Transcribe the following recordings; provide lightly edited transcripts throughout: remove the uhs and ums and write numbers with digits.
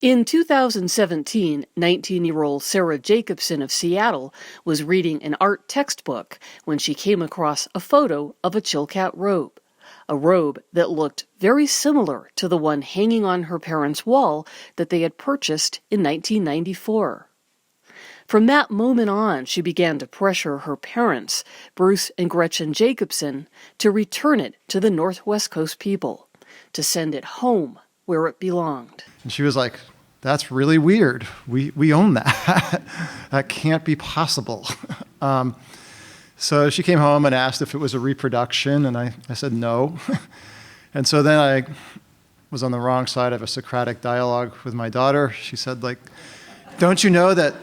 In 2017, 19-year-old Sarah Jacobson of Seattle was reading an art textbook when she came across a photo of a Chilkat robe, a robe that looked very similar to the one hanging on her parents' wall that they had purchased in 1994. From that moment on, she began to pressure her parents, Bruce and Gretchen Jacobson, to return it to the Northwest Coast people, to send it home where it belonged. And she was like, that's really weird. We own that. That can't be possible. So she came home and asked if it was a reproduction, and I said no. And so then I was on the wrong side of a Socratic dialogue with my daughter. She said, like, don't you know that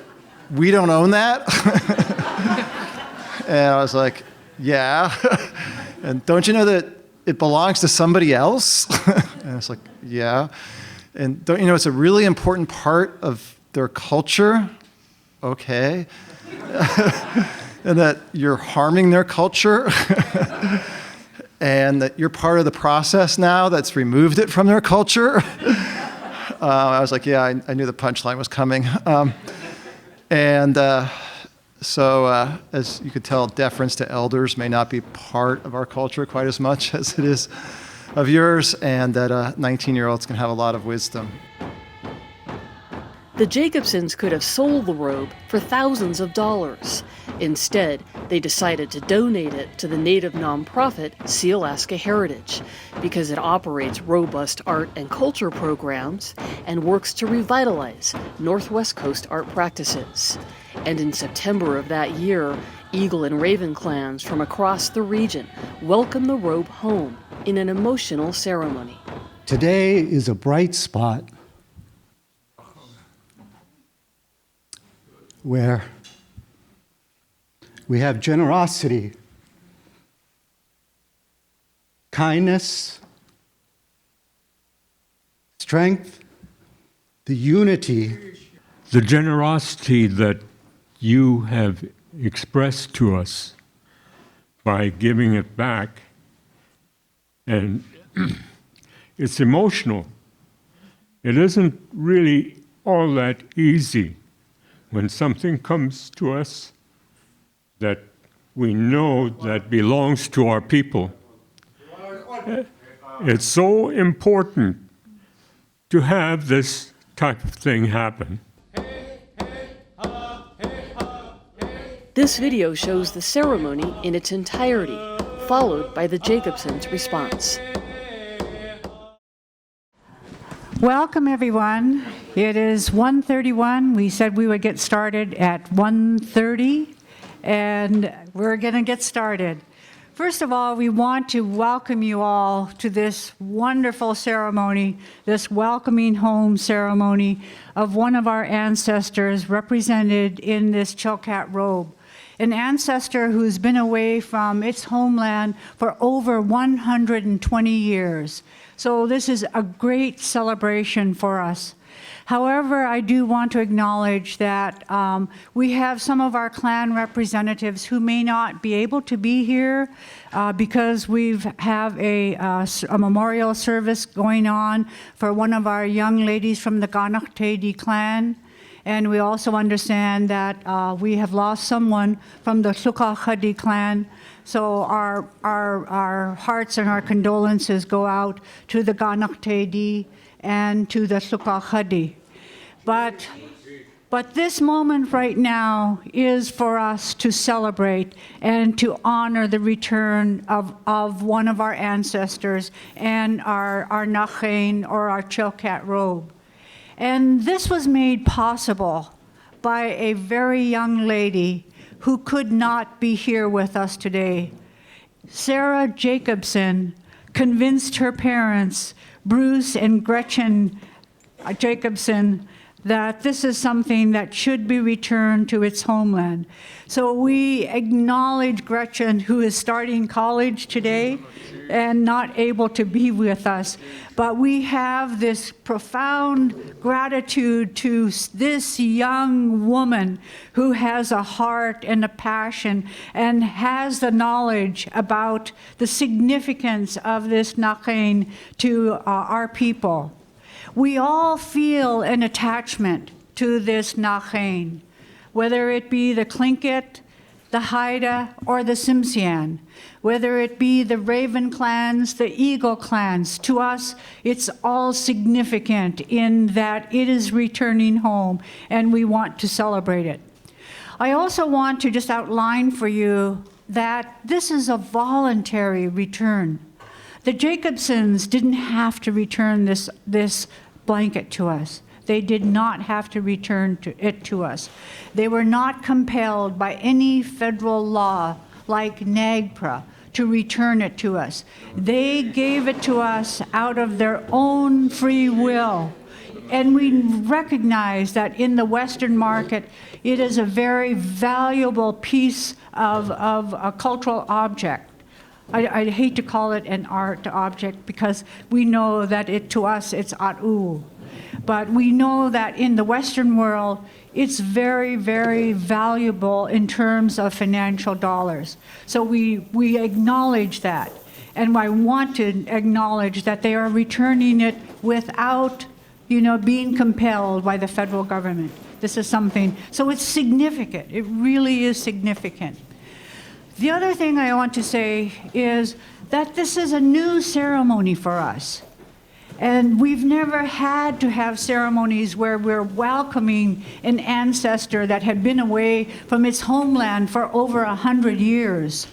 we don't own that? And I was like, yeah. And don't you know that it belongs to somebody else? And I was like, yeah. And don't you know it's a really important part of their culture? Okay. And that you're harming their culture? And that you're part of the process now that's removed it from their culture? I was like, yeah, I knew the punchline was coming. So as you could tell, deference to elders may not be part of our culture quite as much as it is of yours, and that 19-year-olds can have a lot of wisdom. The Jacobsons could have sold the robe for thousands of dollars. Instead, they decided to donate it to the native nonprofit Sealaska Heritage because it operates robust art and culture programs and works to revitalize Northwest Coast art practices. And in September of that year, Eagle and Raven clans from across the region welcomed the robe home in an emotional ceremony. Today is a bright spot where we have generosity, kindness, strength, the unity. The generosity that you have expressed to us by giving it back, and it's emotional. It isn't really all that easy when something comes to us that we know that belongs to our people. It's so important to have this type of thing happen. This video shows the ceremony in its entirety, followed by the Jacobsons' response. Welcome, everyone. It is 1:31. We said we would get started at 1:30, and we're going to get started. First of all, we want to welcome you all to this wonderful ceremony, this welcoming home ceremony of one of our ancestors represented in this Chilkat robe. An ancestor who's been away from its homeland for over 120 years. So this is a great celebration for us. However, I do want to acknowledge that we have some of our clan representatives who may not be able to be here because we have a memorial service going on for one of our young ladies from the Ganakhtedi clan. And we also understand that we have lost someone from the Chilkat clan. So our hearts and our condolences go out to the Ganakhtedi and to the Chilkat. But this moment right now is for us to celebrate and to honor the return of one of our ancestors and our Nachain, or our Chilkat robe. And this was made possible by a very young lady who could not be here with us today. Sarah Jacobson convinced her parents, Bruce and Gretchen Jacobson, that this is something that should be returned to its homeland. So we acknowledge Gretchen, who is starting college today and not able to be with us. But we have this profound gratitude to this young woman who has a heart and a passion and has the knowledge about the significance of this Nachain to our people. We all feel an attachment to this Nachain, whether it be the Chilkat, the Haida, or the Tsimshian, whether it be the Raven clans, the Eagle clans. To us, it's all significant in that it is returning home, and we want to celebrate it. I also want to just outline for you that this is a voluntary return. The Jacobsons didn't have to return this blanket to us. They did not have to return it to us. They were not compelled by any federal law like NAGPRA to return it to us. They gave it to us out of their own free will. And we recognize that in the Western market, it is a very valuable piece of a cultural object. I hate to call it an art object because we know that to us it's atu. But we know that in the Western world, it's very, very valuable in terms of financial dollars. So we acknowledge that. And I want to acknowledge that they are returning it without, being compelled by the federal government. This is something, so it's significant. It really is significant. The other thing I want to say is that this is a new ceremony for us. And we've never had to have ceremonies where we're welcoming an ancestor that had been away from its homeland for over 100 years.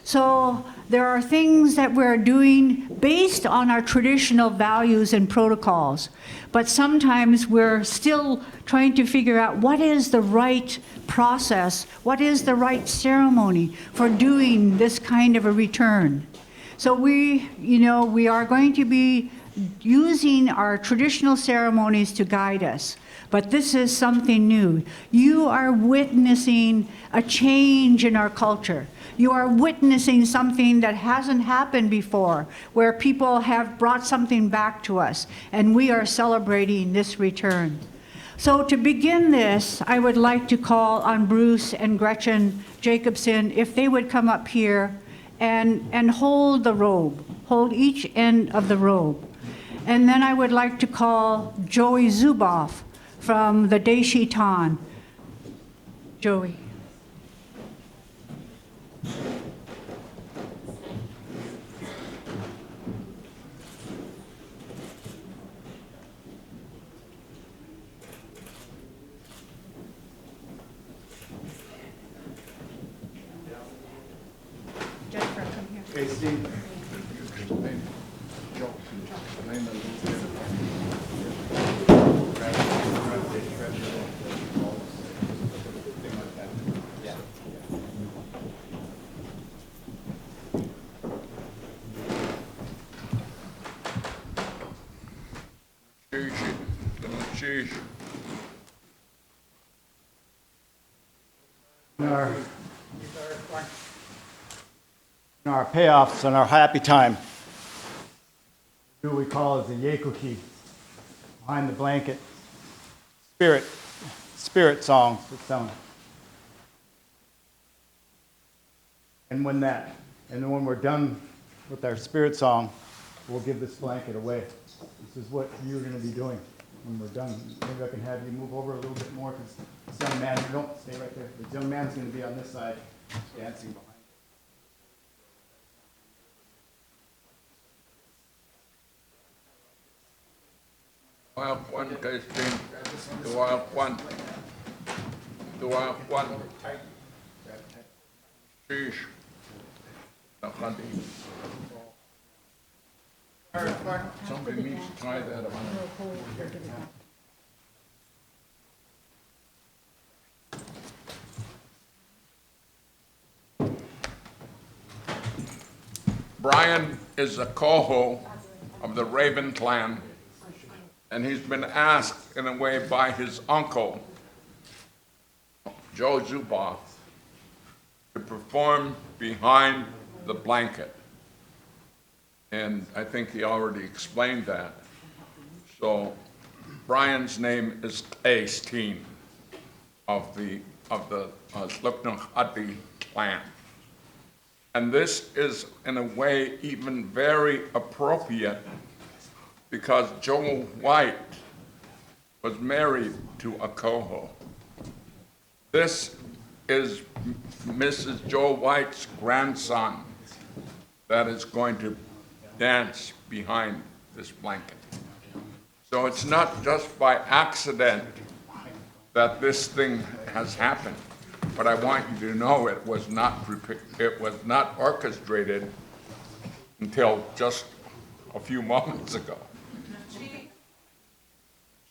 So there are things that we're doing based on our traditional values and protocols, but sometimes we're still trying to figure out what is the right process, what is the right ceremony for doing this kind of a return. So we are going to be using our traditional ceremonies to guide us. But this is something new. You are witnessing a change in our culture. You are witnessing something that hasn't happened before, where people have brought something back to us, and we are celebrating this return. So to begin this, I would like to call on Bruce and Gretchen Jacobson if they would come up here and hold the robe, hold each end of the robe. And then I would like to call Joey Zuboff from the Deshi Tan. Joey. Jennifer, come here. Hey, Steve. In our payoffs and our happy time, what we call is the Yekuki, behind the blanket, spirit songs that's sung. And when we're done with our spirit song, we'll give this blanket away. This is what you're going to be doing when we're done. Maybe I can have you move over a little bit more because this young man, don't stay right there. The young man's going to be on this side, dancing behind. One testing, one. Sheesh. Somebody needs to try that. Brian is a coho of the Raven clan, and he's been asked in a way by his uncle, Joe Zuboff, to perform behind the blanket. And I think he already explained that. So Brian's name is Ace-Teen of the Luknuk-Adi clan. And this is, in a way, even very appropriate because Joe White was married to a coho. This is Mrs. Joe White's grandson that is going to dance behind this blanket. So it's not just by accident that this thing has happened, but I want you to know it was not orchestrated until just a few moments ago.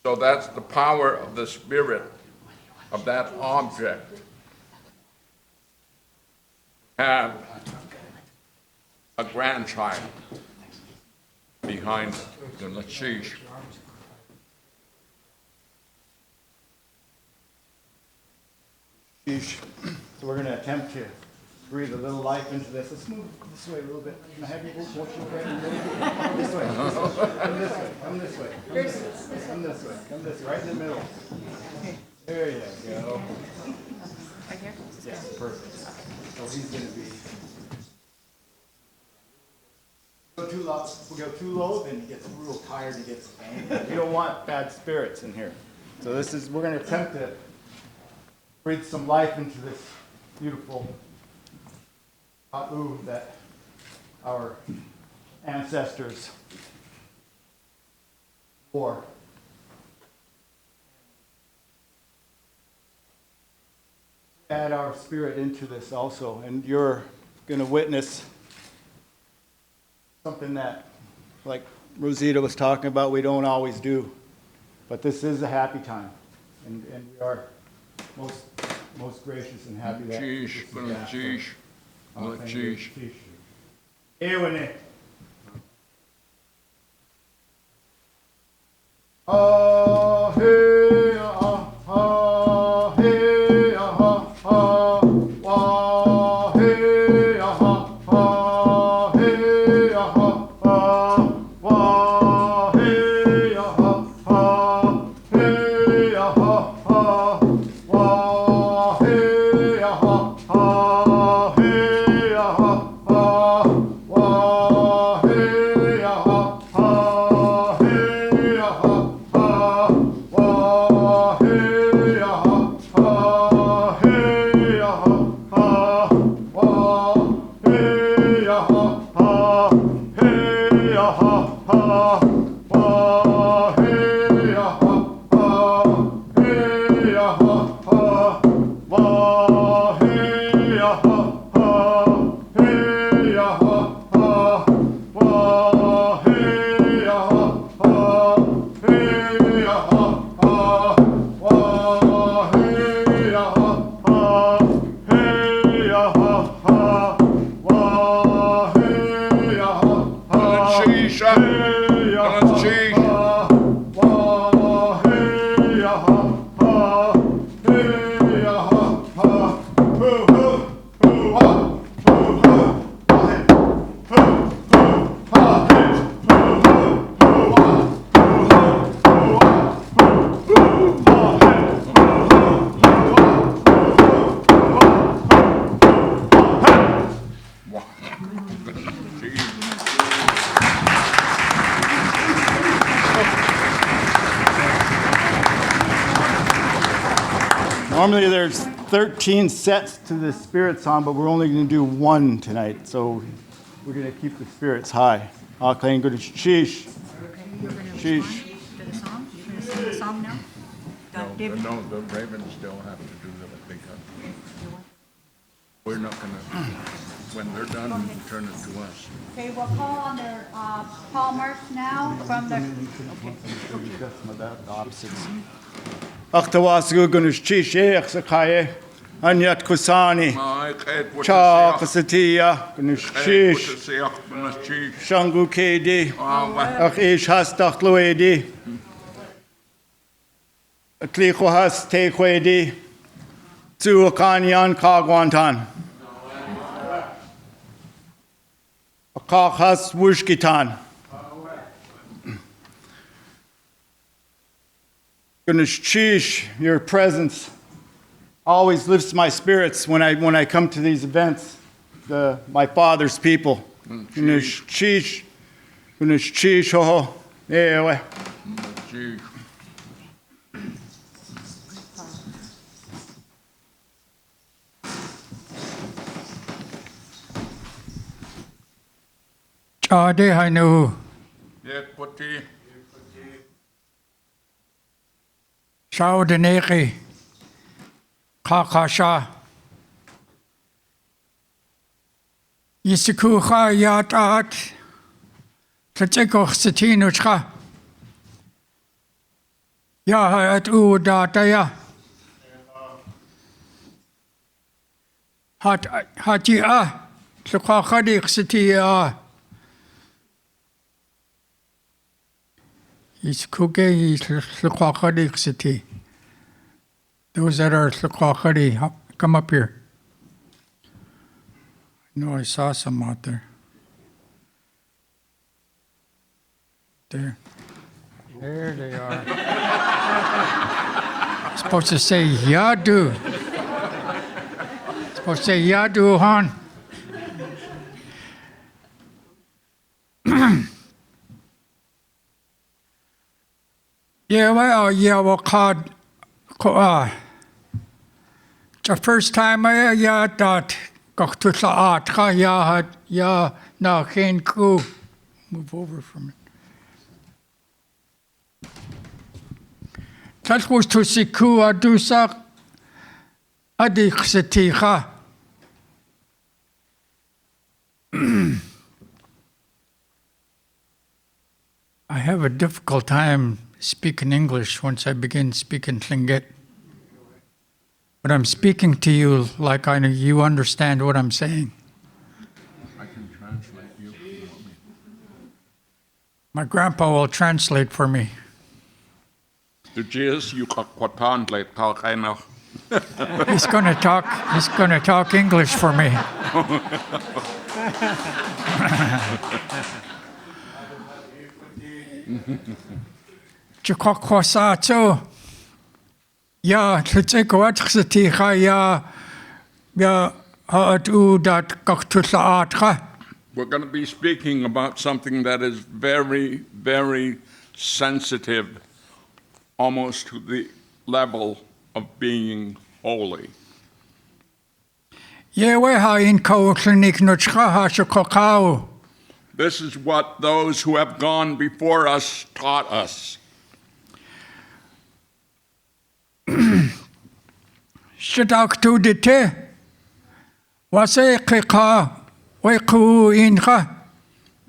So that's the power of the spirit of that object. Have a grandchild behind the Lachish. So we're going to attempt to breathe a little life into this. Let's move this way a little bit. Can I have you move? Won't you go this way? Come this way. Come this way. Come this way. Come this way. Come this way. Right in the middle. There you go. Right here? Yes, perfect. So he's going to be. Go too low. We go too low, then he gets real tired. He gets angry. We don't want bad spirits in here. So this is. We're going to attempt to breathe some life into this beautiful ta'u that our ancestors wore. Add our spirit into this also, and you're going to witness something that, like Rosita was talking about, we don't always do. But this is a happy time, and we are most gracious and happy that this is happening. Lachish. Ewane. Ah, hey, ah, hey, ah, wah, hey, ah, hey, wah, hey, hey, wah, Normally there's 13 sets to the spirit song, but we're only going to do one tonight. So we're going to keep the spirits high. Okay, good. Sheesh. You're going to Sheesh. respond to the song? You're going to sing the song now? David? No, the Ravens still have to do that because we're not going to, when they're done, turn it to us. Okay, we'll call on their Paul marks now from the. Opposites. Achtawasgu gunush chish sakaye anyat kusani cha kasatia gunush chish shangu kedi ach ish hastach loedi atlicho has te kwedi zu kanyan kagwantan akach has wushkitan. Ganesh, your presence always lifts my spirits when I come to these events. My father's people. Ganesh, ho, Ewe. Gee. Chade hainu Yet puti. sao deneki kakasha Yisiku kha yat at Tacheko sitinuchka Ya at u dataya Hati a Sukakadi sitia Yiskuge Sukakadi city. Those that are Sukakadi, come up here. I know I saw some out there. There. There they are. Supposed to say Yadu. Supposed to say Yadu, Han. Yeah, well, called. The first time I thought, got to the art, ya na can't go. Move over from it. That was to see ku adusak adik setiha. I have a difficult time speaking English once I begin speaking Tlingit. But I'm speaking to you like you understand what I'm saying. I can translate you. My grandpa will translate for me. Jesus, you can translate how I know. He's going to talk English for me. Chukokwasato. Ya, tsekwatxatiha ya haatu dat kaktusaatra. We're going to be speaking about something that is very, very sensitive, almost to the level of being holy. Yeweha in kauklinik nuchkaha shukokau. This is what those who have gone before us taught us. Shadaktu dite wasekika weku inha.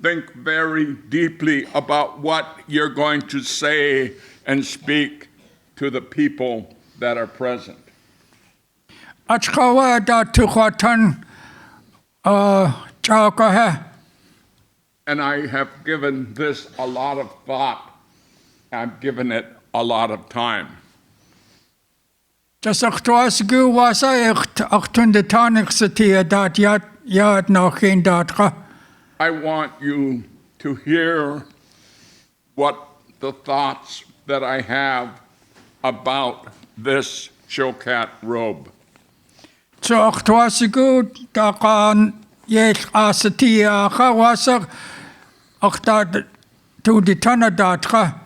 Think very deeply about what you're going to say and speak to the people that are present. Achkawa da tukwatan chaukahe. And I have given this a lot of thought. I've given it a lot of time. Jasaktuasgu wasa achtundetanix satia dat yad no geen datra. I want you to hear what the thoughts that I have about this Chilkat robe. So achtuasgu dakan yech asatia kawasa achta tu ditana datra.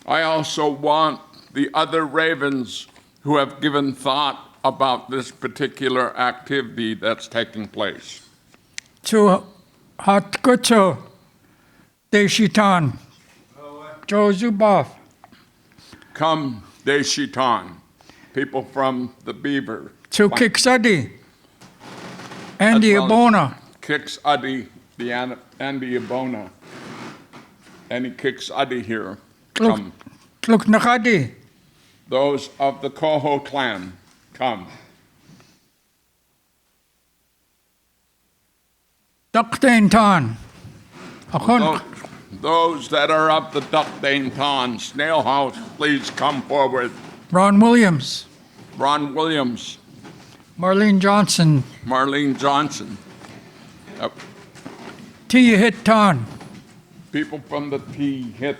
I also want the other ravens who have given thought about this particular activity that's taking place. To hatkucho deshitan. Joe Zuboff. Come, Deshitan, people from the Beaver. To Kiksadi. Andy Abona. Kicks Adi, the Andy Abona. Any Kicks Adi here? Come. Look Nakadi. Those of the Koho clan, come. Ducktain Tan. Those that are of the Duckdane Ton, Snail House, please come forward. Ron Williams. Ron Williams, Marlene Johnson. Marlene Johnson. Tia Hit Tan. People from the T-Hit,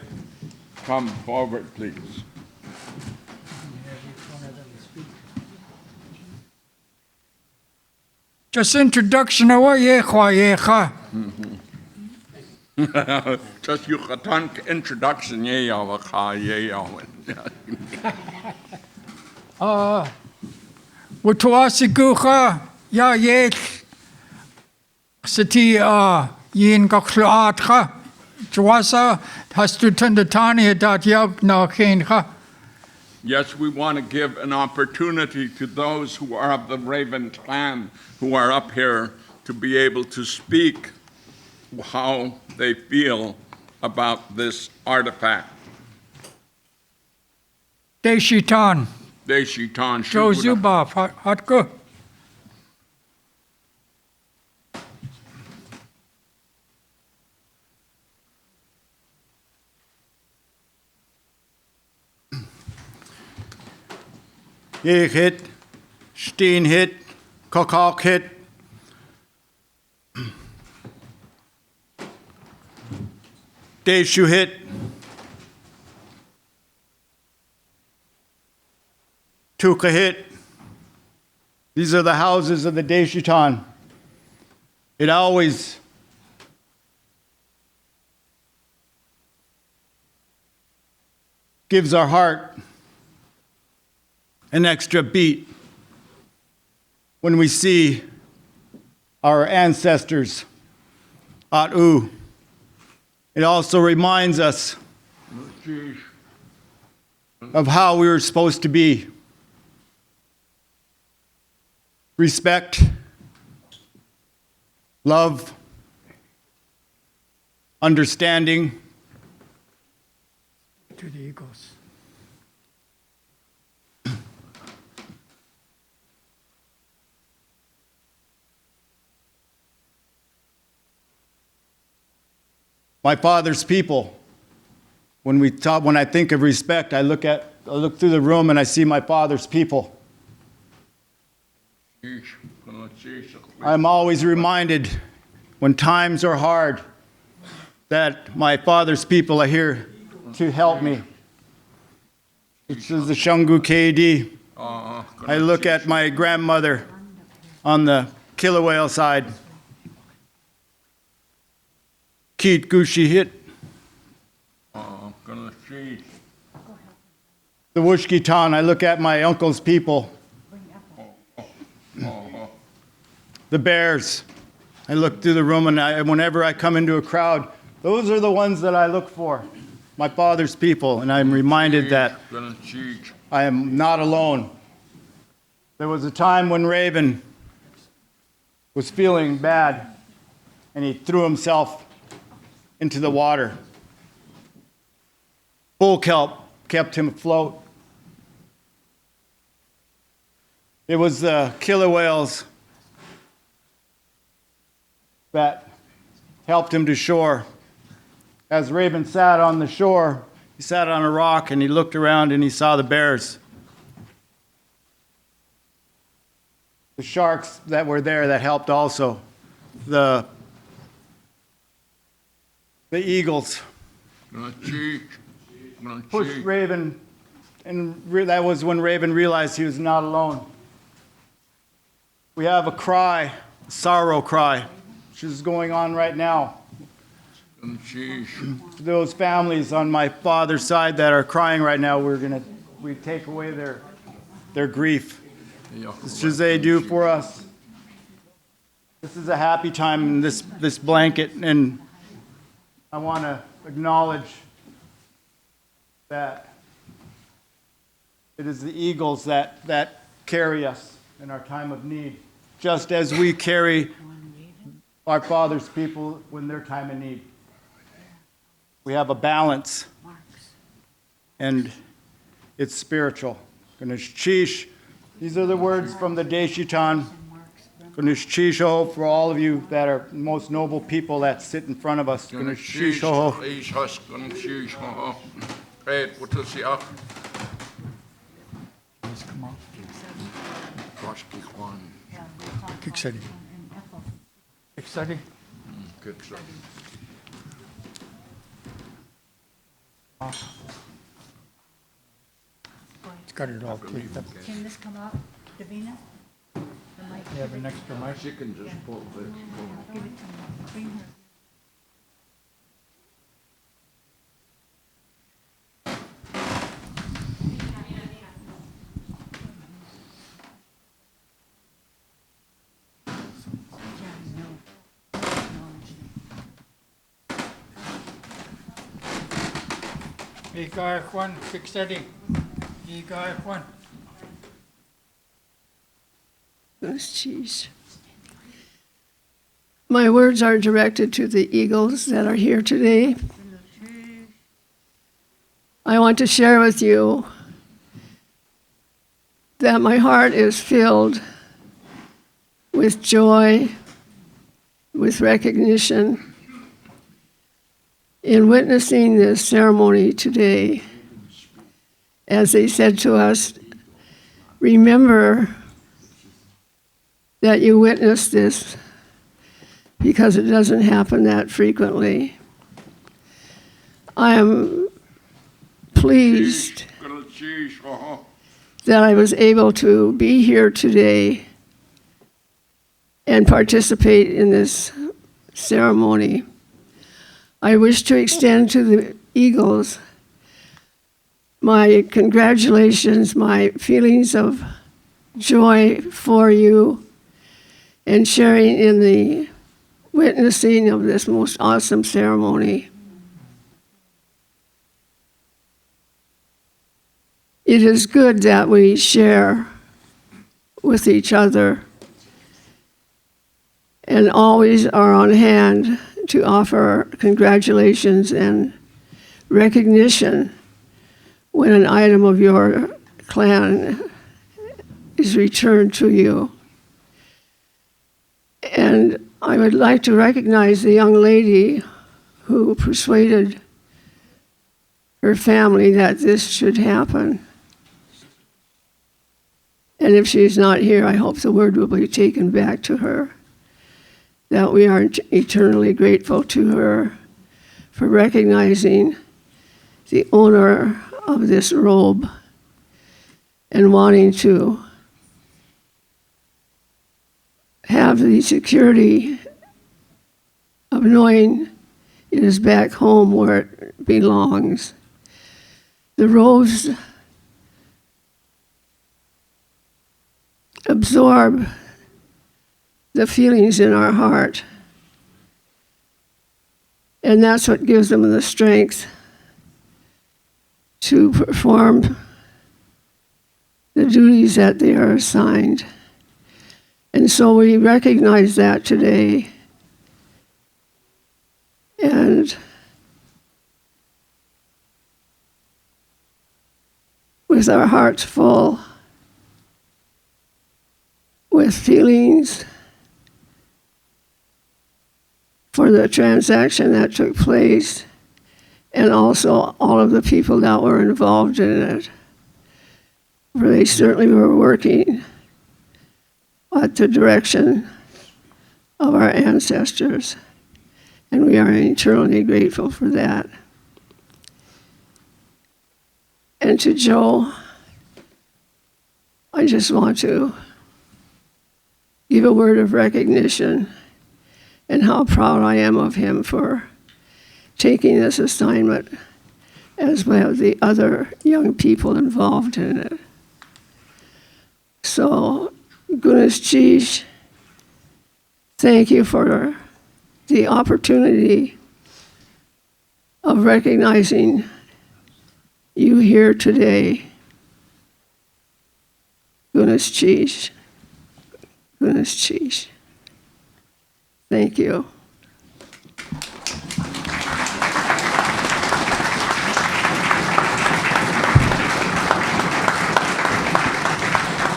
come forward, please. Just introduction away yecha yecha. Just Yucatan introduction, Watuasigucha ya yet sati yin gakluatra Jawasa has to tend the tani dat yag na kinha. Yes, we want to give an opportunity to those who are of the Raven clan who are up here to be able to speak how they feel about this artifact. Deshitan, Deshitan Jozuba, Hatko. Yeg hit, Steen hit, Kokok hit. Deshu hit. Tuka hit. These are the houses of the Deshitan. It always gives our heart an extra beat when we see our ancestors at U. It also reminds us of how we were supposed to be. Respect, love, understanding. To the Eagles. My father's people. When I think of respect, I look through the room and I see my father's people. I'm always reminded when times are hard that my father's people are here to help me. This is the Shungu KD. I look at my grandmother on the killer whale side. Keet Gushi hit. The Wushkitan, I look at my uncle's people. The Bears. I look through the room and whenever I come into a crowd, those are the ones that I look for. My father's people, and I'm reminded that I am not alone. There was a time when Raven was feeling bad and he threw himself into the water. Bull kelp kept him afloat. It was the killer whales that helped him to shore. As Raven sat on the shore, he sat on a rock and he looked around and he saw the bears. The sharks that were there that helped also. The eagles pushed Raven, and that was when Raven realized he was not alone. We have a cry, a sorrow cry, which is going on right now. Those families on my father's side that are crying right now, we take away their grief. This is they do for us. This is a happy time in this blanket, and I want to acknowledge that it is the eagles that carry us in our time of need, just as we carry our father's people when their time of need. We have a balance, and it's spiritual. Ganeshchish, these are the words from the Deshitan. Ganeshchisho for all of you that are most noble people that sit in front of us. Ganeshchisho. Kiksadi. Kiksadi. It's got it all cleaned up. Can this come up, Davina? You have an extra mic? She can just pull this. Give it to me. Bring her. Juan, fix steady. Juan. Jeez. My words are directed to the Eagles that are here today. I want to share with you that my heart is filled with joy, with recognition in witnessing this ceremony today. As they said to us, remember that you witnessed this because it doesn't happen that frequently. I am pleased that I was able to be here today and participate in this ceremony. I wish to extend to the Eagles my congratulations, my feelings of joy for you and sharing in the witnessing of this most awesome ceremony. It is good that we share with each other and always are on hand to offer congratulations and recognition when an item of your clan is returned to you. And I would like to recognize the young lady who persuaded her family that this should happen. And if she's not here, I hope the word will be taken back to her, that we are eternally grateful to her for recognizing the owner of this robe and wanting to have the security of knowing it is back home where it belongs. The robes absorb the feelings in our heart, and that's what gives them the strength to perform the duties that they are assigned. And so we recognize that today. And with our hearts full, with feelings for the transaction that took place, and also all of the people that were involved in it, for they certainly were working at the direction of our ancestors, and we are eternally grateful for that. And to Joe, I just want to give a word of recognition and how proud I am of him for taking this assignment, as well as the other young people involved in it. So, Gunas Chish, thank you for the opportunity of recognizing you here today. Gunas Chish. Gunas Chish. Thank you.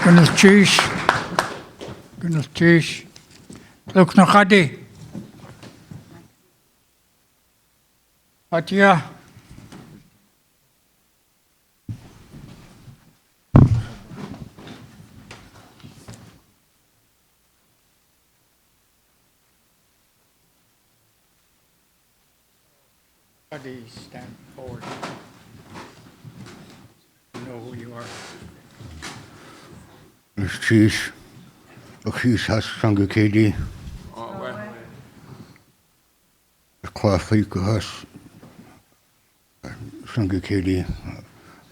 Gunas Chish. Gunas Chish. Look no Khadi. Atia. Khadi, stand forward. You know who you are. Chish, Achis has Sangakedi, Kla Fika has Sangakedi,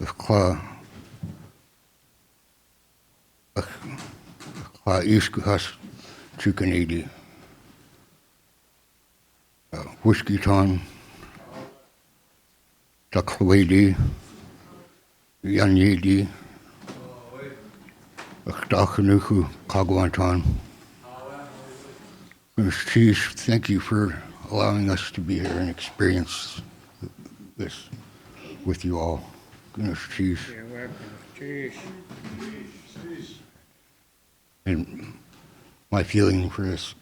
Kla Isk has Chikanedi, Whiskey Ton, Takwedi, Yanyedi, Akdakanuku, Kagwantan. Chief, thank you for allowing us to be here and experience this with you all. Goodness, Chief. You're welcome. Cheers. And my feeling for this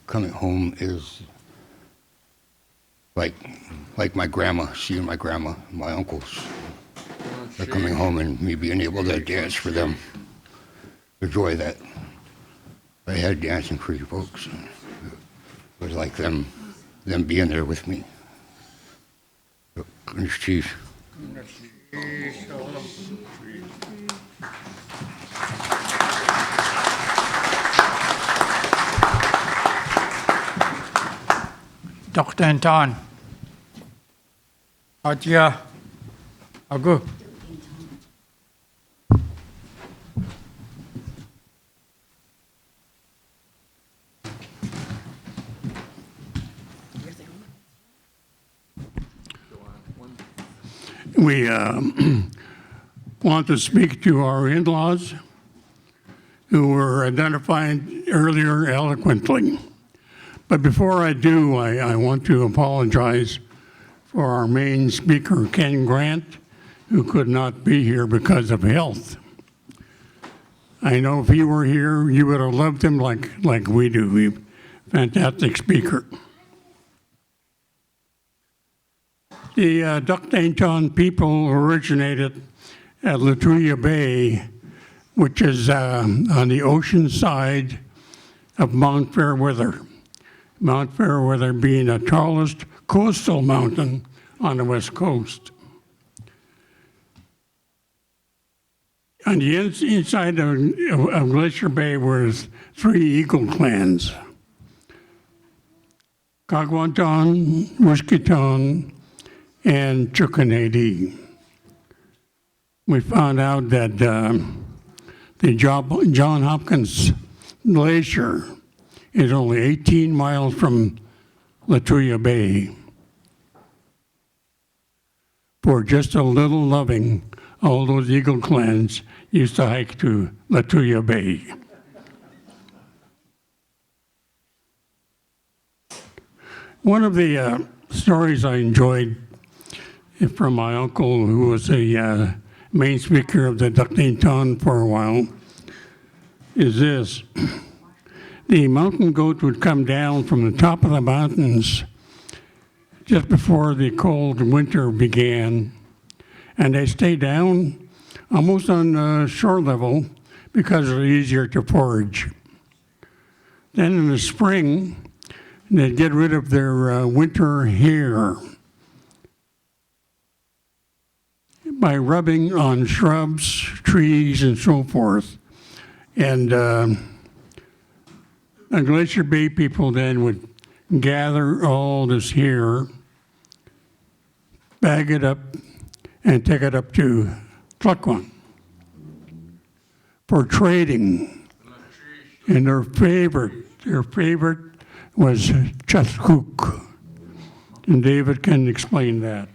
coming home is like my grandma, seeing my grandma, my uncles. They're coming home and me being able to dance for them. The joy that I had dancing for you folks. It was like them being there with me. Goodness, Chief. Dr. Anton. Atya. Agu. We want to speak to our in-laws who were identified earlier eloquently. But before I do, I want to apologize for our main speaker, Ken Grant, who could not be here because of health. I know if he were here, you would have loved him like we do. He's a fantastic speaker. The Ducktainton people originated at Lituya Bay, which is on the ocean side of Mount Fairweather. Mount Fairweather being the tallest coastal mountain on the west coast. On the inside of Glacier Bay were 3 Eagle clans: Kagwanton, Wiskiton, and Chukanadi. We found out that the John Hopkins Glacier is only 18 miles from Lituya Bay. For just a little loving, all those Eagle clans used to hike to Lituya Bay. One of the stories I enjoyed from my uncle, who was a main speaker of the Ducktainton for a while, is this. The mountain goat would come down from the top of the mountains just before the cold winter began, and they stay down almost on shore level because they're easier to forage. Then in the spring, they'd get rid of their winter hair by rubbing on shrubs, trees, and so forth. And the Glacier Bay people then would gather all this hair, bag it up, and take it up to Tlakwan for trading. And their favorite was Chathkook. And David can explain that.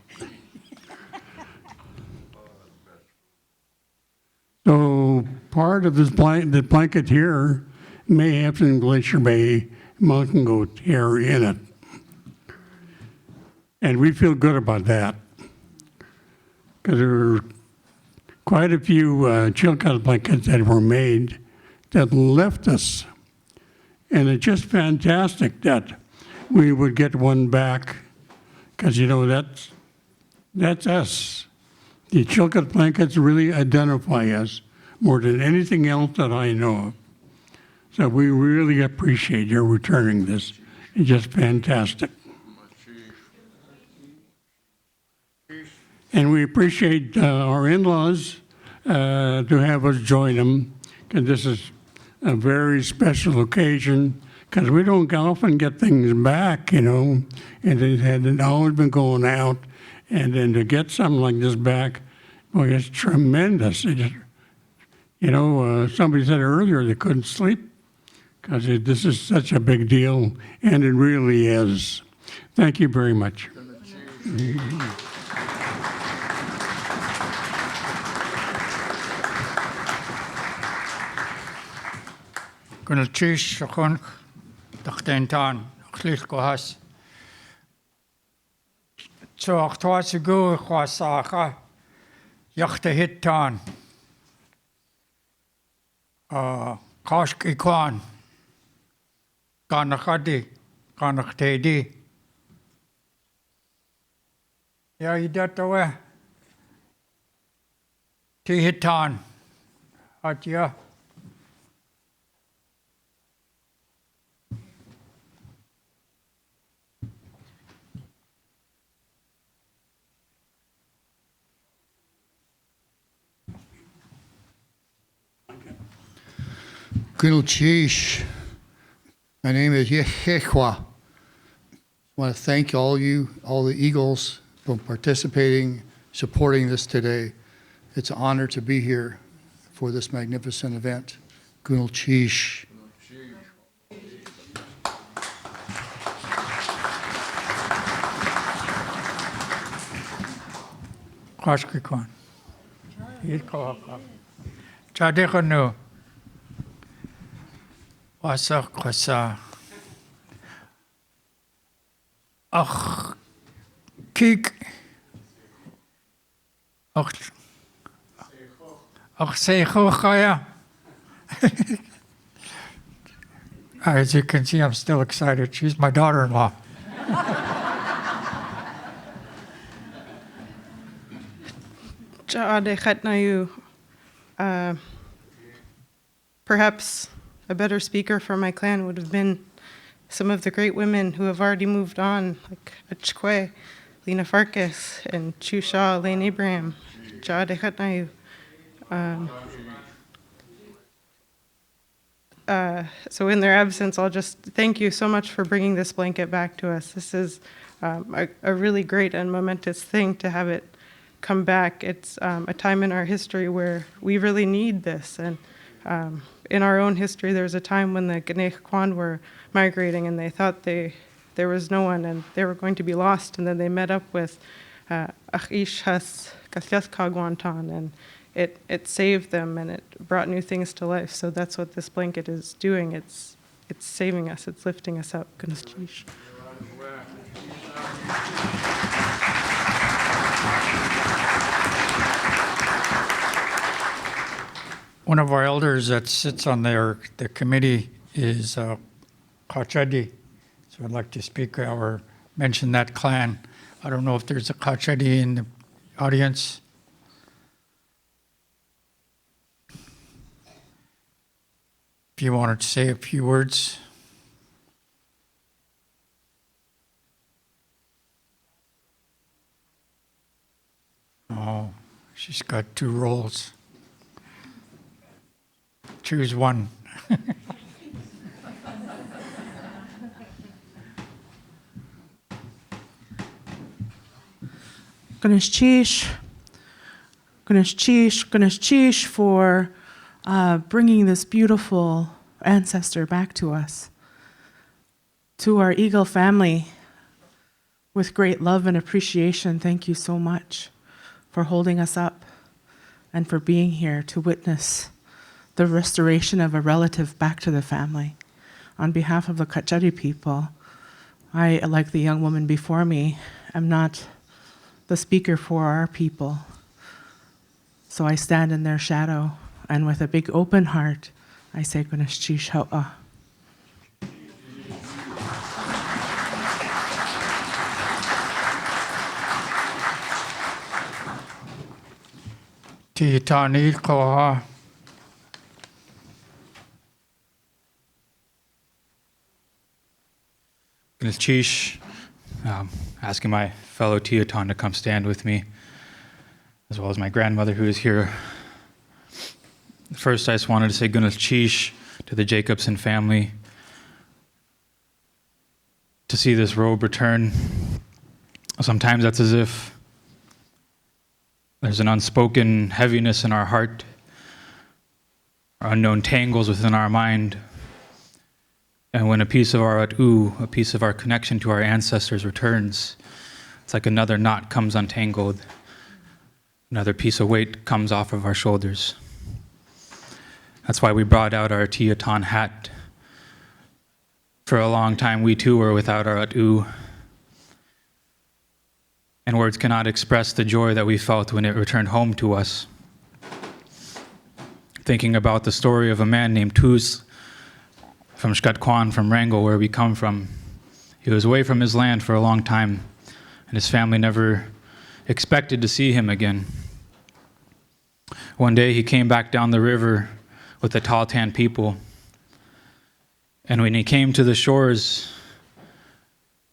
So part of this the blanket here may have some Glacier Bay mountain goat hair in it. And we feel good about that, because there were quite a few Chilkat blankets that were made that left us. And it's just fantastic that we would get one back, because, you know, that's us. The Chilkat blankets really identify us more than anything else that I know of. So we really appreciate your returning this. It's just fantastic. And we appreciate our in-laws to have us join them, because this is a very special occasion, because we don't often get things back, you know, and it had always been going out, and then to get something like this back, boy, it's tremendous. It just, you know, somebody said earlier they couldn't sleep, because this is such a big deal, and it really is. Thank you very much. Gunalchish, Shakun, Dachtentan, Chlil Kohas. So, Achtuasigu, Kwasaka, Yachte Hittan, Kashk Ikwan, Ganachadi, Ganachtedi. Yeah, you did the way. Tihitan, Atya. Gunalchish. My name is Yehekwa. I want to thank all the Eagles, for participating, supporting this today. It's an honor to be here for this magnificent event. Gunalchish. Kashkikwan. Yitkohaka. Chadikanu. Wasak Kwasa. Ach. Kik. Ach. Ach, Seichochaya. As you can see, I'm still excited. She's my daughter-in-law. Perhaps a better speaker for my clan would have been some of the great women who have already moved on, like Achkwe, Lena Farkas, and Chusha, Lane Abraham, Ja'adekhatnayu. So in their absence, I'll just thank you so much for bringing this blanket back to us. This is a really great and momentous thing to have it come back. It's a time in our history where we really need this. And in our own history, there was a time when the Ganech Kwan were migrating and they thought there was no one and they were going to be lost. And then they met up with Achish Has Kasyaskagwantan, and it saved them and it brought new things to life. So that's what this blanket is doing. It's saving us. It's lifting us up. One of our elders that sits on the committee is Kachadi. So I'd like to speak or mention that clan. I don't know if there's a Kachadi in the audience. If you wanted to say a few words. Oh, she's got 2 roles. Choose one. Ganesh Chish for bringing this beautiful ancestor back to us, to our Eagle family, with great love and appreciation. Thank you so much for holding us up and for being here to witness the restoration of a relative back to the family. On behalf of the Kachari people, I, like the young woman before me, am not the speaker for our people. So I stand in their shadow, and with a big open heart, I say, Ganesh Chish Ha'a. Titani Koha. Chish, asking my fellow Teoton to come stand with me, as well as my grandmother who is here. First, I just wanted to say Chish to the Jacobson family. To see this robe return, sometimes that's as if there's an unspoken heaviness in our heart, or unknown tangles within our mind. And when a piece of our a piece of our connection to our ancestors returns, it's like another knot comes untangled, another piece of weight comes off of our shoulders. That's why we brought out our Teoton hat For a long time, we too were without our atu. And words cannot express the joy that we felt when it returned home to us. Thinking about the story of a man named Tuz from Shkatkwan, from Wrangell, where we come from. He was away from his land for a long time, and his family never expected to see him again. One day he came back down the river with the Tahltan people. And when he came to the shores,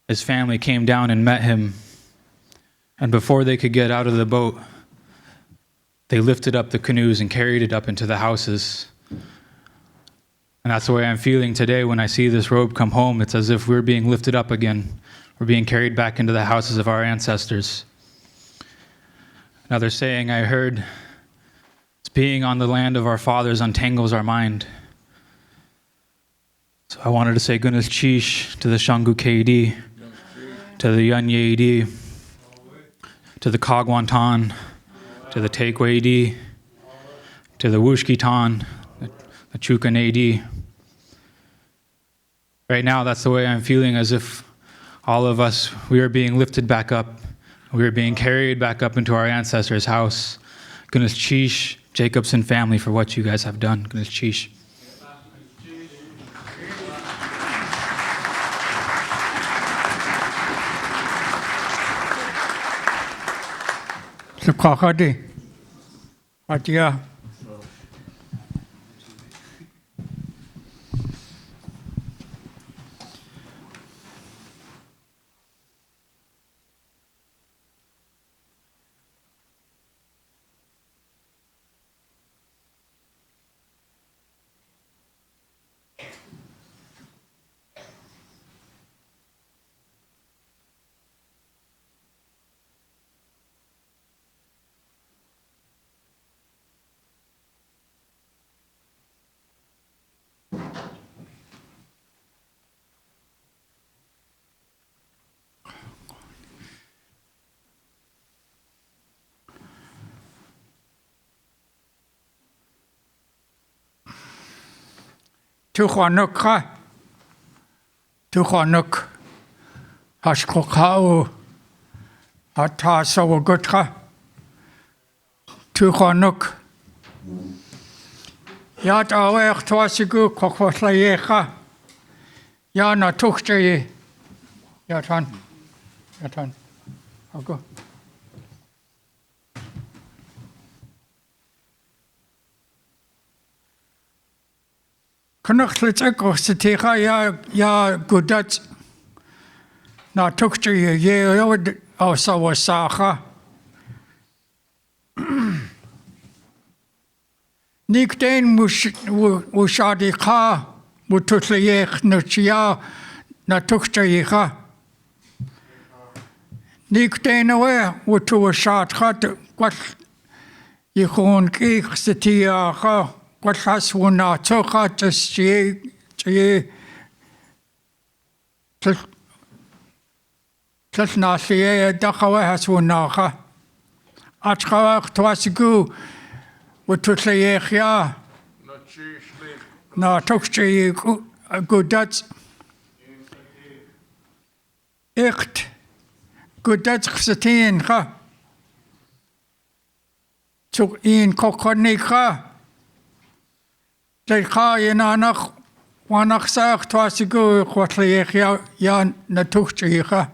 his family came down and met him. And before they could get out of the boat, they lifted up the canoes and carried it up into the houses. And that's the way I'm feeling today when I see this robe come home. It's as if we're being lifted up again. We're being carried back into the houses of our ancestors. Another saying I heard, it's being on the land of our fathers untangles our mind. So I wanted to say Gunas Chish to the Shangu KD, to the Yun Yedi, to the Kagwantan, to the Takeaway, to the Wushkitan, the Chukan AD. Right now, that's the way I'm feeling, as if all of us, we are being lifted back up. We are being carried back up into our ancestors' house. Gunas Chish, Jacobson family, for what you guys have done. Gunas Chish. Sukakadi. Atia. Tuchwanukha. Tuchwanuk. Hashkokau. Hatasawagutha. Tuchwanuk. Yat awech twasigu kokwaslayecha. Yana tuchjaye. Yatan. Yatan. I'll Knuchlitzeko siticha ya gudat na tukchi ye yod osawasacha. Nikden wushadika wututleyech nuchia na tukchicha. Nikden awe wutuwashatcha kwat yichon kich sitiacha. What has one toka to see Tlasnasia Dakawa has one naka. Achkawak Twasigu would to say, yeah. No, Tokchi good Dutch. Echt good Dutch Satin ha. Took in Kokonika. Lecha yanach wanach sach twasigu kwatliech ya natuchchicha.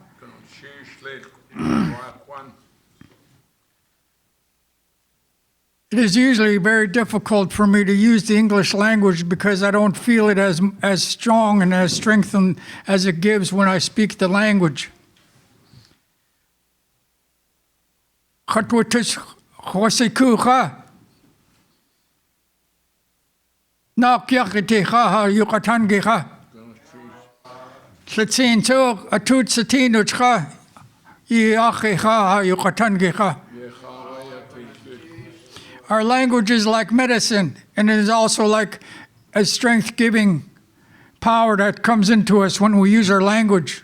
It is usually very difficult for me to use the English language because I don't feel it as strong and as strengthened as it gives when I speak the language. Khatwatish khwasikucha. Nakyakiha Yukatangiha. Sitsin to a tut satinuchka Yakiha Yukatangiha. Our language is like medicine, and it is also like a strength giving power that comes into us when we use our language.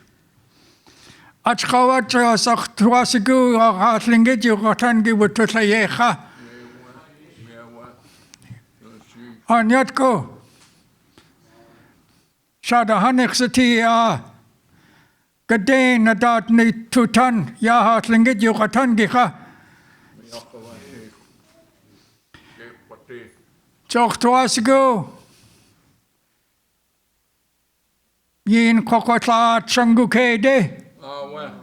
Achkawatra Saktuasigu Hatlingit Yukatangi Wututlayeha. Anyatko Shadahanik Satia Gadain Nadat Ni Tutan Yahat Lingit Yukatan Gicha Chok Tuasigo Yin Kokotla Changuke De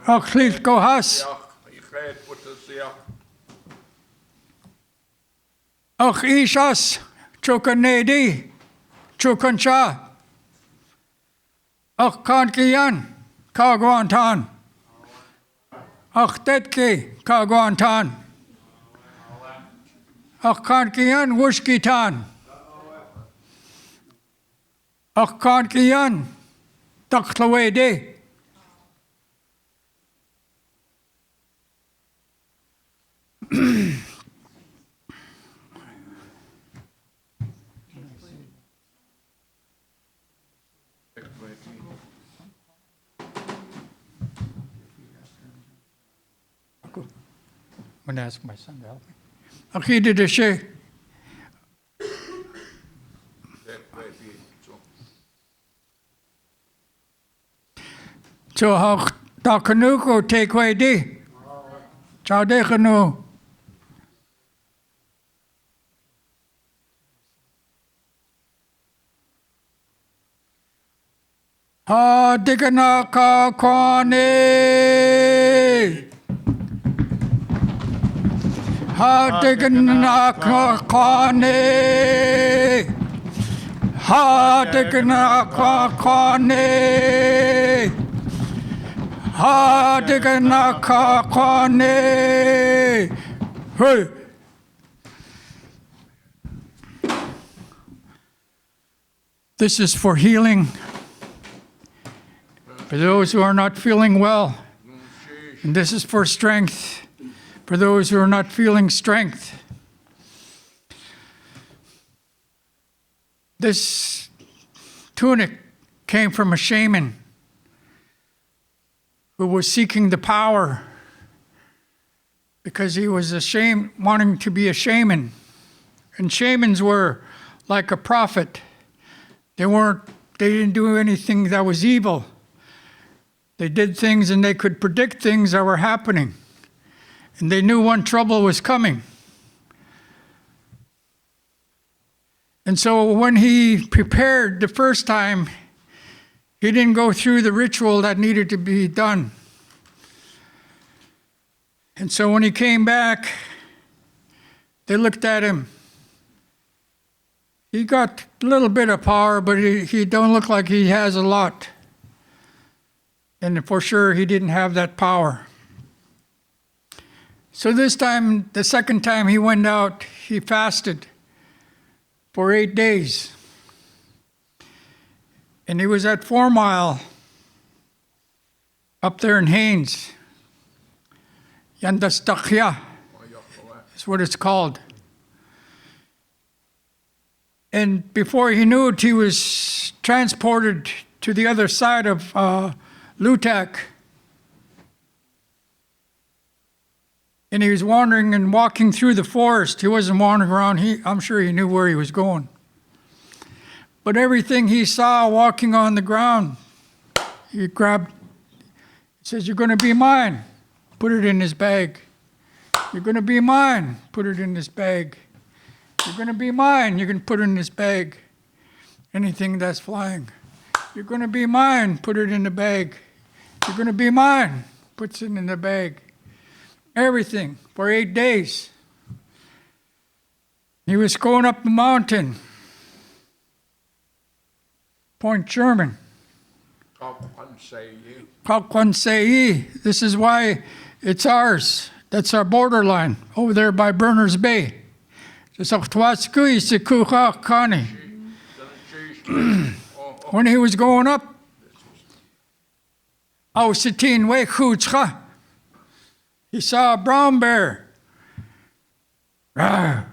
Aklit Kohas Ach Ishas Chukanedi Chukansha Ach Kankiyan Kagwantan Ach Tetke Kagwantan Ach Kankiyan Wushkitan Ach Kankiyan Taklawede I'm going to ask my son to help me. Akhi de she. So how Takanuko take way di? Chadekanu. Ha dikanaka kwane. Ha dikanaka kwane. Ha dikanaka kwane. Ha dikanaka kwane. Hey. This is for healing. For those who are not feeling well, and this is for strength, for those who are not feeling strength. This tunic came from a shaman who was seeking the power because he was wanting to be a shaman. And shamans were like a prophet. They didn't do anything that was evil. They did things and they could predict things that were happening. And they knew when trouble was coming. And so when he prepared the first time, he didn't go through the ritual that needed to be done. And so when he came back, they looked at him. He got a little bit of power, but he don't look like he has a lot. And for sure, he didn't have that power. So this time, the second time he went out, he fasted for 8 days. And he was at 4 Mile, up there in Haines. Yandastakya is what it's called. And before he knew it, he was transported to the other side of Lutak. And he was wandering and walking through the forest. He wasn't wandering around. I'm sure he knew where he was going. But everything he saw walking on the ground, he grabbed. He says, "You're going to be mine." Put it in his bag. "You're going to be mine." Put it in his bag. "You're going to be mine." You can put it in his bag. Anything that's flying. "You're going to be mine." Put it in the bag. "You're going to be mine." Puts it in the bag. Everything for 8 days. He was going up the mountain. Point German. Kalkwansei. This is why it's ours. That's our borderline over there by Berners Bay. When he was going up, he saw a brown bear. Rawr.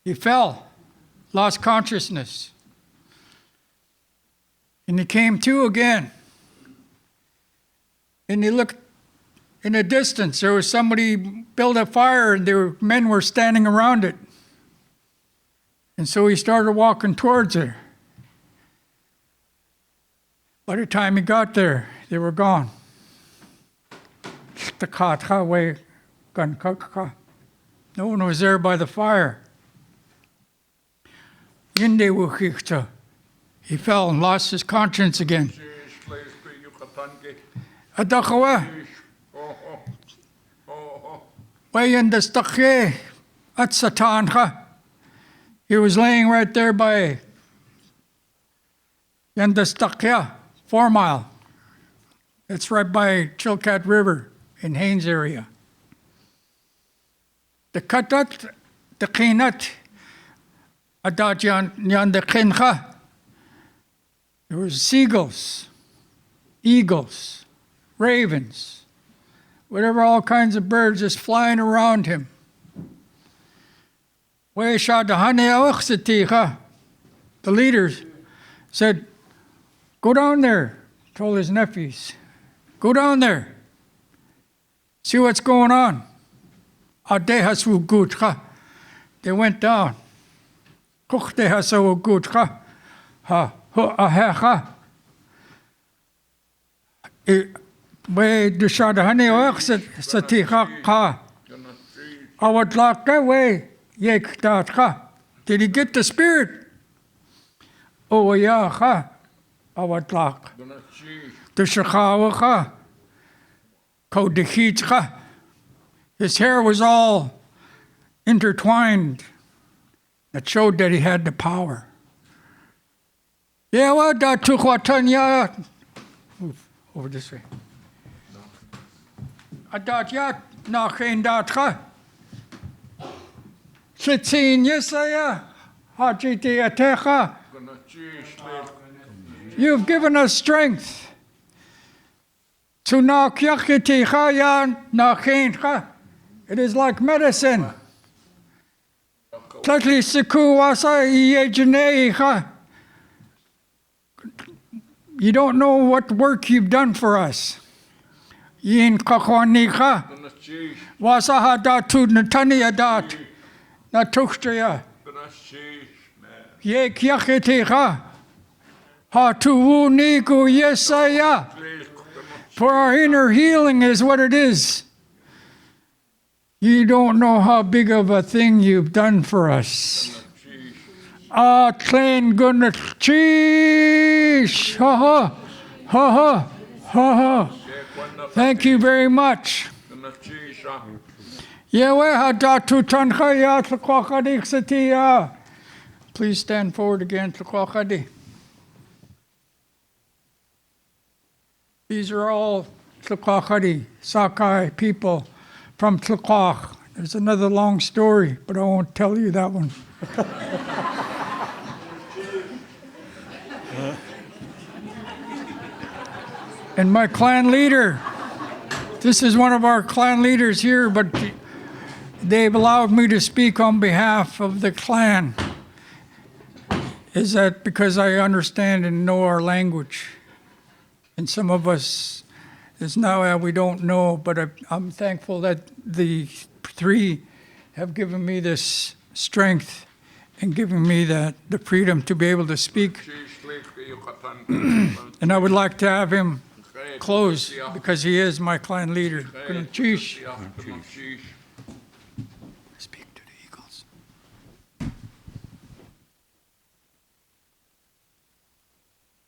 He fell, lost consciousness. And he came to again. And he looked in the distance, there was somebody built a fire and men were standing around it. And so he started walking towards her. By the time he got there, they were gone. No one was there by the fire. He fell and lost his conscience again. He was laying right there by Yandastakya, 4 Mile. It's right by Chilkat River in Haines area. The katat, the kinat, adat yandakincha. There were seagulls, eagles, ravens, whatever, all kinds of birds just flying around him. The leaders said, go down there, told his nephews, go down there, see what's going on. They went down. Did he get the spirit? Oh, yeah, awatlak. His hair was all intertwined. That showed that he had the power. Over this way. Adatyat nakin datra. Chitin yesaya. Hajiti atecha. You've given us strength. To nakyakiticha nakincha. It is like medicine. Tlatli siku wasa iyejaneicha. You don't know what work you've done for us. Yin kakwanika. Wasaha datu natania dat. Natuchtraya. Ye kyakitiha. Hatuwu niku yesaya. For our inner healing is what it is. You don't know how big of a thing you've done for us. Clean goodness. Cheesh. Ha ha. Ha ha. Ha ha. Thank you very much. Please stand forward again. These are all Tlaquaquadi, Sakai people from Tlaquaq. There's another long story, but I won't tell you that one. And my clan leader, this is one of our clan leaders here, but they've allowed me to speak on behalf of the clan. Is that because I understand and know our language? And some of us, it's now we don't know, but I'm thankful that the three have given me this strength and given me the freedom to be able to speak. And I would like to have him close because he is my clan leader. Speak to the eagles.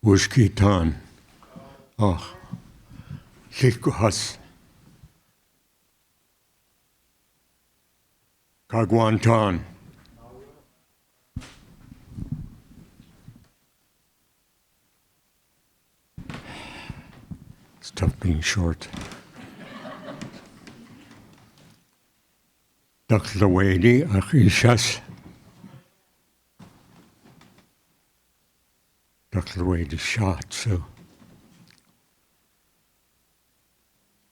Wushkitan. Oh, Shikuhas. Kagwantan. It's tough being short. Daklawedi Achishas. Daklawedi shot, so.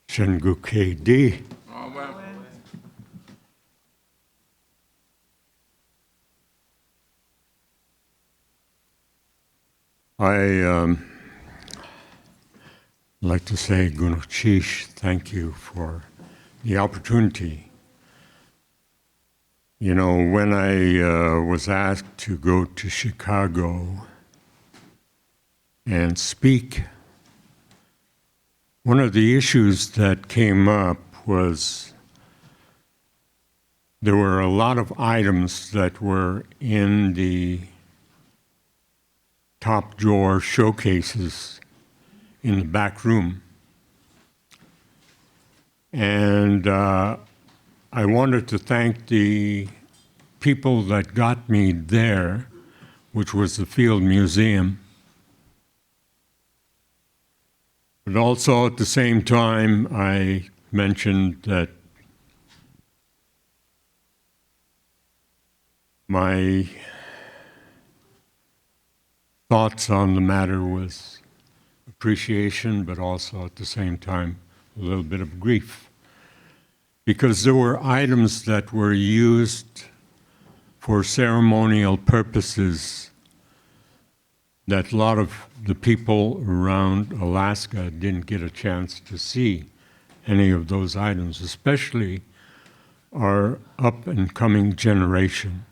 Shengukedi. I I'd like to say, Gunuchish, thank you for the opportunity. You know, when I was asked to go to Chicago and speak, one of the issues that came up was there were a lot of items that were in the top drawer showcases in the back room. And I wanted to thank the people that got me there, which was the Field Museum. But also at the same time, I mentioned that my thoughts on the matter was appreciation, but also at the same time, a little bit of grief. Because there were items that were used for ceremonial purposes that a lot of the people around Alaska didn't get a chance to see any of those items, especially our up-and-coming generation.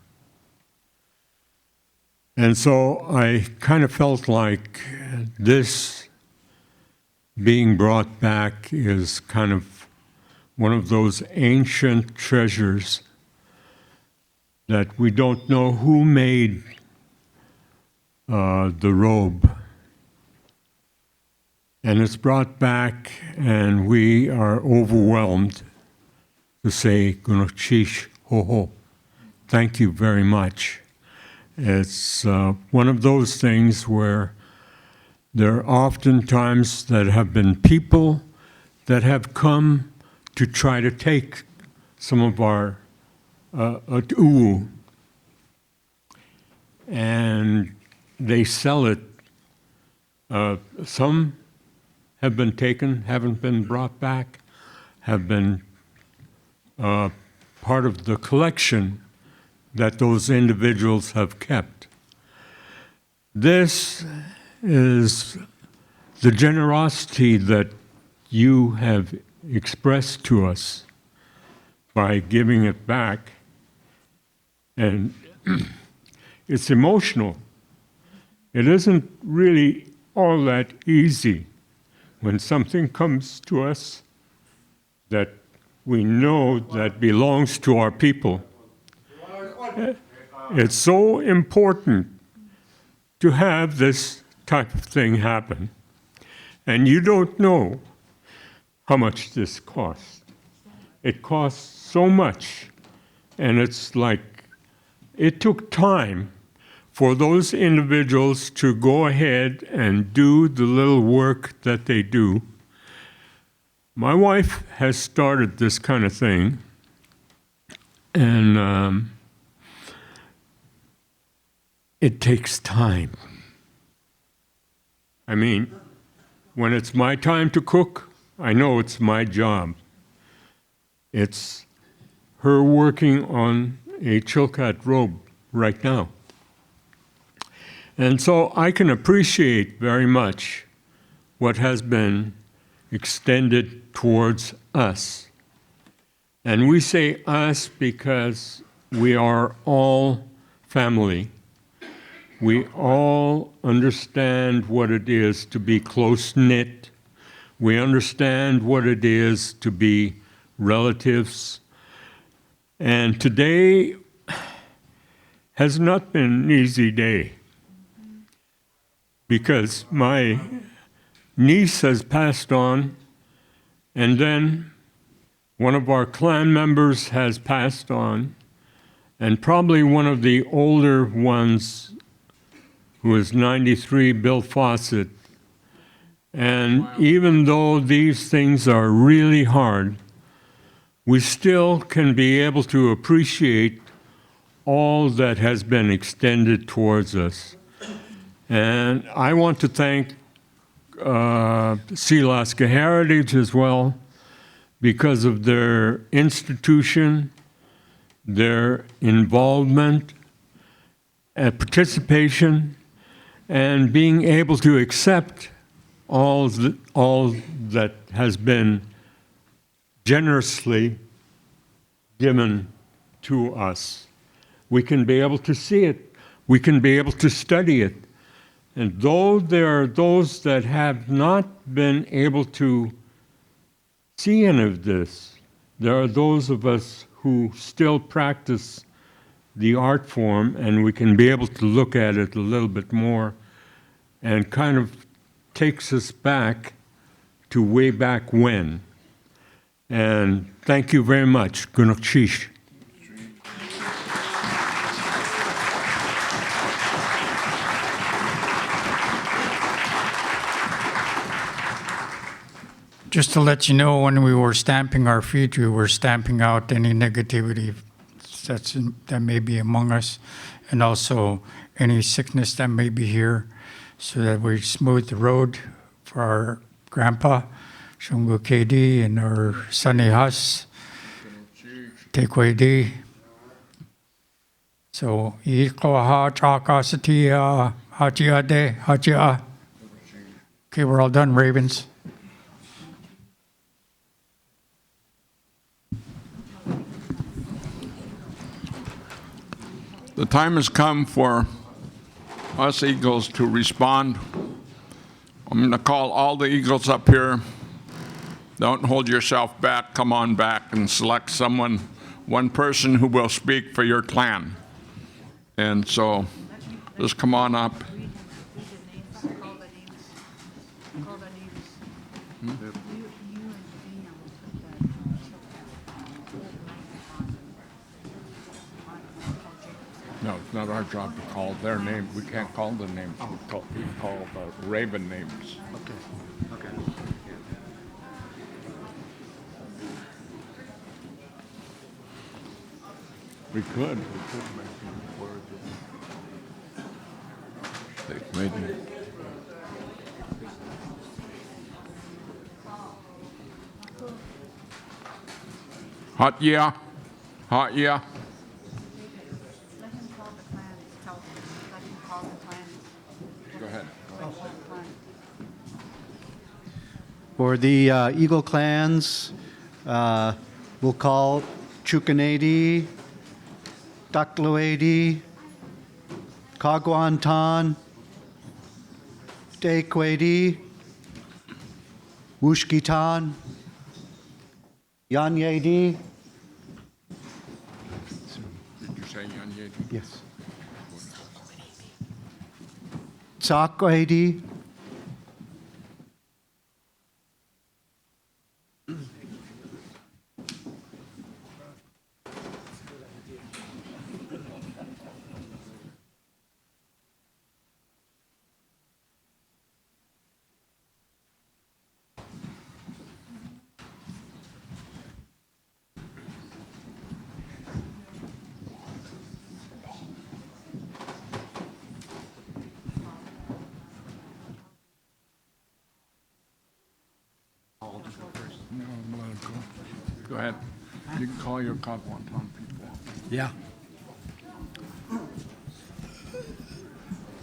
And so I kind of felt like this being brought back is kind of one of those ancient treasures that we don't know who made the robe. And it's brought back, and we are overwhelmed to say, Gunuchish ho. Thank you very much. It's one of those things where there are often times that have been people that have come to try to take some of our uu, and they sell it. Some have been taken, haven't been brought back, have been part of the collection that those individuals have kept. This is the generosity that you have expressed to us by giving it back. And it's emotional. It isn't really all that easy when something comes to us that we know that belongs to our people. It's so important to have this type of thing happen. And you don't know how much this costs. It costs so much. And it's like, it took time for those individuals to go ahead and do the little work that they do. My wife has started this kind of thing, and it takes time. I mean, when it's my time to cook, I know it's my job. It's her working on a Chilkat robe right now. And so I can appreciate very much what has been extended towards us. And we say us because we are all family. We all understand what it is to be close-knit. We understand what it is to be relatives. And today has not been an easy day because my niece has passed on, and then one of our clan members has passed on, and probably one of the older ones who is 93, Bill Fawcett. And even though these things are really hard, we still can be able to appreciate all that has been extended towards us. And I want to thank Sealaska Heritage as well, because of their institution, their involvement, and participation, and being able to accept all that has been generously given to us. We can be able to see it. We can be able to study it. And though there are those that have not been able to see any of this, there are those of us who still practice the art form, and we can be able to look at it a little bit more, and kind of takes us back to way back when. And thank you very much. Gunakshish. Just to let you know, when we were stamping our feet, we were stamping out any negativity that may be among us, and also any sickness that may be here, so that we smooth the road for our grandpa, Shungu KD, and our Sunny Hus, Tekwedi. So, okay, we're all done, Ravens. The time has come for us Eagles to respond. I'm going to call all the Eagles up here. Don't hold yourself back. Come on back and select someone, one person who will speak for your clan. And so just come on up. No, it's not our job to call their name. We can't call the names. We call the Raven names. Okay. Okay. We could make words. They've made me. Hot yeah. Hot yeah. Go ahead. For the Eagle clans, we'll call Chukanadi, Takloedi, Kagwantan, Tekwedi, Wushkitan, Yanyedi. Did you say Yanyedi? Yes. Tsakwedi, No, let it go. Go ahead. You can call your Kagwantan people. Yeah.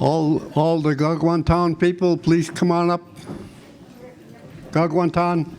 All the Gagwantan people, please come on up. Gagwantan.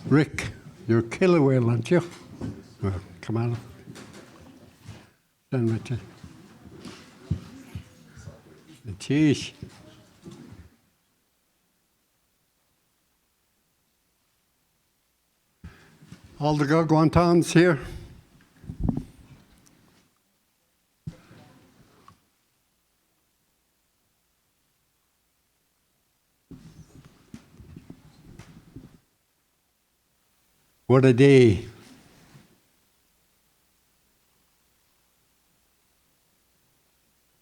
Rick, you're killer whale, aren't you? Well, come on. Stand with you. Jeez. All the Gagwantans here. What a day.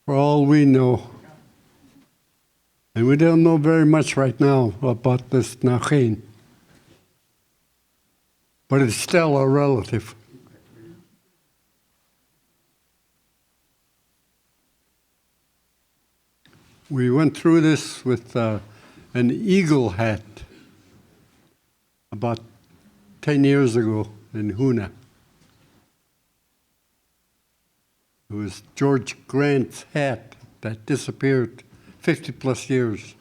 For all we know, and we don't know very much right now about this Nachin, but it's still a relative. We went through this with an eagle hat about 10 years ago in Hoona. It was George Grant's hat that disappeared 50 plus years.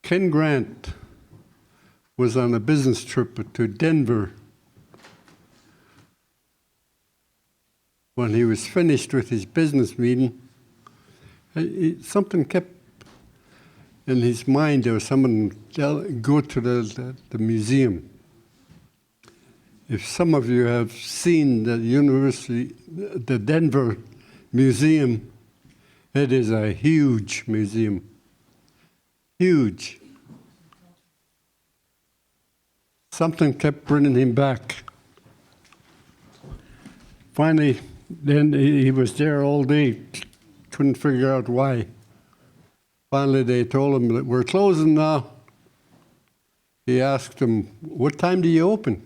Ken Grant was on a business trip to Denver. When he was finished with his business meeting, something kept in his mind. There was someone go to the museum. If some of you have seen the Denver Museum, it is a huge museum. Huge. Something kept bringing him back. Finally, then he was there all day, couldn't figure out why. Finally, they told him that we're closing now. He asked them, what time do you open?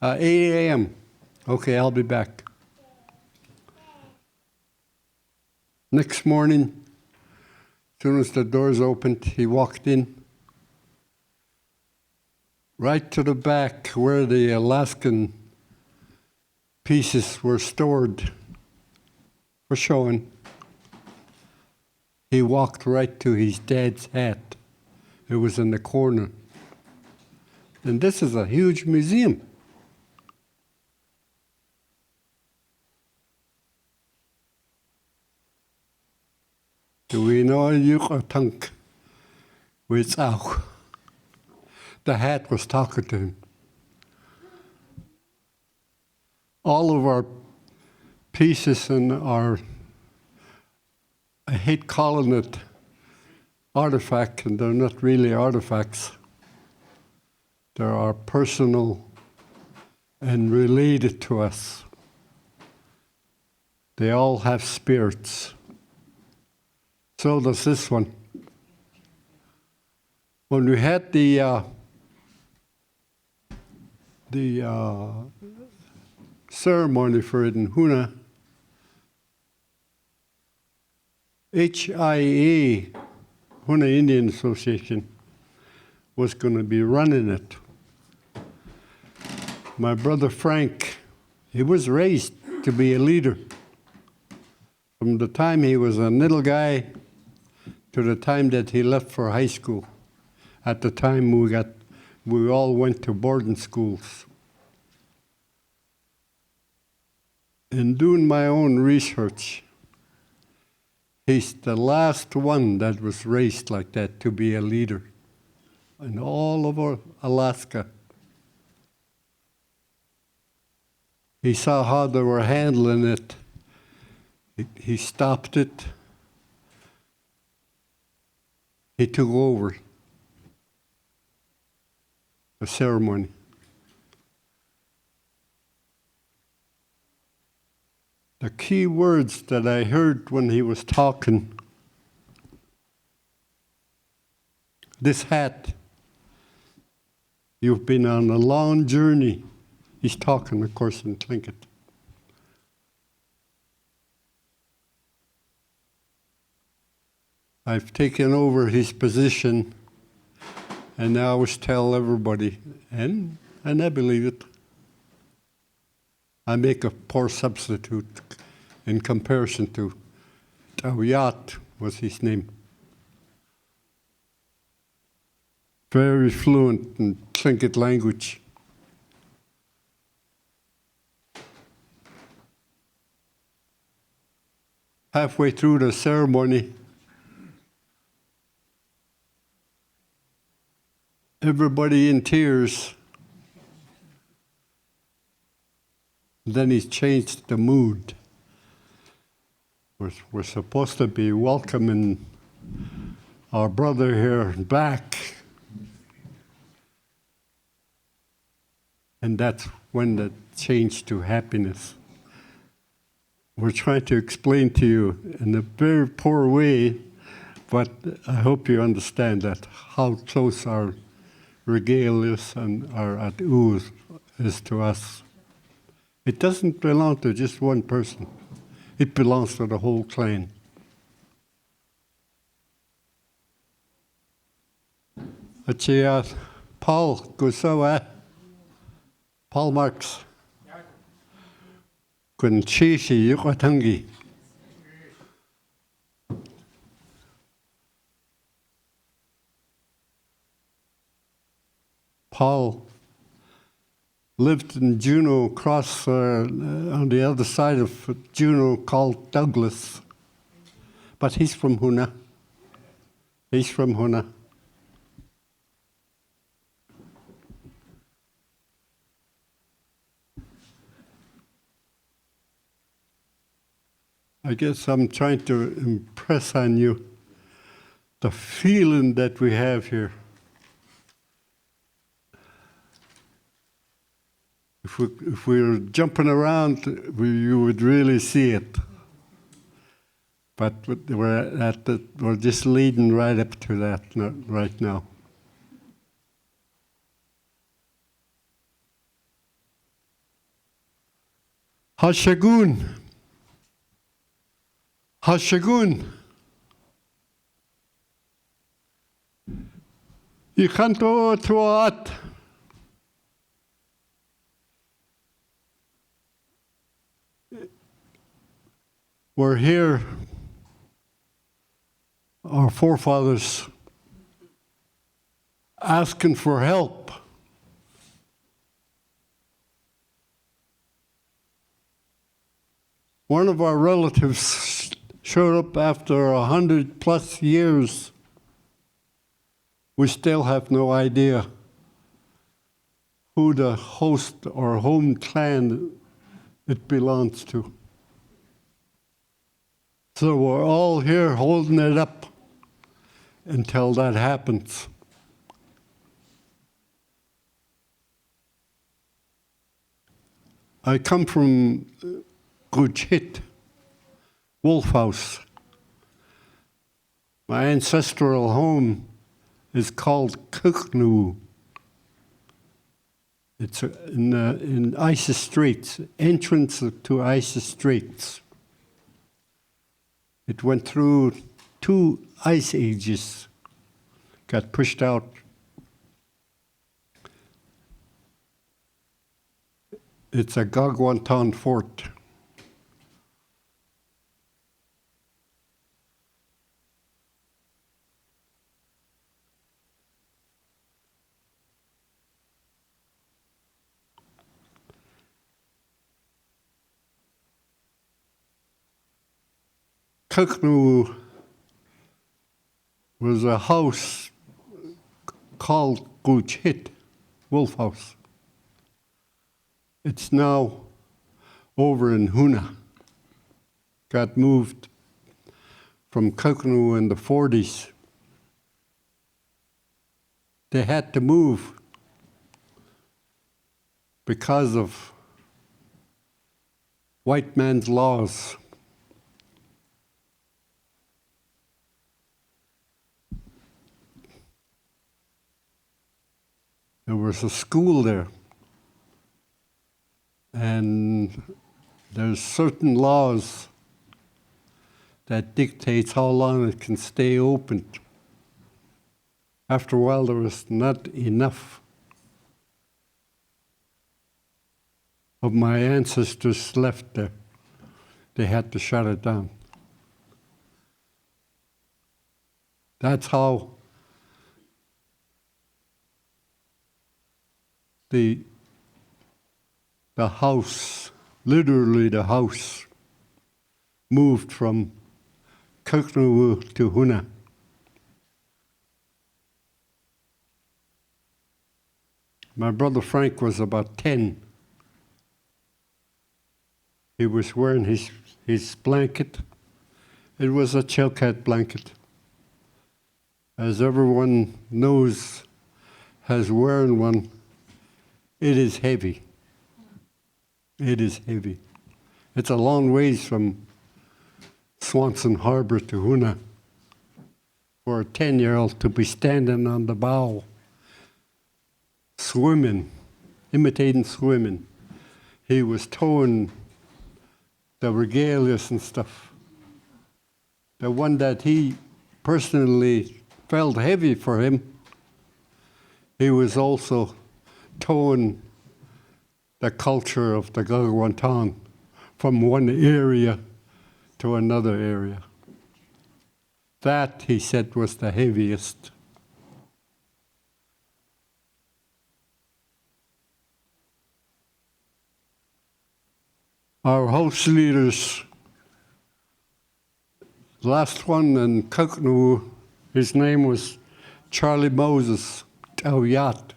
8 a.m. Okay, I'll be back. Next morning, as soon as the doors opened, he walked in. Right to the back where the Alaskan pieces were stored for showing. He walked right to his dad's hat. It was in the corner. And this is a huge museum. Do we know Yucatán? The hat was talking to him. All of our pieces and our, I hate calling it artifact, and they're not really artifacts. They are personal and related to us. They all have spirits. So does this one. When we had the ceremony for it in Hoona, HIA, Hoona Indian Association, was going to be running it. My brother Frank, he was raised to be a leader. From the time he was a little guy to the time that he left for high school. At the time we all went to boarding schools. In doing my own research, he's the last one that was raised like that to be a leader in all of Alaska. He saw how they were handling it. He stopped it. He took over the ceremony. The key words that I heard when he was talking, this hat, you've been on a long journey. He's talking, of course, in Chilkat. I've taken over his position, and I always tell everybody, and I believe it, I make a poor substitute in comparison to Tawiat was his name. Very fluent in Chilkat language. Halfway through the ceremony, everybody in tears. Then he's changed the mood. We're supposed to be welcoming our brother here back. And that's when that changed to happiness. we're trying to explain to you in a very poor way, but I hope you understand that how close our regalias and our atu is to us. It doesn't belong to just one person. It belongs to the whole clan. Achia Paul Gusawa, Paul Marx, Kun Chishi Yukatangi. Paul lived in Juneau, across on the other side of Juneau, called Douglas. But he's from Huna. He's from Huna. I guess I'm trying to impress on you the feeling that we have here. If we were jumping around, you would really see it. But we're just leading right up to that right now. Hashagun. Hashagun. Ikanto tuat. We're here, our forefathers, asking for help. One of our relatives showed up after 100+ years. We still have no idea who the host or home clan it belongs to. So we're all here holding it up until that happens. I come from Guchit, Wolf House. My ancestral home is called Kuknu. It's in Isis Straits, entrance to Isis Straits. It went through 2 ice ages, got pushed out. It's a Gagwantan fort. Kuknu was a house called Guchit, Wolf House. It's now over in Huna. Got moved from Kuknu in the 40s. They had to move because of white man's laws. There was a school there, and there's certain laws that dictates how long it can stay open. After a while, there was not enough of my ancestors left there. They had to shut it down. That's how the house, literally the house, moved from Kuknu to Huna. My brother Frank was about 10. He was wearing his blanket. It was a Chilkat blanket. As everyone knows, has worn one, it is heavy. It is heavy. It's a long ways from Swanson Harbor to Hoona for a 10-year-old to be standing on the bow, swimming, imitating swimming. He was towing the regalias and stuff. The one that he personally felt heavy for him, he was also towing the culture of the Gagwantan from one area to another area. That, he said, was the heaviest. Our house leaders, last one in Kuknu, his name was Charlie Moses Tawyat.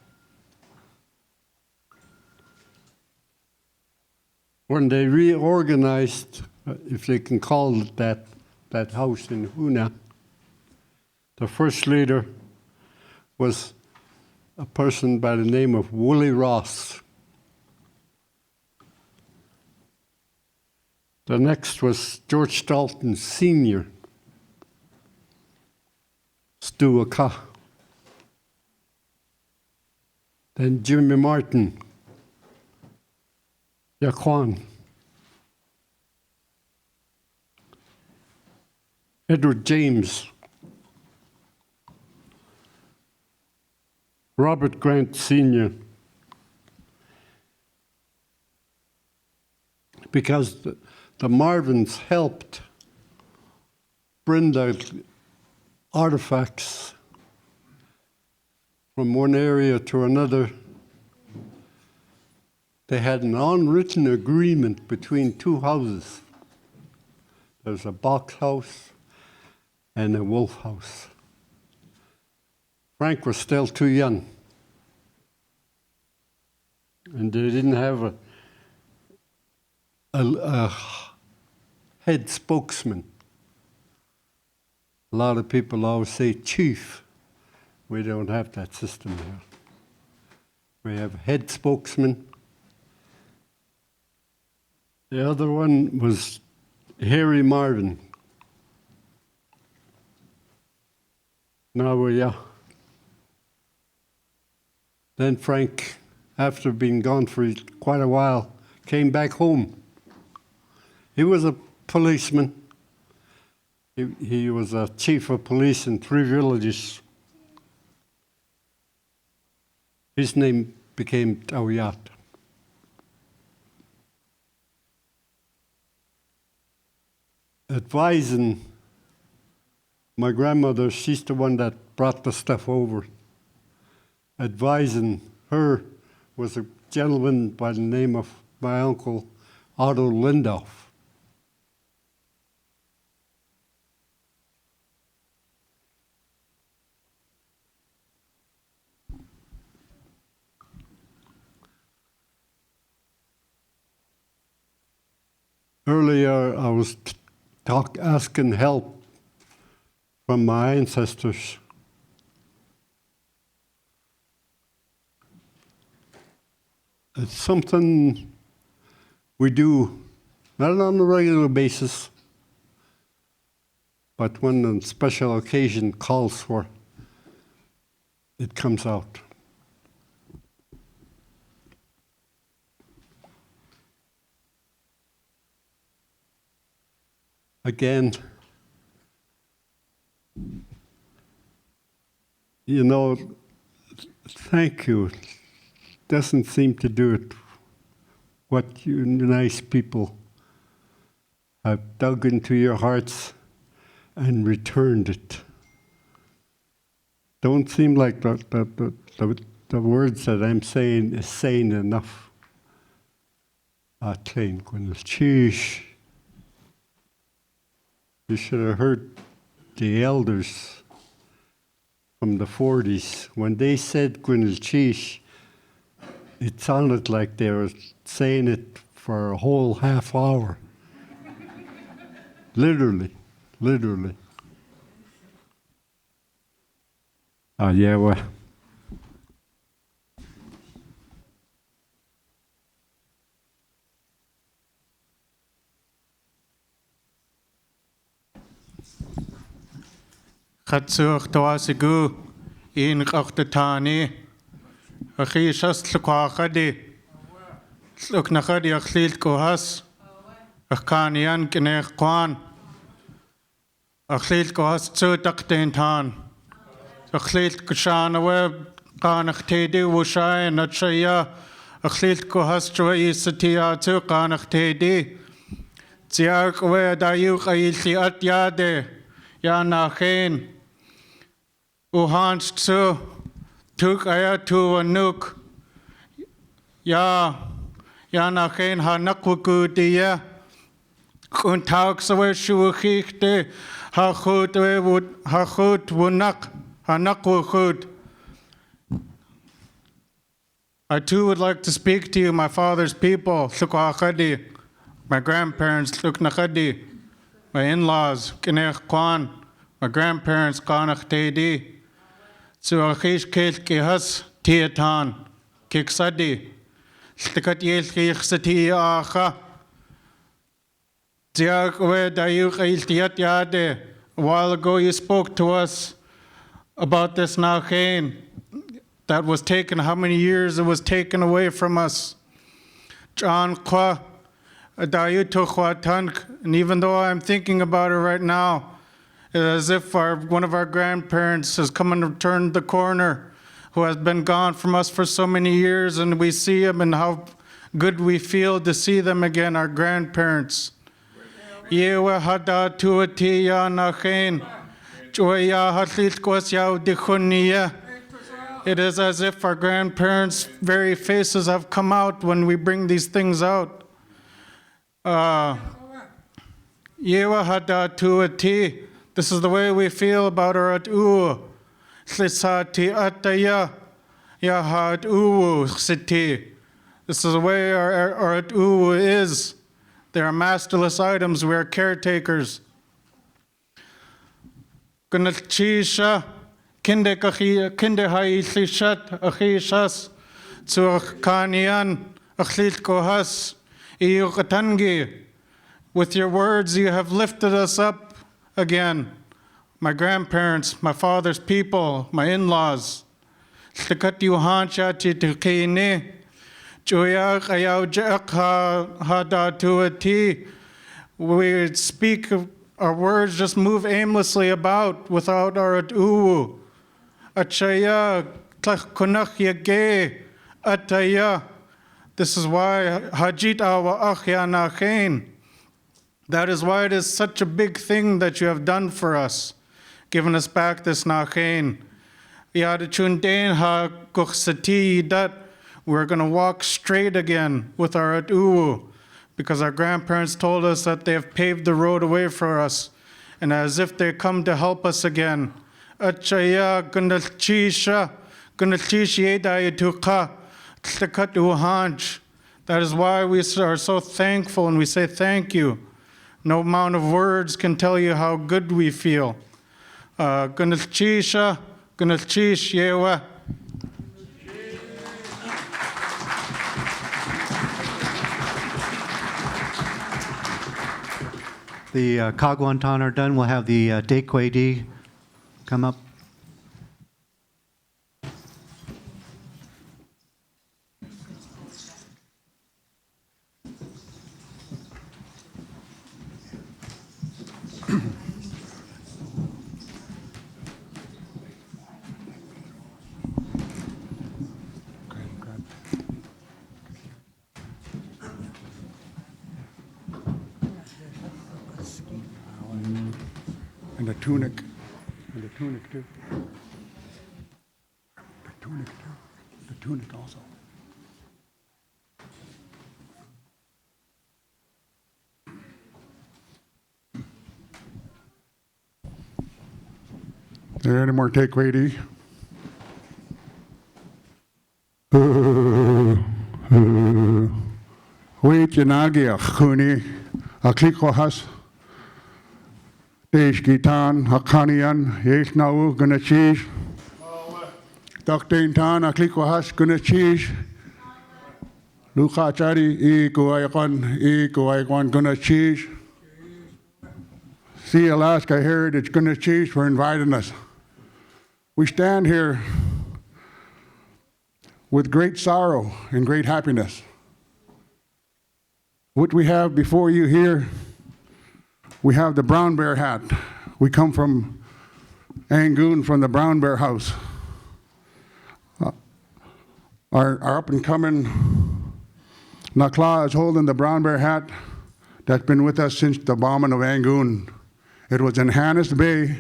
When they reorganized, if they can call it that house in Hoona, the first leader was a person by the name of Willie Ross. The next was George Dalton Sr., Stuaka. Then Jimmy Martin, Yaquan. Edward James, Robert Grant Sr., because the Marvins helped bring the artifacts from one area to another. They had an unwritten agreement between two houses. There's a box house and a wolf house. Frank was still too young, and they didn't have a head spokesman. A lot of people always say chief. We don't have that system here. We have a head spokesman. The other one was Harry Marvin. Now, yeah. Then Frank, after being gone for quite a while, came back home. He was a policeman. He was a chief of police in 3 villages. His name became Tawyat. Advising my grandmother, she's the one that brought the stuff over. Advising her was a gentleman by the name of my uncle, Otto Lindorf. Earlier, I was asking help from my ancestors. It's something we do, not on a regular basis, but when a special occasion calls for, it comes out. Again, you know, thank you doesn't seem to do it. What you nice people have dug into your hearts and returned it. Don't seem like the words that I'm saying is saying enough. Cheesh. You should have heard the elders from the 40s. When they said Gwynilchish, it sounded like they were saying it for a whole half hour. Literally. Yeah, well. Khatsuch Tawasigu, in Achtatani, Achishas Lukwakadi, Luknakadi Achlil Kohas, Akhanian Kinech Kwan, Achlil Kohas Tsutaktentan, Achlil Kushanawe, Kanach Tedi Wushai, Natshaya, Achlil Kohas Joy Satia Tsu Kanach Tedi, Ziarkwe Dayuk Ailti Atyade, Yanachen. Uhans tsu tuk aya tu anuk ya na ken hanakwu dia kun tauk sawe shu khichte ha khut we wud ha khut wunak hanakwu khut. I too would like to speak to you, my father's people, Lukwakhadi, my grandparents, Luknakhadi, my in-laws, Kinech Kwan, my grandparents, Kanach Tedi. So Achish Kelt Kihas Tietan Kiksadi Stikat Yel Kiksati Acha Ziakwe Dayuk Iltiat Yade. A while ago you spoke to us about this Nachain that was taken, how many years it was taken away from us. John Kwa Dayutu Tank, and even though I'm thinking about it right now, as if one of our grandparents has come and turned the corner, who has been gone from us for so many years, and we see him and how good we feel to see them again, our grandparents. Yewa hada tuati ya nachain, joya hatlit kwas yau dichunia. It is as if our grandparents' very faces have come out when we bring these things out. Yewa hada tuati. This is the way we feel about our at'u. Slisati ataya yahad uwu siti. This is the way our at'u is. They are masterless items. We are caretakers. Gunachisha kinde hai lishat achishas tsuachkanian achlit kohas iyukatangi. With your words, you have lifted us up. Again, my grandparents, my father's people, my in-laws. Stikat yuhancha titukine, joyak ayaw jak hada tuati. We speak, our words just move aimlessly about without our at'u. Achaya tlach yage ataya. This is why hajit awa achya nachain. That is why it is such a big thing that you have done for us, giving us back this nachain. We're going to walk straight again with our at'u, because our grandparents told us that they have paved the road away for us, and as if they come to help us again. That is why we are so thankful and we say thank you. No amount of words can tell you how good we feel. Gunalchisha, Gunalchish Yewa. The Kagwantan are done. We'll have the Dekwedi come up. And the tunic. And the tunic too. The tunic too. The tunic also. Is there any more take weighty? Wait, Yanagia, Kuni, Aklikohas. Desh Gitan, Hakanian, Yesnau, Gunachish, Dr. Tan, Aklikohas, Gunachish, Lukachari, Iguaikon, Gunachish, Sealaska Heritage Chiefs for inviting us. We stand here with great sorrow and great happiness. What we have before you here, we have the brown bear hat. We come from Angoon, from the brown bear house. Our up-and-coming Nakla is holding the brown bear hat that's been with us since the bombing of Angoon. It was in Hannes Bay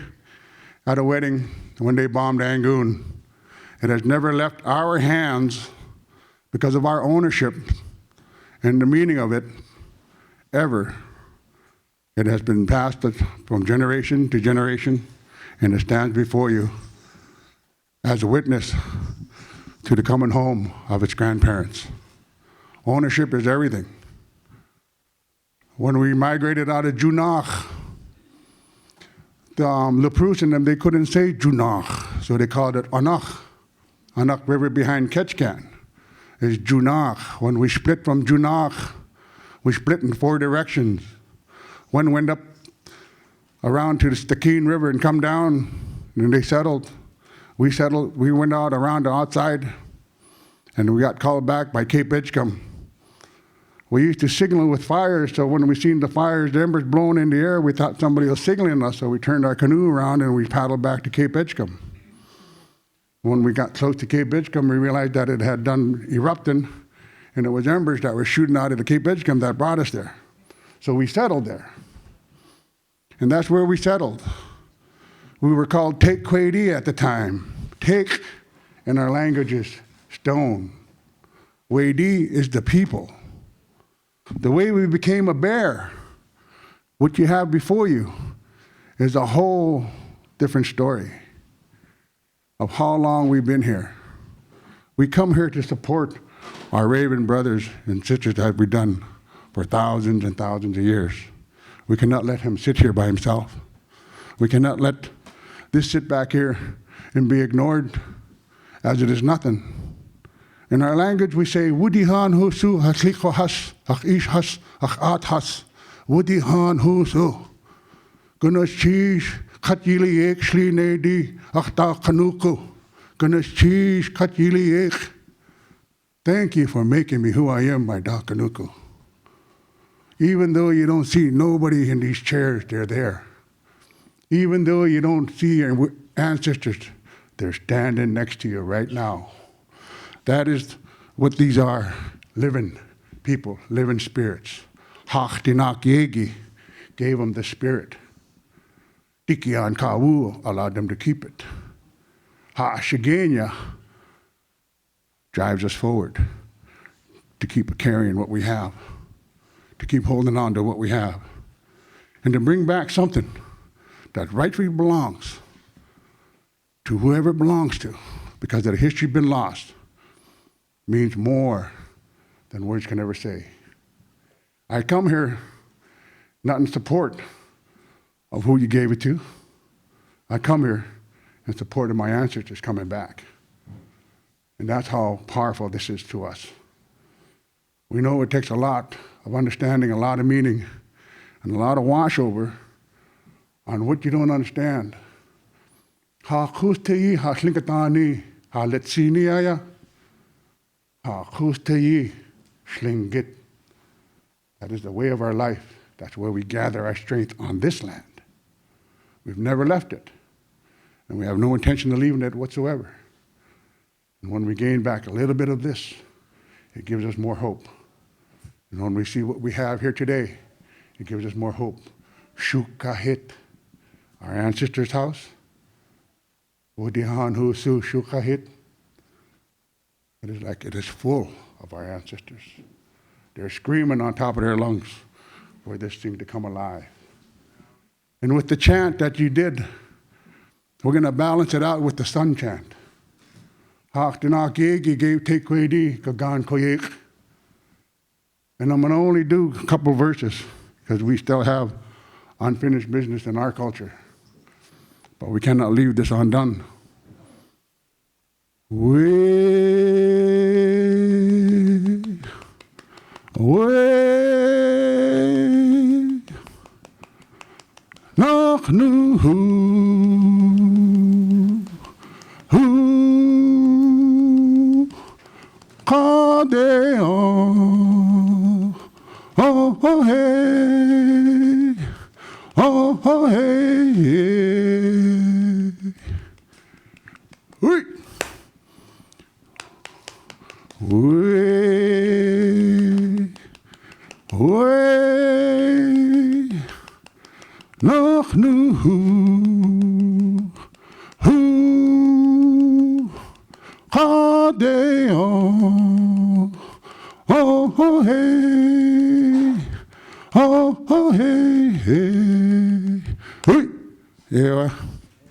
at a wedding when they bombed Angoon. It has never left our hands because of our ownership and the meaning of it, ever. It has been passed from generation to generation, and it stands before you as a witness to the coming home of its grandparents. Ownership is everything. When we migrated out of Junach, the Leproos and them, they couldn't say Junach, so they called it Anach. Anach River behind Ketchikan is Junach. When we split from Junach, we split in 4 directions. One went up around to the Stakeen River and come down, and they settled. We went out around the outside, and we got called back by Cape Edgecombe. We used to signal with fires, so when we seen the fires, the embers blowing in the air, we thought somebody was signaling us, so we turned our canoe around and we paddled back to Cape Edgecombe. When we got close to Cape Edgecombe, we realized that it had done erupting, and it was embers that were shooting out of the Cape Edgecombe that brought us there. So we settled there. And that's where we settled. We were called Take Kwedi at the time. Take, in our language, is stone. Wedi is the people. The way we became a bear, what you have before you, is a whole different story of how long we've been here. We come here to support our Raven brothers and sisters that we've done for thousands and thousands of years. We cannot let him sit here by himself. We cannot let this sit back here and be ignored as it is nothing. In our language, we say, Wudihan husu hasliko has, ach ish has, ach at has, Wudihan husu. Gunas cheesh, katjili ek shli nedi, ach ta kanuku. Gunas cheesh, katjili ek. Thank you for making me who I am, my da kanuku. Even though you don't see nobody in these chairs, they're there. Even though you don't see your ancestors, they're standing next to you right now. That is what these are, living people, living spirits. Hach Dinak Yegi gave them the spirit. Dikian Kawu allowed them to keep it. Ha Shigenya drives us forward to keep carrying what we have, to keep holding on to what we have, and to bring back something that rightfully belongs to whoever it belongs to, because the history been lost means more than words can ever say. I come here not in support of who you gave it to. I come here in support of my ancestors coming back. And that's how powerful this is to us. We know it takes a lot of understanding, a lot of meaning, and a lot of washover on what you don't understand. Ha kusteyi ha slinkatani ha letsiniaya. That is the way of our life. That's where we gather our strength on this land. We've never left it, and we have no intention of leaving it whatsoever. And when we gain back a little bit of this, it gives us more hope. And when we see what we have here today, it gives us more hope. Shukahit, our ancestors' house. Udihan Husu Shukahit. It is like it is full of our ancestors. They're screaming on top of their lungs for this thing to come alive. And with the chant that you did, we're going to balance it out with the sun chant. And I'm going to only do a couple verses because we still have unfinished business in our culture. But we cannot leave this undone. No Nakhnu hu Qadeo oh oh hey oh oh hey Hui Hui Hui Nakhnu hu Qadeo oh oh hey oh oh hey hey Hui Ewa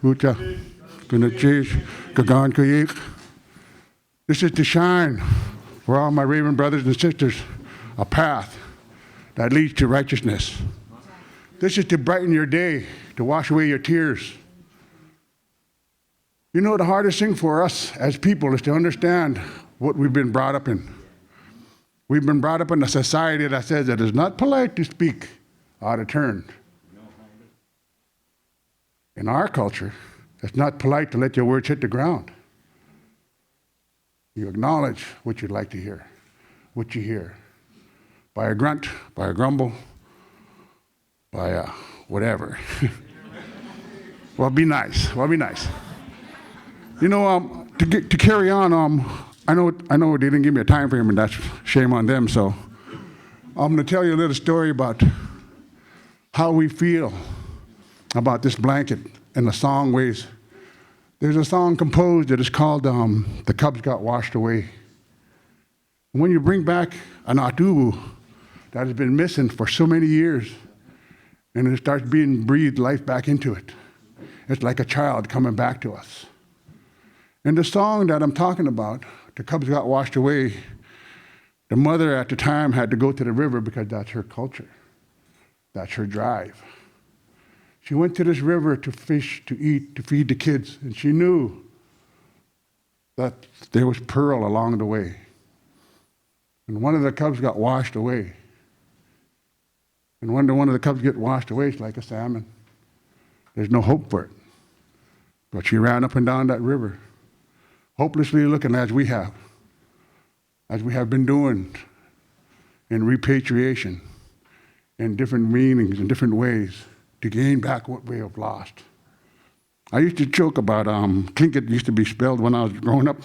Ucha Gonna chase Kagan Kayik. This is to shine for all my Raven brothers and sisters a path that leads to righteousness. This is to brighten your day, to wash away your tears. You know, the hardest thing for us as people is to understand what we've been brought up in. We've been brought up in a society that says it is not polite to speak out of turn. In our culture, it's not polite to let your words hit the ground. You acknowledge what you'd like to hear, what you hear. By a grunt, by a grumble, by a whatever. Well, be nice. Well, be nice. You know, to carry on, I know they didn't give me a time frame, and that's shame on them. So I'm going to tell you a little story about how we feel about this blanket in the song ways. There's a song composed that is called "The Cubs Got Washed Away." When you bring back an atubu that has been missing for so many years, and it starts being breathed life back into it, it's like a child coming back to us. And the song that I'm talking about, "The Cubs Got Washed Away," the mother at the time had to go to the river because that's her culture. That's her drive. She went to this river to fish, to eat, to feed the kids, and she knew that there was pearl along the way. And one of the cubs got washed away. And when one of the cubs get washed away, it's like a salmon. There's no hope for it. But she ran up and down that river, hopelessly looking as we have been doing in repatriation, in different meanings, in different ways, to gain back what we have lost. I used to joke about Chilkat used to be spelled when I was growing up,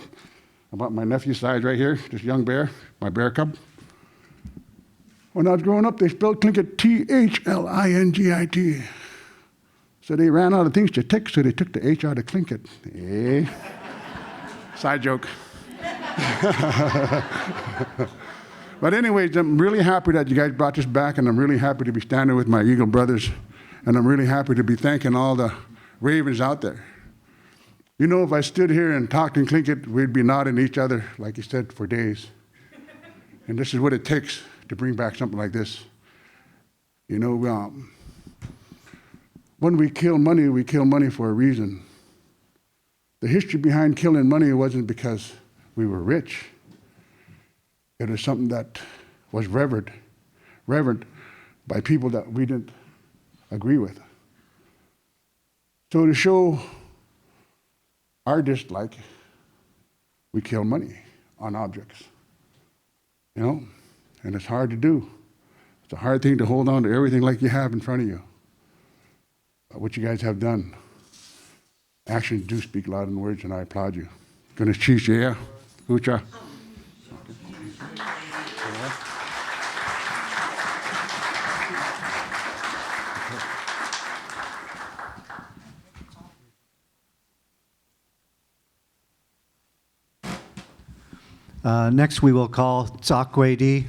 about my nephew's size right here, this young bear, my bear cub. When I was growing up, they spelled Chilkat Thlingit. So they ran out of things to tick, so they took the H out of Chilkat. Eh? Side joke. But anyways, I'm really happy that you guys brought this back, and I'm really happy to be standing with my Eagle brothers, and I'm really happy to be thanking all the Ravens out there. You know, if I stood here and talked in Chilkat, we'd be nodding at each other, like you said, for days. And this is what it takes to bring back something like this. You know, when we kill money for a reason. The history behind killing money wasn't because we were rich. It was something that was revered by people that we didn't agree with. So to show our dislike, we kill money on objects, you know? And it's hard to do. It's a hard thing to hold on to everything like you have in front of you. But what you guys have done, actions do speak louder than words, and I applaud you. Gonna cheese, yeah? Ucha. Next, we will call Tsakwedi.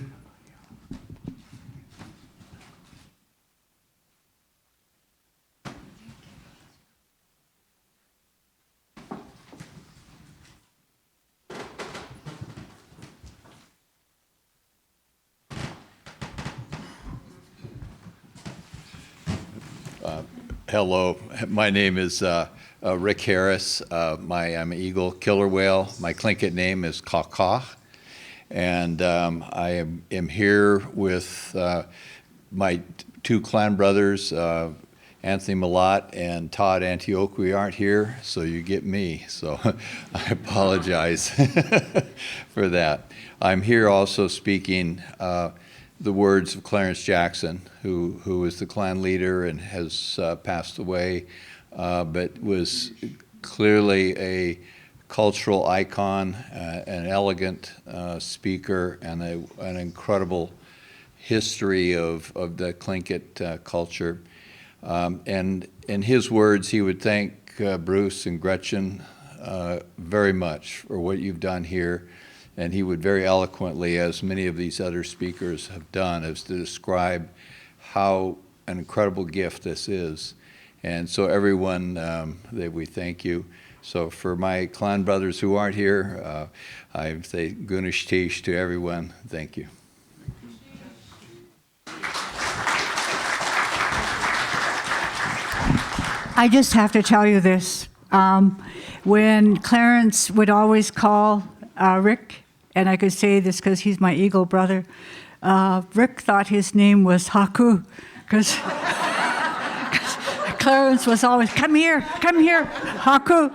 Hello, my name is Rick Harris. I'm an eagle killer whale. My Chilkat name is Kaka, and I am here with my two clan brothers Anthony Malott and Todd Antioquia aren't here, so you get me. So I apologize for that. I'm here also speaking the words of Clarence Jackson, who was the Klan leader and has passed away, but was clearly a cultural icon, an elegant speaker, and an incredible history of the Tlingit culture. And in his words, he would thank Bruce and Gretchen very much for what you've done here. And he would very eloquently, as many of these other speakers have done, as to describe how an incredible gift this is. And so everyone, we thank you. So for my Klan brothers who aren't here, I say Gunish Tish to everyone. Thank you. I just have to tell you this. When Clarence would always call Rick, and I could say this because he's my Eagle brother, Rick thought his name was Haku, because Clarence was always, come here, Haku.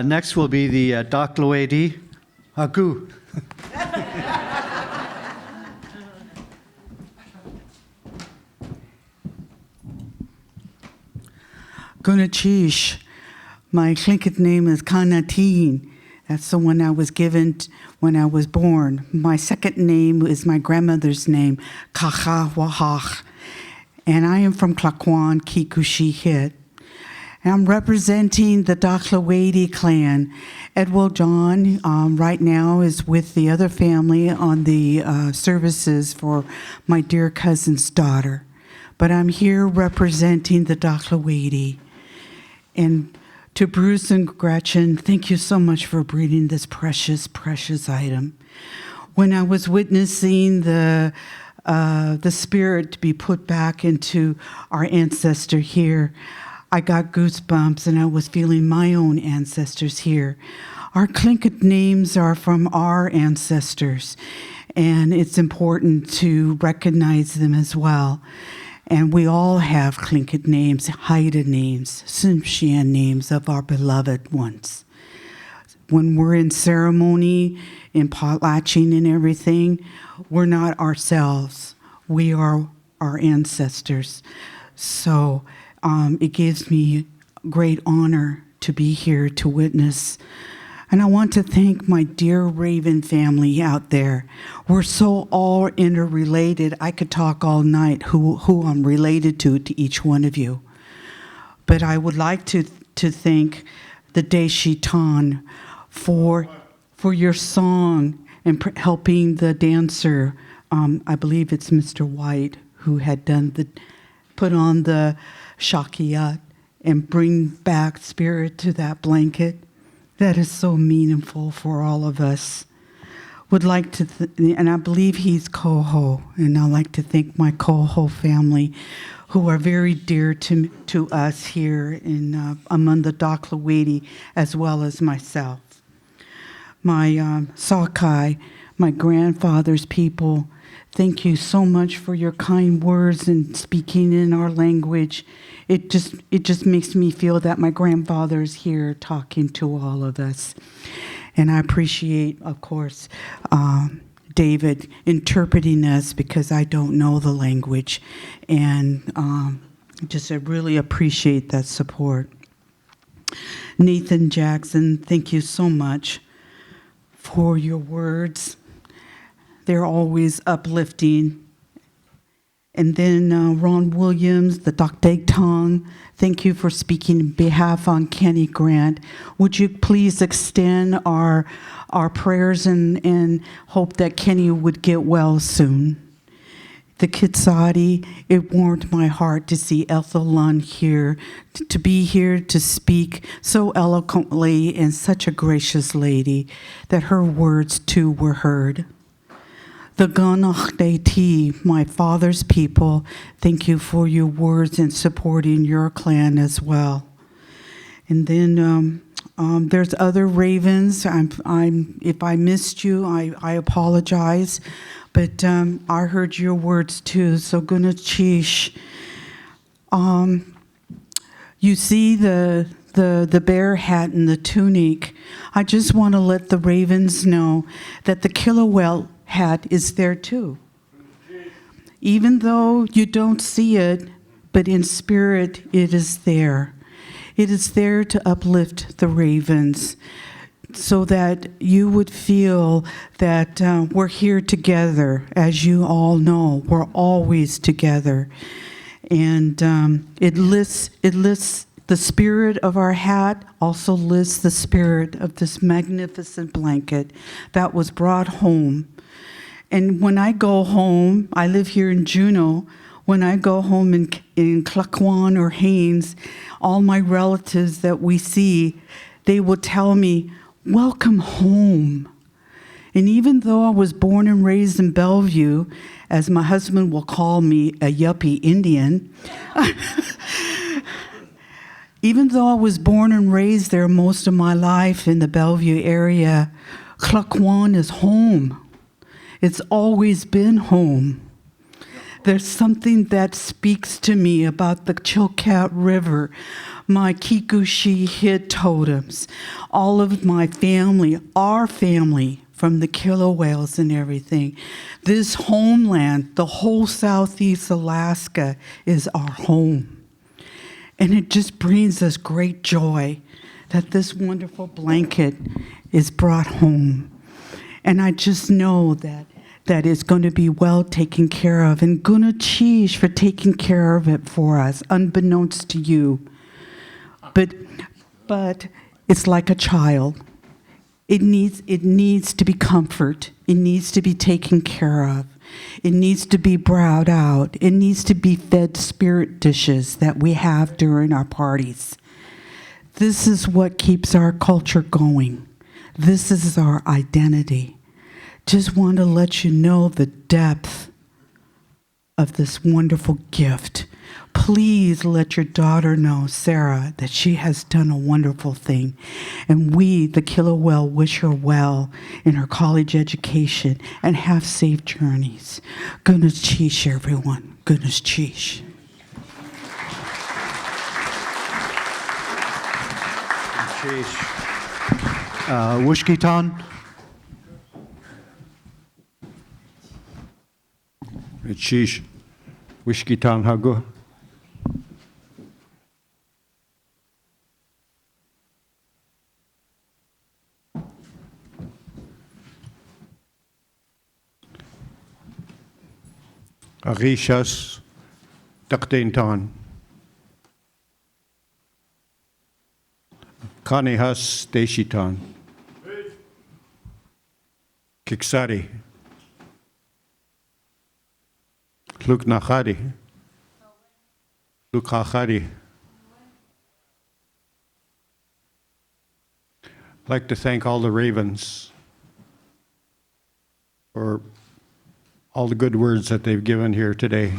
Next will be the Daklawedi Haku. Gunachish. My Tlingit name is Kanatin. That's the one I was given when I was born. My second name is my grandmother's name, Kacha Wahach. And I am from Klakwan, Kikushi Hit. And I'm representing the Daklawedi clan. Edwell John right now is with the other family on the services for my dear cousin's daughter. But I'm here representing the Daklawedi. And to Bruce and Gretchen, thank you so much for breeding this precious, precious item. When I was witnessing the spirit to be put back into our ancestor here, I got goosebumps and I was feeling my own ancestors here. Our Tlingit names are from our ancestors, and it's important to recognize them as well. And we all have Tlingit names, Haida names, Tsimshian names of our beloved ones. When we're in ceremony, in potlatching and everything, we're not ourselves. We are our ancestors. So it gives me great honor to be here to witness. And I want to thank my dear Raven family out there. We're so all interrelated. I could talk all night who I'm related to each one of you. But I would like to thank the Deshitan for your song and helping the dancer. I believe it's Mr. White who had put on the shakiyat and bring back spirit to that blanket. That is so meaningful for all of us. Would like to, and I believe he's Koho, and I'd like to thank my Koho family, who are very dear to us here among the Daklawedi, as well as myself. My Sakai, my grandfather's people, thank you so much for your kind words and speaking in our language. It just makes me feel that my grandfather's here talking to all of us. And I appreciate, of course, David interpreting us because I don't know the language. And I really appreciate that support. Nathan Jackson, thank you so much for your words. They're always uplifting. And then Ron Williams, the Dakdeg Tong, thank you for speaking in behalf on Kenny Grant. Would you please extend our prayers and hope that Kenny would get well soon? The Kitsati, it warmed my heart to see Ethel Lund here, to be here to speak so eloquently and such a gracious lady that her words too were heard. The Ganachdeti, my father's people, thank you for your words and supporting your clan as well. And then There's other ravens. If I missed you, I apologize. But I heard your words too. So guna chish. You see the bear hat and the tunic. I just want to let the ravens know that the killer whale hat is there too. Even though you don't see it, but in spirit it is there. It is there to uplift the ravens so that you would feel that we're here together. As you all know, we're always together. And it lists the spirit of our hat, also lists the spirit of this magnificent blanket that was brought home. And when I go home, I live here in Juneau. When I go home in Claquan or Haines, all my relatives that we see, they will tell me, "Welcome home." And even though I was born and raised in Bellevue, as my husband will call me, a yuppie Indian, even though I was born and raised there most of my life in the Bellevue area, Claquan is home. It's always been home. There's something that speaks to me about the Chilkat River, my Kikushi hit totems, all of my family, our family, from the killer whales and everything. This homeland, the whole Southeast Alaska, is our home. And it just brings us great joy that this wonderful blanket is brought home. And I just know that it's going to be well taken care of. And guna cheese for taking care of it for us, unbeknownst to you. But it's like a child. It needs to be comfort. It needs to be taken care of. It needs to be browed out. It needs to be fed spirit dishes that we have during our parties. This is what keeps our culture going. This is our identity. Just want to let you know the depth of this wonderful gift. Please let your daughter know, Sarah, that she has done a wonderful thing. And we, the killer whale, wish her well in her college education and have safe journeys. Goodness cheesh, everyone. Goodness cheesh. Wishkitan. Cheesh. Wishkitan hago. Arishas Takdintan. Kanihas Deshitan. Kiksari. Luknachari. Lukhachari. I'd like to thank all the ravens for all the good words that they've given here today.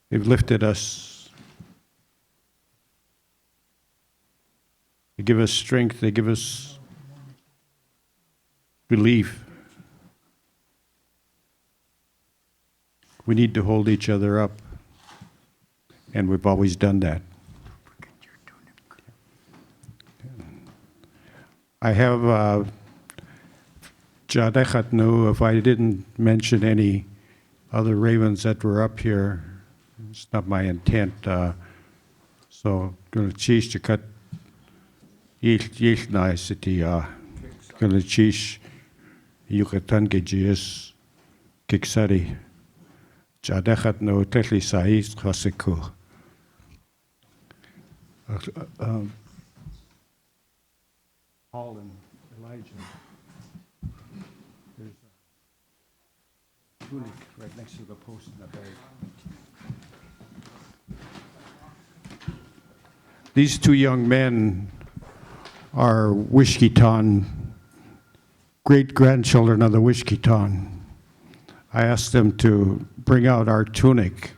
They've lifted us. They give us strength. They give us relief. We need to hold each other up, and we've always done that. I have Jadechat knew if I didn't mention any other ravens that were up here, it's not my intent. So gonna cheese to cut Yilna city gonna cheese Yucatan Gejis Kiksari Jadechat no Tetli Sais Khasiku. Paul and Elijah. There's a tunic right next to the post in the bag. These two young men are Wishkitan, great-grandchildren of the Wishkitan. I asked them to bring out our tunic.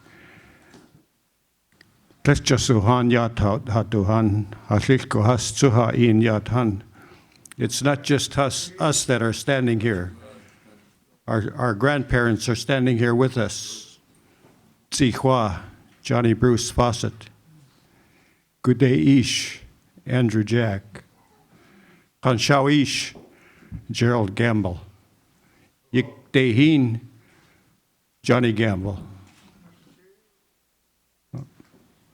Plechasuhan Yatat Hatuhan, Hasilkohas Tsuha in Yatan. It's not just us that are standing here. Our grandparents are standing here with us. Tsihua, Johnny Bruce Fawcett. Good day, Ish, Andrew Jack. Kanshao Ish, Gerald Gamble. Yik Dehin, Johnny Gamble.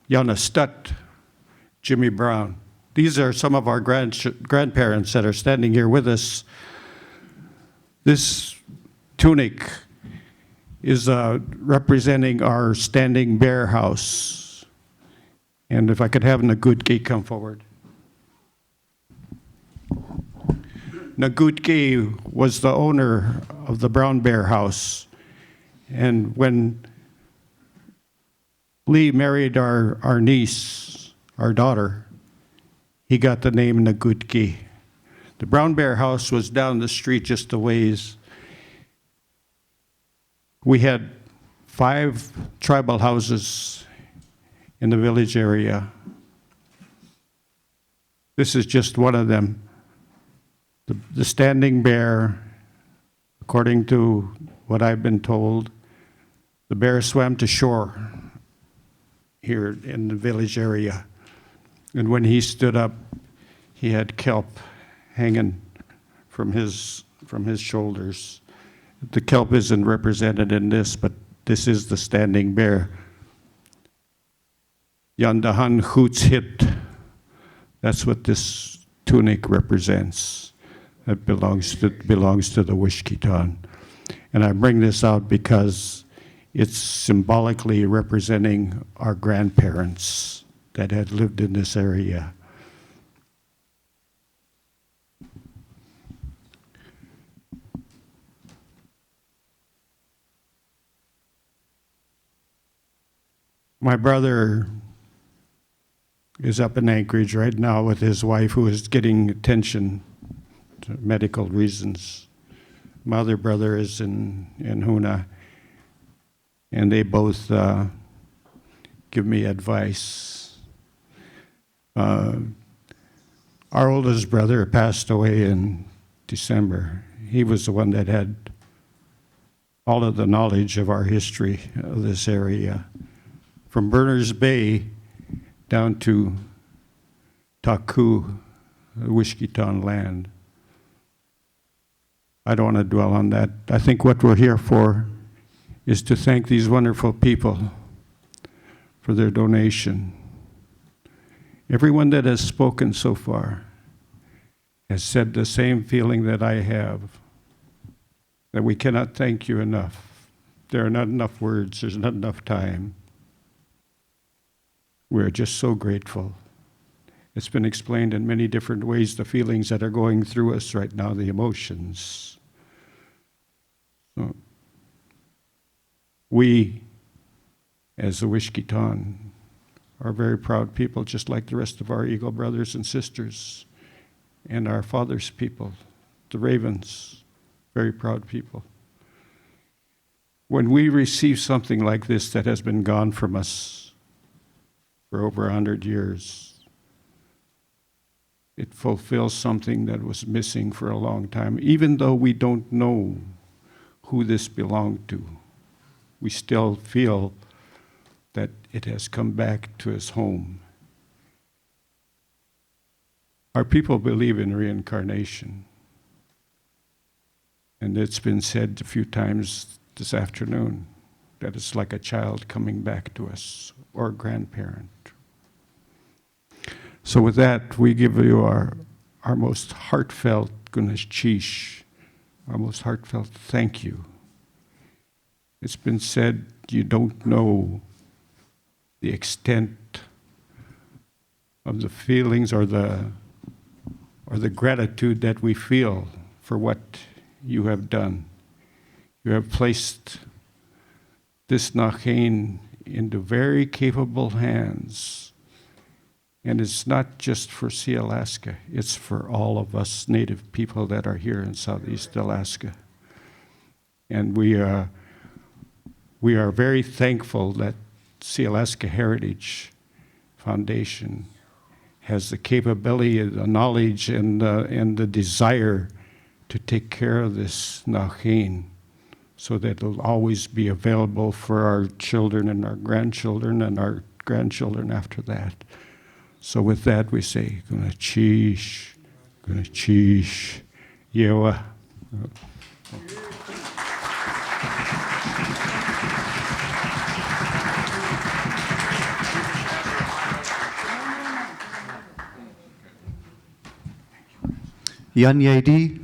Yana Stutt, Jimmy Brown. These are some of our grandparents that are standing here with us. This tunic is representing our standing bear house. And if I could have Nagutke come forward. Nagutke was the owner of the Brown Bear House. And when Lee married our niece, our daughter, he got the name Nagutke. The Brown Bear House was down the street just a ways. We had 5 tribal houses in the village area. This is just one of them. The standing bear, according to what I've been told, the bear swam to shore here in the village area. And when he stood up, he had kelp hanging from his shoulders. The kelp isn't represented in this, but this is the standing bear. Yandahan Hoots Hit. That's what this tunic represents. It belongs to the Wishkitan. And I bring this out because it's symbolically representing our grandparents that had lived in this area. My brother is up in Anchorage right now with his wife, who is getting attention to medical reasons. My other brother is in Huna, and they both give me advice. Our oldest brother passed away in December. He was the one that had all of the knowledge of our history of this area. From Berners Bay down to Taku, the Wishkitan land. I don't want to dwell on that. I think what we're here for is to thank these wonderful people for their donation. Everyone that has spoken so far has said the same feeling that I have, that we cannot thank you enough. There are not enough words, there's not enough time. We're just so grateful. It's been explained in many different ways, the feelings that are going through us right now, the emotions. So, we, as the Wishkitan, are very proud people, just like the rest of our Eagle brothers and sisters, and our father's people, the Ravens, very proud people. When we receive something like this that has been gone from us for over 100 years, it fulfills something that was missing for a long time. Even though we don't know who this belonged to, we still feel that it has come back to its home. Our people believe in reincarnation. And it's been said a few times this afternoon that it's like a child coming back to us, or a grandparent. So with that, we give you our most heartfelt Gunesh Chish, our most heartfelt thank you. It's been said you don't know the extent of the feelings or the gratitude that we feel for what you have done. You have placed this Nachain into very capable hands. And it's not just for Sealaska, it's for all of us Native people that are here in Southeast Alaska. And we are very thankful that Sealaska Heritage Foundation has the capability, the knowledge, and the desire to take care of this Nahin so that it'll always be available for our children and our grandchildren and our grandchildren after that. So with that, we say, gonna cheesh, yewa. Yan Yedi.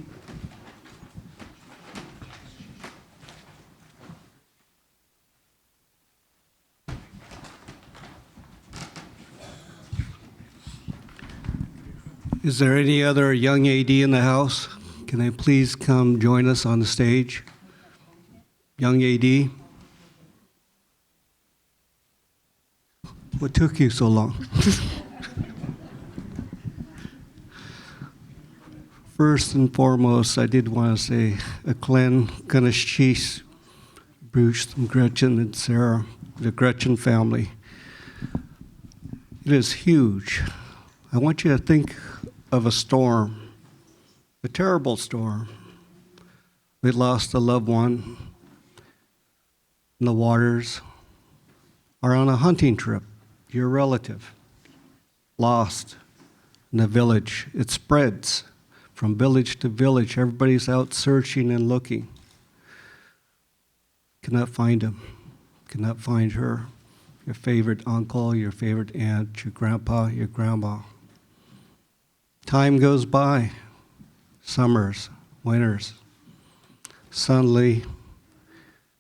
Is there any other young AD in the house? Can they please come join us on the stage? Young AD? What took you so long? First and foremost, I did want to say a Glen Ganashis, Bruce, and Gretchen and Sarah, the Gretchen family. It is huge. I want you to think of a storm, a terrible storm. We lost a loved one in the waters, or on a hunting trip, your relative, lost in the village. It spreads from village to village. Everybody's out searching and looking. Cannot find him, cannot find her, your favorite uncle, your favorite aunt, your grandpa, your grandma. Time goes by, summers, winters. Suddenly,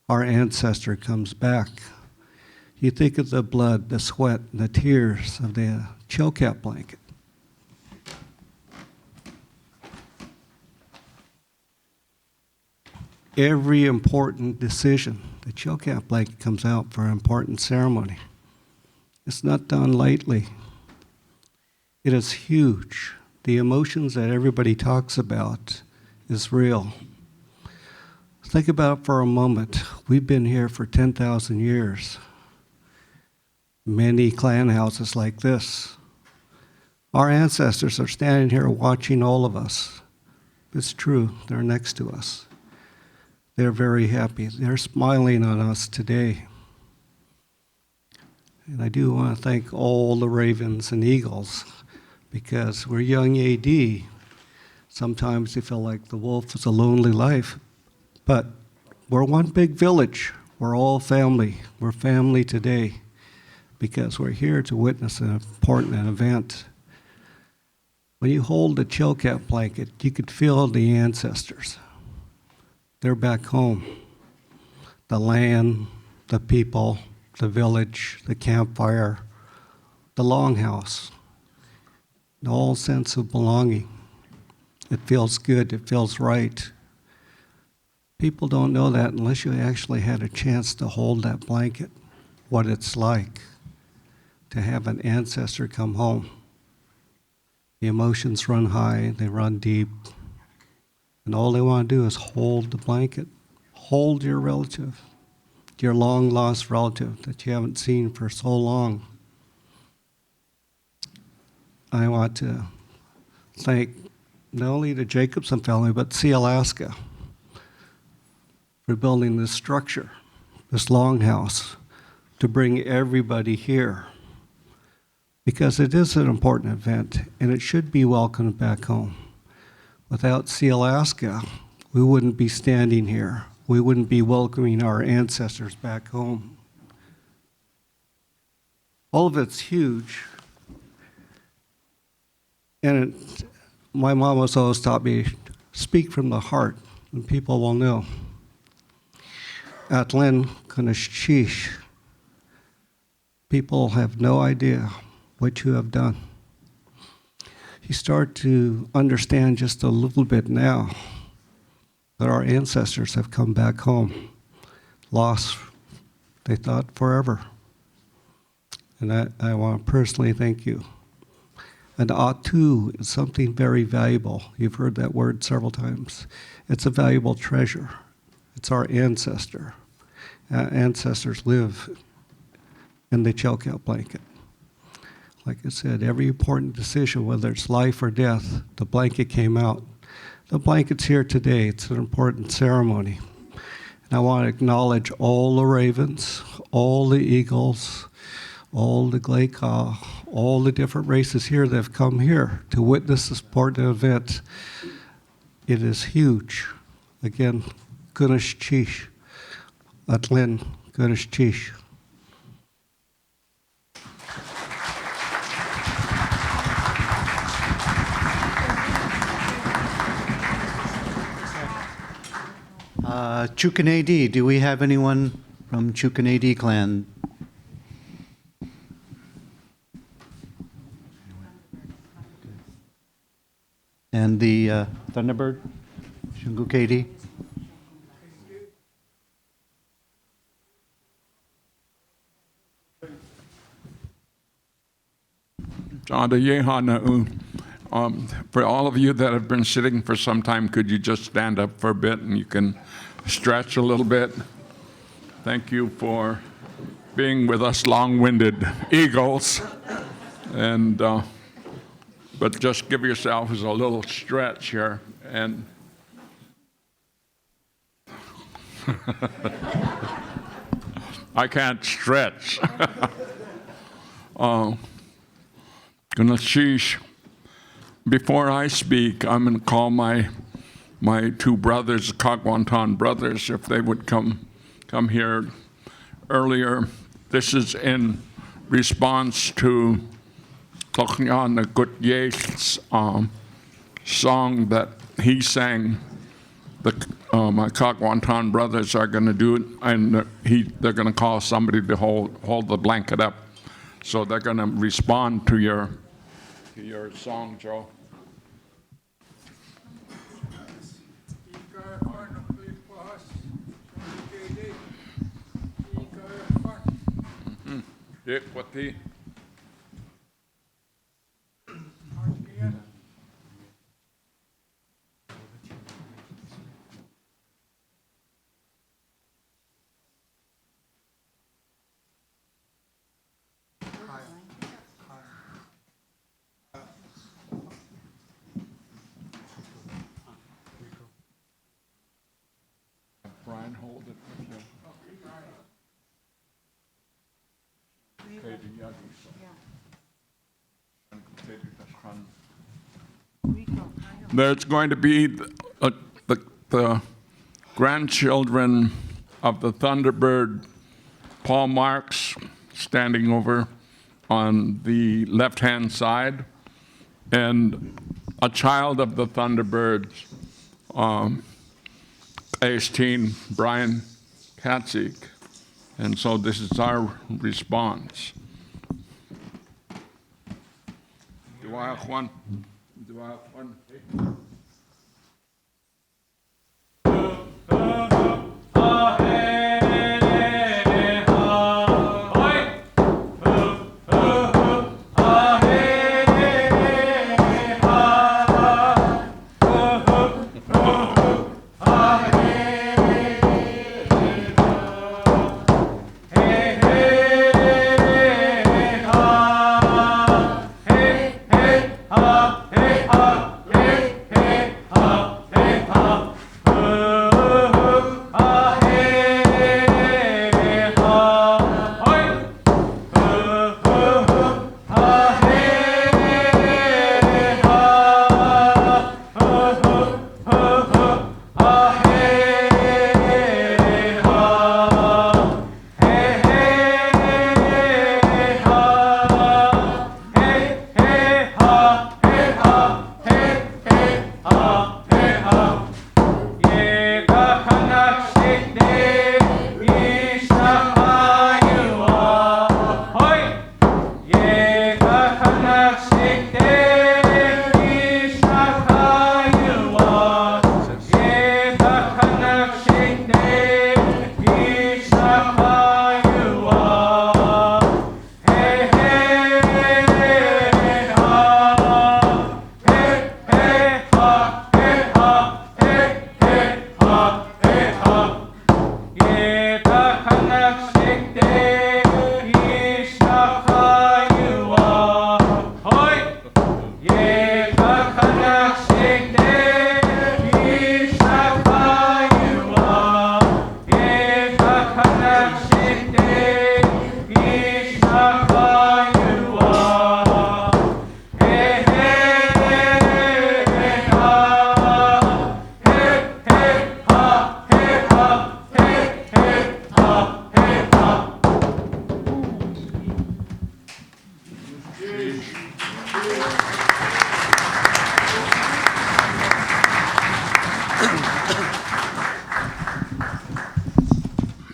our ancestor comes back. You think of the blood, the sweat, and the tears of the Chilkat blanket. Every important decision, the Chilkat blanket comes out for an important ceremony. It's not done lightly. It is huge. The emotions that everybody talks about is real. Think about it for a moment. We've been here for 10,000 years. Many clan houses like this. Our ancestors are standing here watching all of us. It's true, they're next to us. They're very happy. They're smiling on us today. And I do want to thank all the ravens and eagles, because we're young AD. Sometimes you feel like the wolf is a lonely life, but we're one big village. We're all family. We're family today because we're here to witness an important event. When you hold the Chilkat blanket, you could feel the ancestors. They're back home. The land, the people, the village, the campfire, the longhouse. The whole sense of belonging. It feels good, it feels right. People don't know that unless you actually had a chance to hold that blanket, what it's like to have an ancestor come home. The emotions run high, they run deep, and all they want to do is hold the blanket, hold your relative, your long-lost relative that you haven't seen for so long. I want to thank not only the Jacobson family, but Sealaska for building this structure, this longhouse, to bring everybody here. Because it is an important event, and it should be welcomed back home. Without Sealaska, we wouldn't be standing here. We wouldn't be welcoming our ancestors back home. All of it's huge. And my mom has always taught me, speak from the heart, and people will know. Atlen Kanashish, people have no idea what you have done. You start to understand just a little bit now that our ancestors have come back home, lost, they thought, forever. And I want to personally thank you. And Atu is something very valuable. You've heard that word several times. It's a valuable treasure. It's our ancestor. Ancestors live in the Chilkat blanket. Like I said, every important decision, whether it's life or death, the blanket came out. The blanket's here today. It's an important ceremony. And I want to acknowledge all the ravens, all the eagles, all the Glaika, all the different races here that have come here to witness this important event. It is huge. Again, Gunesh Chish, Atlin Gunesh Chish. Chukanadi, do we have anyone from Chukanadi clan? And the Thunderbird, Shungukadi? For all of you that have been sitting for some time, could you just stand up for a bit and you can stretch a little bit? Thank you for being with us long-winded eagles. And but just give yourselves a little stretch here. And I can't stretch. Ganashish. Before I speak, I'm going to call my two brothers, Kagwantan brothers, if they would come here earlier. This is in response to Toknyan Gutye's song that he sang. My Kagwantan brothers are going to do it, and they're going to call somebody to hold the blanket up. So they're going to respond to your song, Joe. Brian, hold it with you. There's going to be the grandchildren of the Thunderbird, Paul Marks, standing over on the left-hand side, and a child of the Thunderbirds, age-teen Brian Katzig. And so this is our response. Do I have one? Do I have one?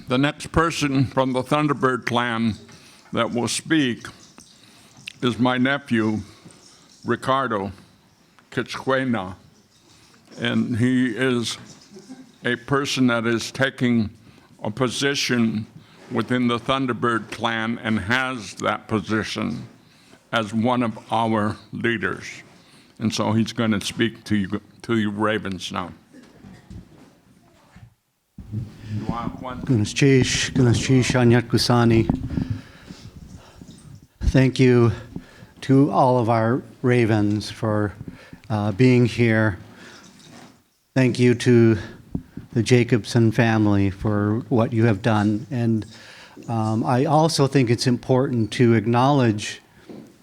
The next person from the Thunderbird clan that will speak is my nephew, Ricardo Kitchquena. And he is a person that is taking a position within the Thunderbird clan and has that position as one of our leaders. And so he's going to speak to you Ravens now. Thank you to all of our Ravens for being here. Thank you to the Jacobson family for what you have done. And I also think it's important to acknowledge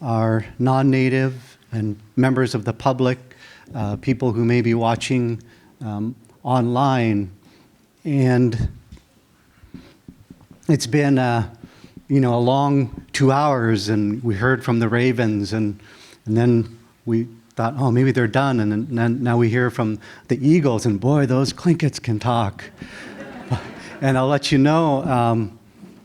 our non-native and members of the public, people who may be watching online. And it's been a long 2 hours, and we heard from the Ravens, and then we thought, oh, maybe they're done, and then now we hear from the Eagles, and boy, those Clinkets can talk. And I'll let you know,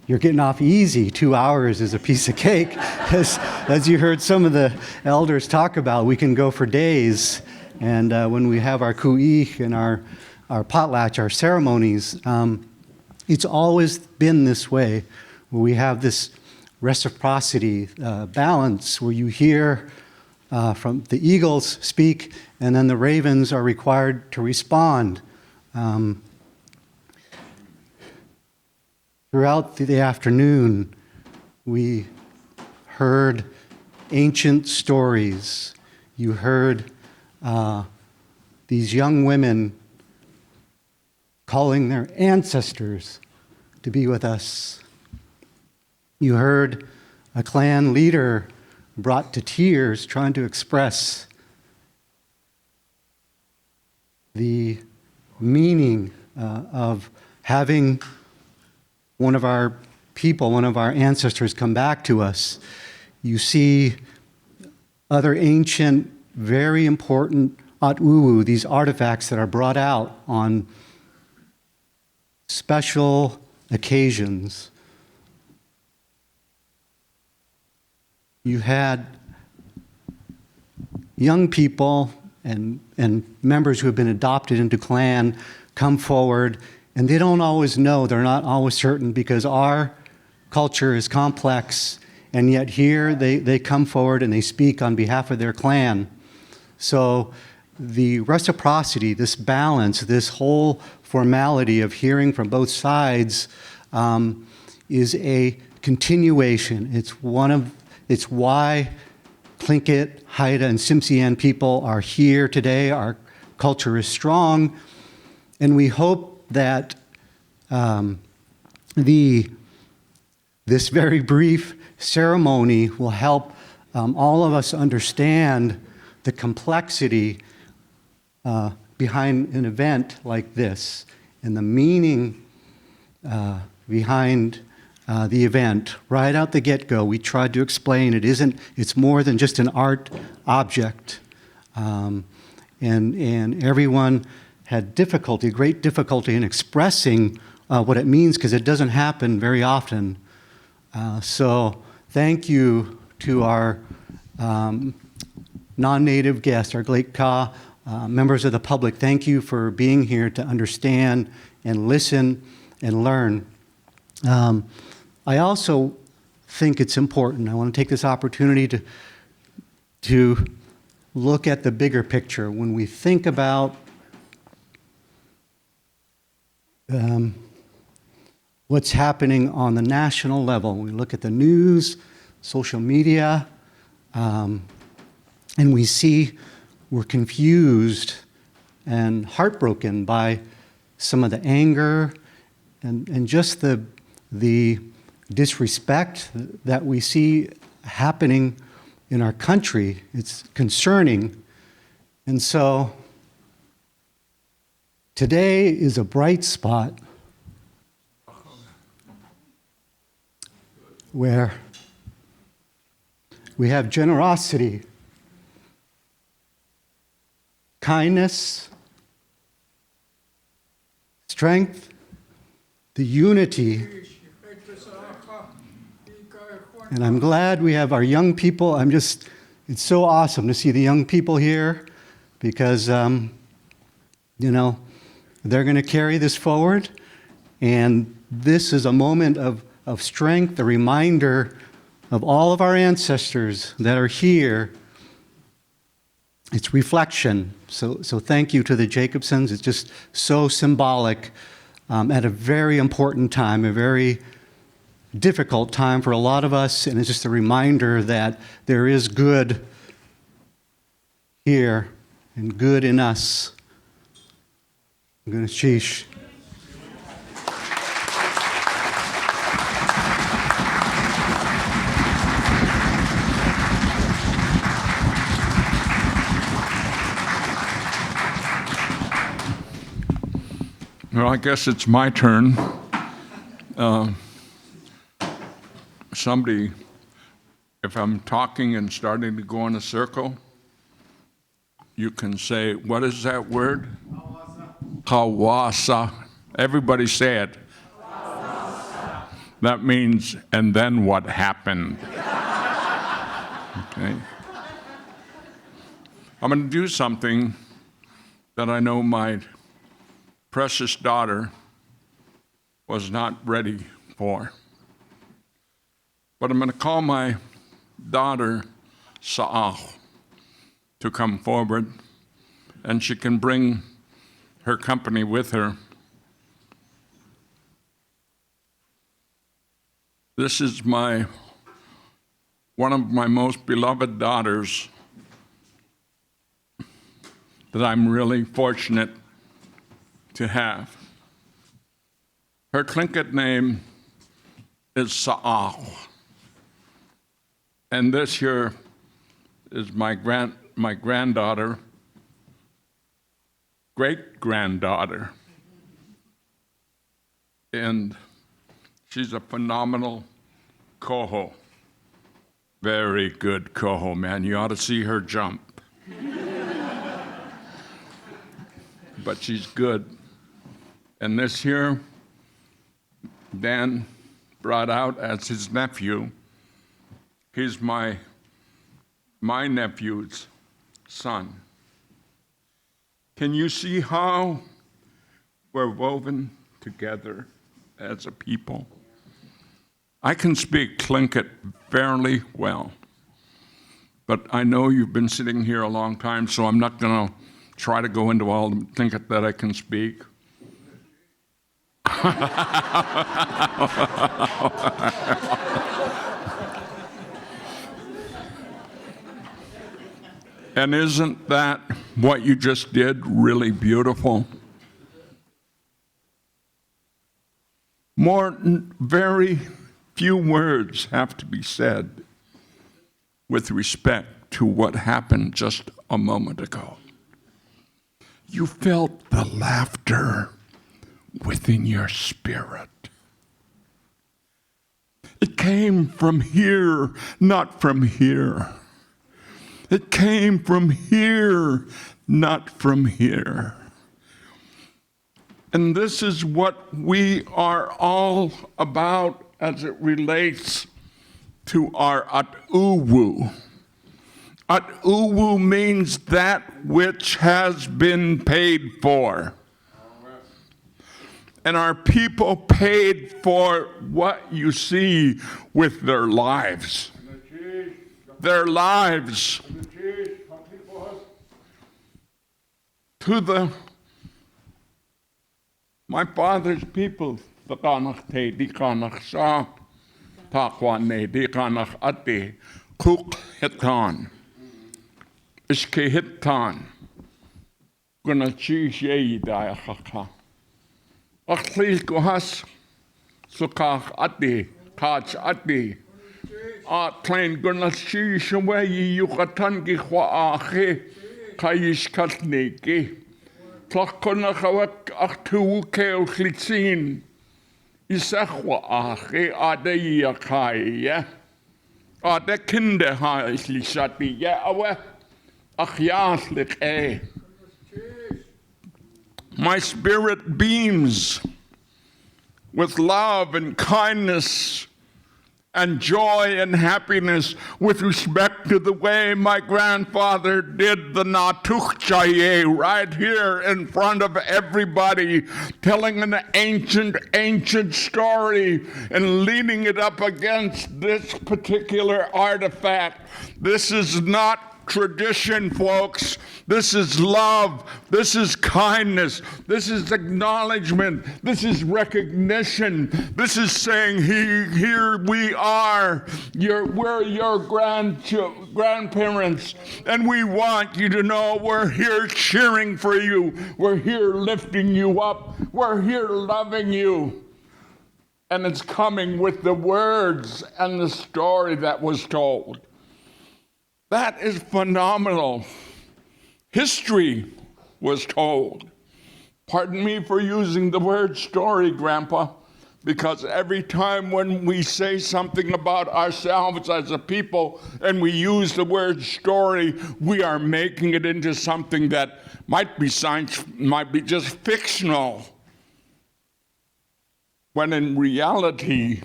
you're getting off easy. 2 hours is a piece of cake. As you heard some of the elders talk about, we can go for days. And when we have our ku'ik and our potlatch, our ceremonies, it's always been this way, where we have this reciprocity balance, where you hear from the Eagles speak, and then the Ravens are required to respond. Throughout the afternoon, we heard ancient stories. You heard these young women calling their ancestors to be with us. You heard a clan leader brought to tears trying to express the meaning of having one of our people, one of our ancestors come back to us. You see other ancient, very important at'uwu, these artifacts that are brought out on special occasions. You had young people and members who have been adopted into clan come forward, and they don't always know, they're not always certain, because our culture is complex, and yet here they come forward and they speak on behalf of their clan. So the reciprocity, this balance, this whole formality of hearing from both sides is a continuation. It's why Tlingit, Haida, and Tsimshian people are here today. Our culture is strong, and we hope that this very brief ceremony will help all of us understand the complexity behind an event like this and the meaning behind the event. Right out the get-go, we tried to explain it's more than just an art object. And everyone had great difficulty in expressing what it means, because it doesn't happen very often. So thank you to our non-native guests, our Gleit Ka, members of the public. Thank you for being here to understand and listen and learn. I also think it's important, I want to take this opportunity to look at the bigger picture. When we think about what's happening on the national level, we look at the news, social media, and we see we're confused and heartbroken by some of the anger and just the disrespect that we see happening in our country. It's concerning. And so today is a bright spot where we have generosity, kindness, strength, the unity. And I'm glad we have our young people. It's so awesome to see the young people here because, they're going to carry this forward. And this is a moment of strength, a reminder of all of our ancestors that are here. It's reflection. So thank you to the Jacobsons. It's just so symbolic at a very important time, a very difficult time for a lot of us. And it's just a reminder that there is good here and good in us. I'm going to sheesh. Well, I guess it's my turn. Somebody, if I'm talking and starting to go in a circle, you can say, what is that word? Kawasa. Everybody say it. Kawasa. That means, and then what happened? Okay. I'm going to do something that I know my precious daughter was not ready for. But I'm going to call my daughter, Sa'ah, to come forward, and she can bring her company with her. This is one of my most beloved daughters that I'm really fortunate to have. Her Chilkat name is Sa'ah. And this here is my granddaughter, great-granddaughter. And she's a phenomenal coho. Very good coho, man. You ought to see her jump. But she's good. And this here, Dan brought out as his nephew. He's my nephew's son. Can you see how we're woven together as a people? I can speak Chilkat fairly well, but I know you've been sitting here a long time, so I'm not going to try to go into all the Chilkat that I can speak. And isn't that what you just did really beautiful? Very few words have to be said with respect to what happened just a moment ago. You felt the laughter within your spirit. It came from here, not from here. It came from here, not from here. And this is what we are all about as it relates to our At'uwu. At'uwu means that which has been paid for. And our people paid for what you see with their lives. Their lives. To my father's people, the Kanach Te, the Kanach Sa, Takwane, the Kanach Ate, Kuk Hitan, Iske Hitan, Gunachi Shei Diachaka. Achli Gohas, Sukach Ate, Kach Ate, Plain Gunachi Shaway, Yukatangi Hwa Ache, Kayish Katneke. Tlachkona Hawak Achtu Kale Klitzin, Isachwa Ache, Ade Yakai, Ade Kinder Haisli Shati, Yawe, Achiaslik, My spirit beams with love and kindness and joy and happiness with respect to the way my grandfather did the Natukhchaye right here in front of everybody, telling an ancient story and leaning it up against this particular artifact. This is not tradition, folks. This is love. This is kindness. This is acknowledgement. This is recognition. This is saying, here we are. We're your grandparents, and we want you to know we're here cheering for you. We're here lifting you up. We're here loving you. And it's coming with the words and the story that was told. That is phenomenal. History was told. Pardon me for using the word story, Grandpa, because every time when we say something about ourselves as a people and we use the word story, we are making it into something that might be science, might be just fictional. When in reality,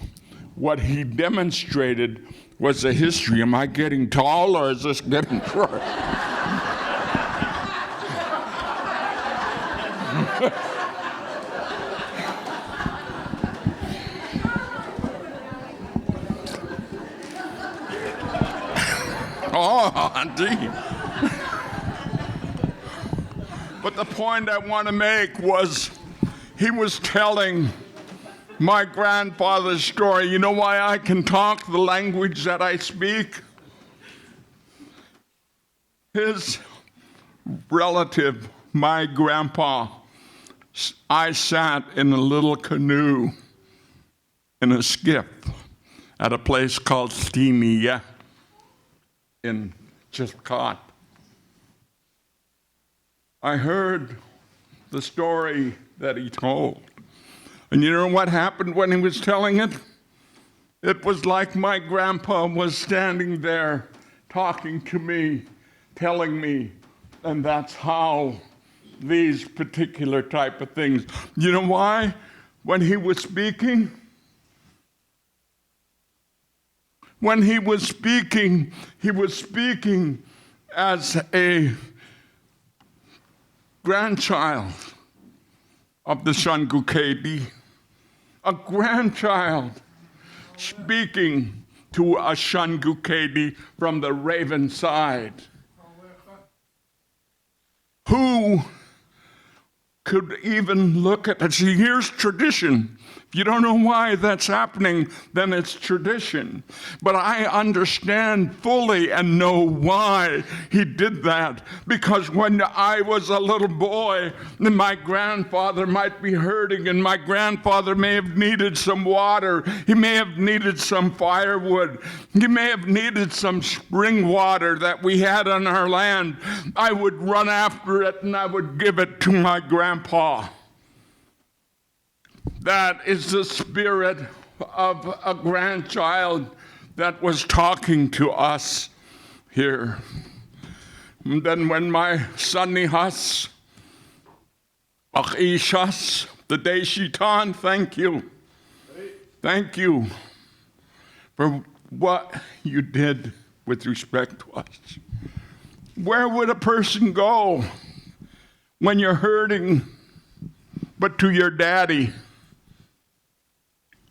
what he demonstrated was the history. Am I getting tall or is this getting short? Oh, indeed. But the point I want to make was he was telling my grandfather's story. You know why I can talk the language that I speak? His relative, my grandpa, I sat in a little canoe in a skiff at a place called Stinia in Chilkat. I heard the story that he told. And you know what happened when he was telling it? It was like my grandpa was standing there talking to me, telling me, and that's how these particular type of things. You know why? When he was speaking, he was speaking as a grandchild of the Shangukedi, a grandchild speaking to a Shangukedi from the Raven side, who could even look at it. See, here's tradition. If you don't know why that's happening, then it's tradition. But I understand fully and know why he did that. Because when I was a little boy, my grandfather might be hurting, and my grandfather may have needed some water. He may have needed some firewood. He may have needed some spring water that we had on our land. I would run after it and I would give it to my grandpa. That is the spirit of a grandchild that was talking to us here. And then when my sonny hus, ishas, the day shitan, thank you. Thank you for what you did with respect to us. Where would a person go when you're hurting but to your daddy?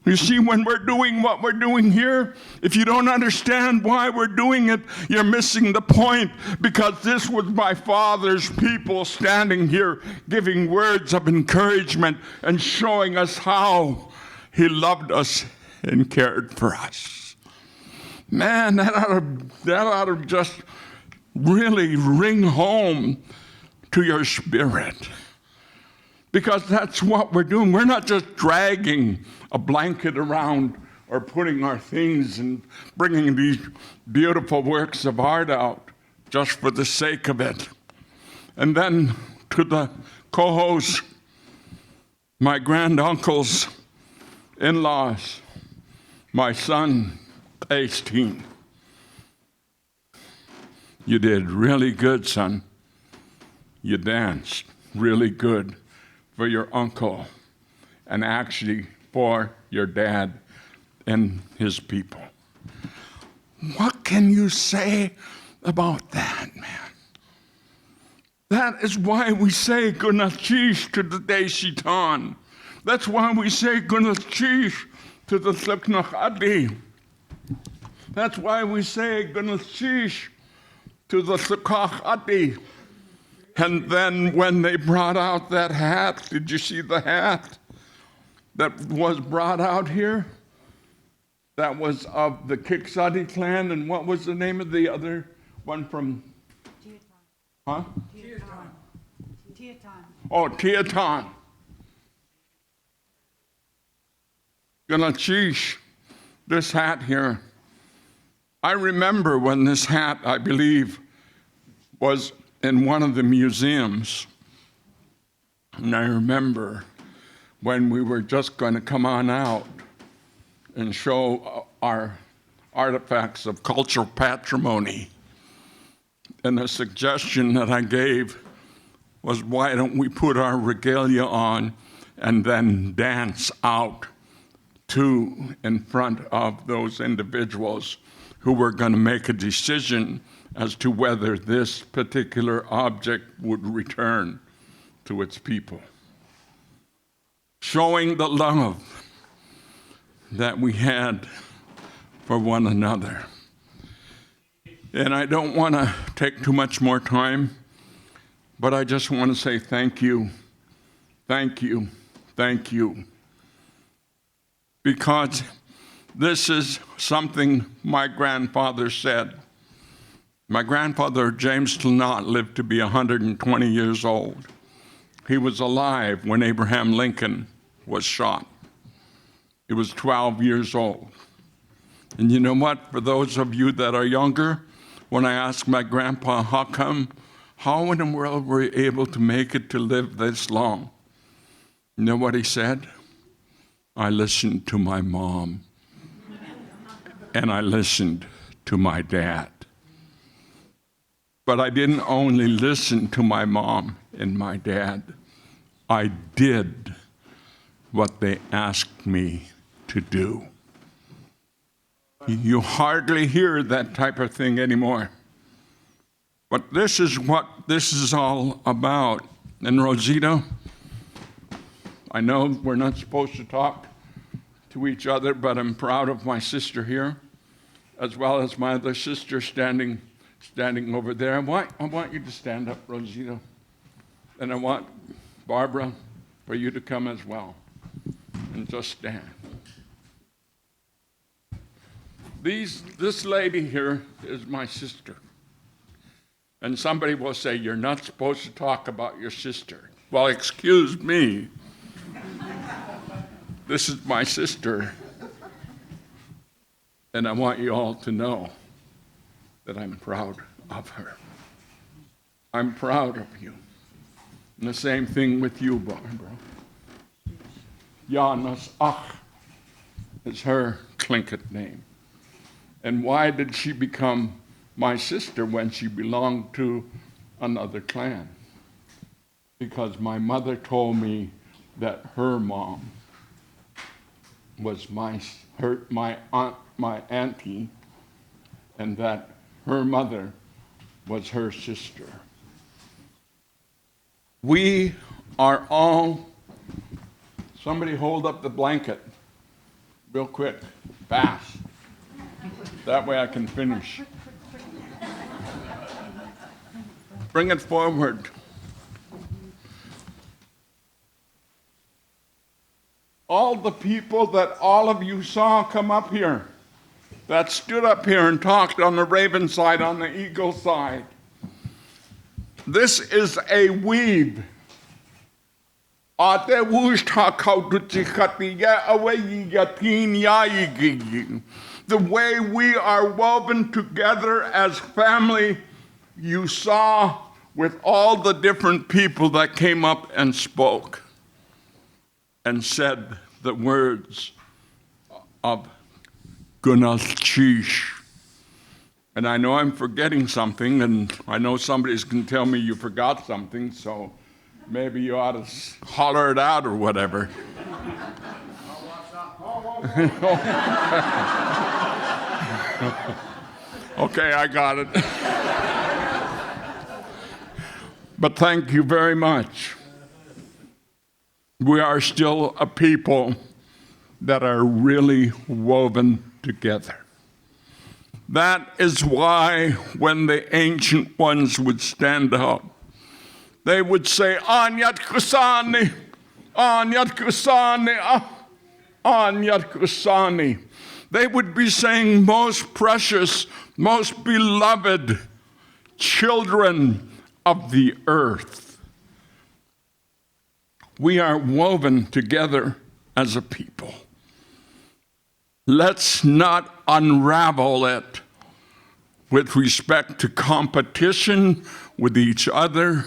You see, when we're doing what we're doing here, if you don't understand why we're doing it, you're missing the point, because this was my father's people standing here giving words of encouragement and showing us how he loved us and cared for us. Man, that ought to just really ring home to your spirit. Because that's what we're doing. We're not just dragging a blanket around or putting our things and bringing these beautiful works of art out just for the sake of it. And then to the co-hosts, my granduncles, in-laws, my son, 18. You did really good, son. You danced really good. for your uncle and actually for your dad and his people. What can you say about that, man? That is why we say Gunachish to the Deshitan. That's why we say Gunachish to the Thuknach Adi. That's why we say Gunachish to the Thukach Adi. And then when they brought out that hat, did you see the hat that was brought out here? That was of the Kiksadi clan, and what was the name of the other one from? Huh? Oh, Teatan. Gunachish, this hat here. I remember when this hat, I believe, was in one of the museums. And I remember when we were just going to come on out and show our artifacts of cultural patrimony. And the suggestion that I gave was, why don't we put our regalia on and then dance out in front of those individuals who were going to make a decision as to whether this particular object would return to its people. Showing the love that we had for one another. And I don't want to take too much more time, but I just want to say thank you, thank you, thank you. Because this is something my grandfather said. My grandfather, James Tlanot, lived to be 120 years old. He was alive when Abraham Lincoln was shot. He was 12 years old. And you know what? For those of you that are younger, when I asked my grandpa, how in the world were you able to make it to live this long? You know what he said? I listened to my mom, and I listened to my dad. But I didn't only listen to my mom and my dad. I did what they asked me to do. You hardly hear that type of thing anymore. But this is what this is all about. And Rosita, I know we're not supposed to talk to each other, but I'm proud of my sister here, as well as my other sister standing over there. I want you to stand up, Rosita. And I want Barbara for you to come as well. And just stand. This lady here is my sister. And somebody will say, you're not supposed to talk about your sister. Well, excuse me. This is my sister. And I want you all to know that I'm proud of her. I'm proud of you. And the same thing with you, Barbara. Janas Ach is her Chilkat name. And why did she become my sister when she belonged to another clan? Because my mother told me that her mom was my auntie, and that her mother was her sister. We are all, somebody hold up the blanket real quick, fast. That way I can finish. Bring it forward. All the people that all of you saw come up here, that stood up here and talked on the raven side, on the eagle side. This is a weave. The way we are woven together as family, you saw with all the different people that came up and spoke and said the words of Gunachish. And I know I'm forgetting something, and I know somebody's going to tell me you forgot something, so Maybe you ought to holler it out or whatever. Okay, I got it. But thank you very much. We are still a people that are really woven together. That is why when the ancient ones would stand up, they would say, Anyat Kusani, Anyat Kusani, Anyat Kusani. They would be saying, most precious, most beloved children of the earth. We are woven together as a people. Let's not unravel it with respect to competition with each other,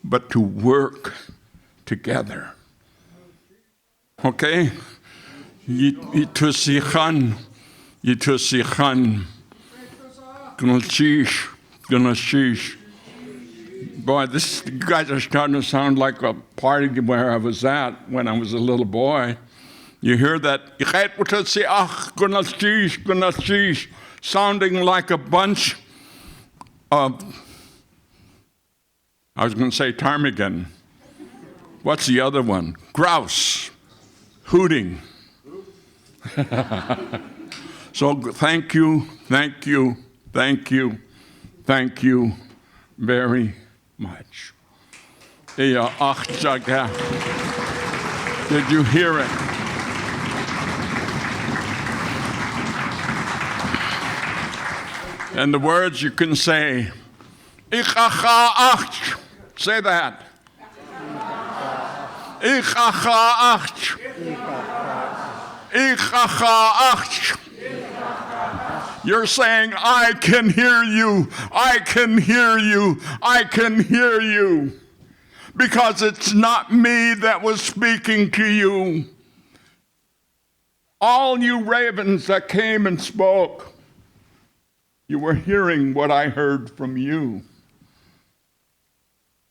but to work together. Okay? Yitusichan, Gnashish. Boy, you guys are starting to sound like a party where I was at when I was a little boy. You hear that, sounding like a bunch of, I was going to say ptarmigan. What's the other one? Grouse, hooting. So thank you very much. Did you hear it? And the words you can say, say that. You're saying, I can hear you, I can hear you, I can hear you. Because it's not me that was speaking to you. All you ravens that came and spoke, you were hearing what I heard from you.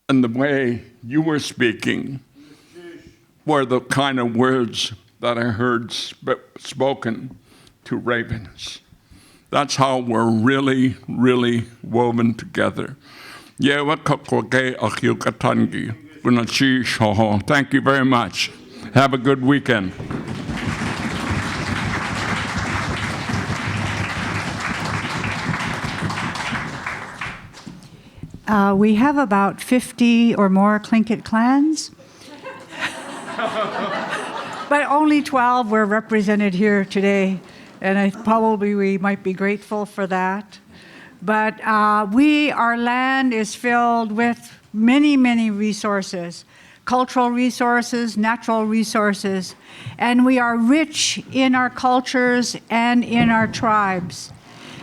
And the way you were speaking were the kind of words that I heard spoken to ravens. That's how we're really, really woven together. Thank you very much. Have a good weekend. We have about 50 or more Tlingit clans, but only 12 were represented here today, and probably we might be grateful for that. But our land is filled with many, many resources, cultural resources, natural resources, and we are rich in our cultures and in our tribes.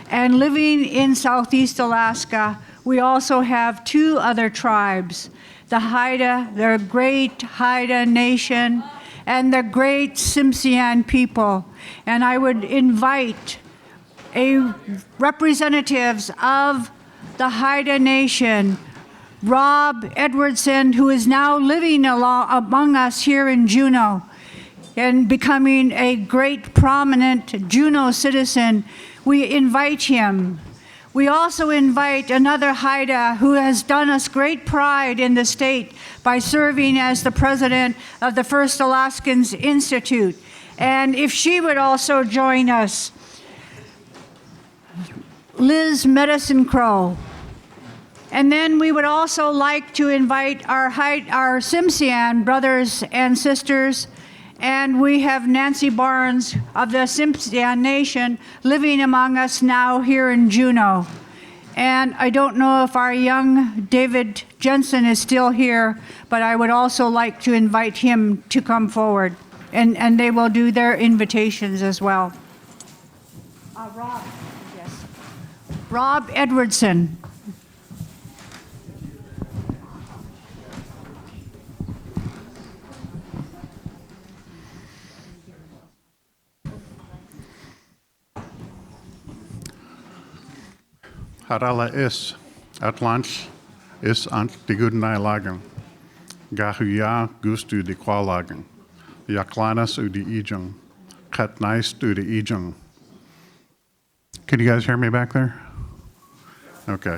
And living in Southeast Alaska, we also have two other tribes, the Haida, the great Haida Nation, and the great Tsimshian people. And I would invite representatives of the Haida Nation, Robe Edwardson, who is now living among us here in Juneau and becoming a great prominent Juneau citizen. We invite him. We also invite another Haida who has done us great pride in the state by serving as the president of the First Alaskans Institute. And if she would also join us, Liz Medicine Crow. And then we would also like to invite our Tsimshian brothers and sisters, and we have Nancy Barnes of the Tsimshian Nation living among us now here in Juneau. And I don't know if our young David Jensen is still here, but I would also like to invite him to come forward, and they will do their invitations as well. Rob, yes. Robe Edwardson. Harala is at lunch. is ant de goedenai lagen. Gahuya gustu de qua lagen. Yaklanas u de ijung. Kat nice u de ijung. Can you guys hear me back there? Okay.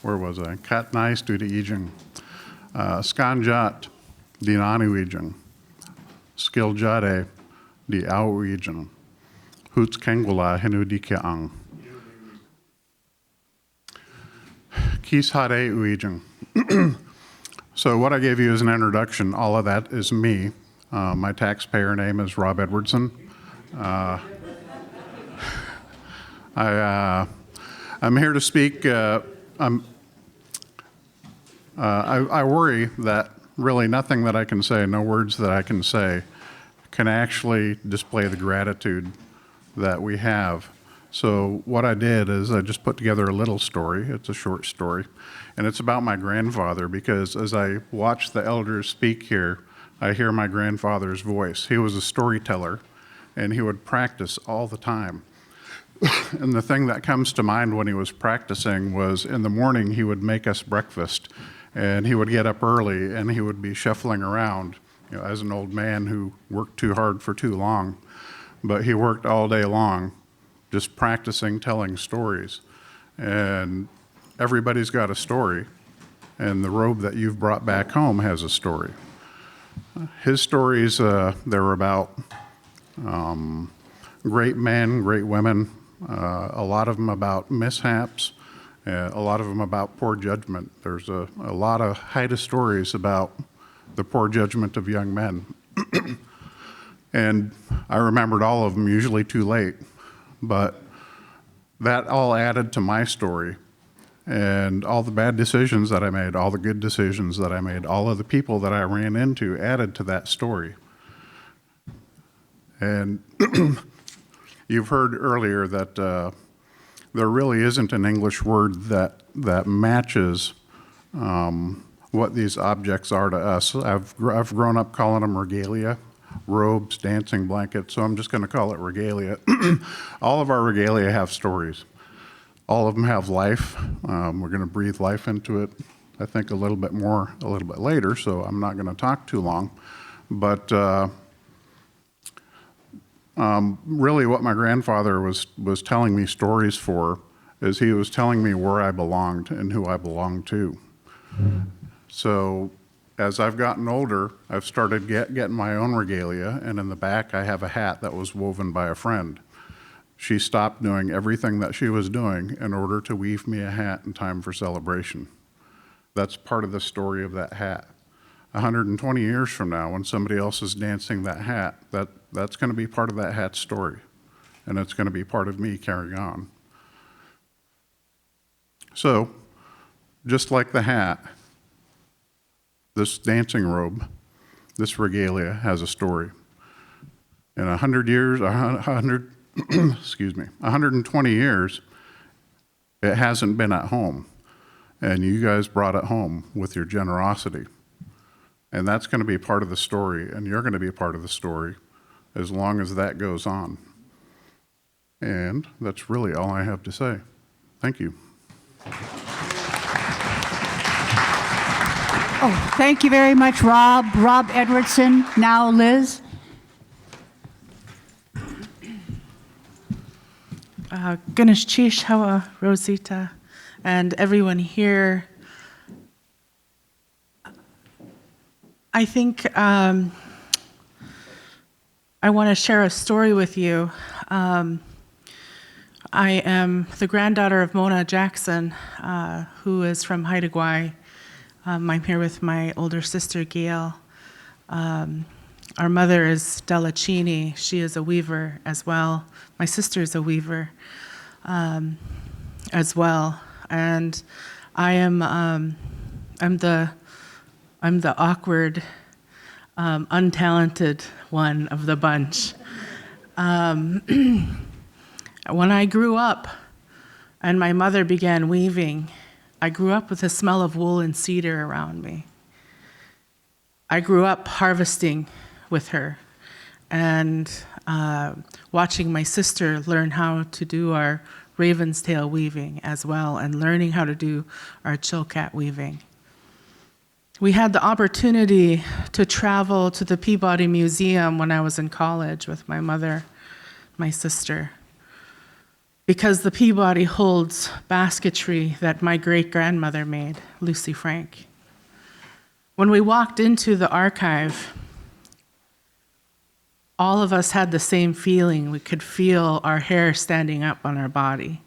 Where was I? Kat nice u de ijung. Skanjat dinanu ijung. Skiljade di au ijung. Hoots kengula hinu di keang. Kis hade uijung. So what I gave you as an introduction, all of that is me. My taxpayer name is Rob Edwardson. I'm here to speak. I worry that really nothing that I can say, no words that I can say, can actually display the gratitude that we have. So what I did is I just put together a little story. It's a short story. And it's about my grandfather, because as I watch the elders speak here, I hear my grandfather's voice. He was a storyteller, and he would practice all the time. And the thing that comes to mind when he was practicing was in the morning he would make us breakfast, and he would get up early and he would be shuffling around, you know, as an old man who worked too hard for too long. But he worked all day long just practicing telling stories. And everybody's got a story, and the robe that you've brought back home has a story. His stories, they're about great men, great women, a lot of them about mishaps, a lot of them about poor judgment. There's a lot of Haida stories about the poor judgment of young men. And I remembered all of them, usually too late, but that all added to my story. And all the bad decisions that I made, all the good decisions that I made, all of the people that I ran into added to that story. And you've heard earlier that there really isn't an English word that matches what these objects are to us. I've grown up calling them regalia, robes, dancing blankets, so I'm just going to call it regalia. All of our regalia have stories. All of them have life. We're going to breathe life into it, I think, a little bit later, so I'm not going to talk too long. But really what my grandfather was telling me stories for is he was telling me where I belonged and who I belonged to. So as I've gotten older, I've started getting my own regalia, and in the back I have a hat that was woven by a friend. She stopped doing everything that she was doing in order to weave me a hat in time for celebration. That's part of the story of that hat. 120 years from now, when somebody else is dancing that hat, that's going to be part of that hat's story, and it's going to be part of me carrying on. So, just like the hat, this dancing robe, this regalia has a story. In 100 years, 120 years, it hasn't been at home. And you guys brought it home with your generosity. And that's going to be part of the story, and you're going to be a part of the story as long as that goes on. And that's really all I have to say. Thank you. Oh, thank you very much, Rob. Rob Edwardson. Now, Liz. Ganesh Chish, Hawa, Rosita, and everyone here. I think I want to share a story with you. I am the granddaughter of Mona Jackson, who is from Haida Gwaii. I'm here with my older sister, Gail. Our mother is Della Cini. She is a weaver as well. My sister is a weaver as well. And I am I'm the awkward, untalented one of the bunch. When I grew up and my mother began weaving, I grew up with the smell of wool and cedar around me. I grew up harvesting with her and watching my sister learn how to do our raven's tail weaving as well, and learning how to do our Chilkat weaving. We had the opportunity to travel to the Peabody Museum when I was in college with my mother, my sister, because the Peabody holds basketry that my great-grandmother made, Lucy Frank. When we walked into the archive, all of us had the same feeling. We could feel our hair standing up on our body.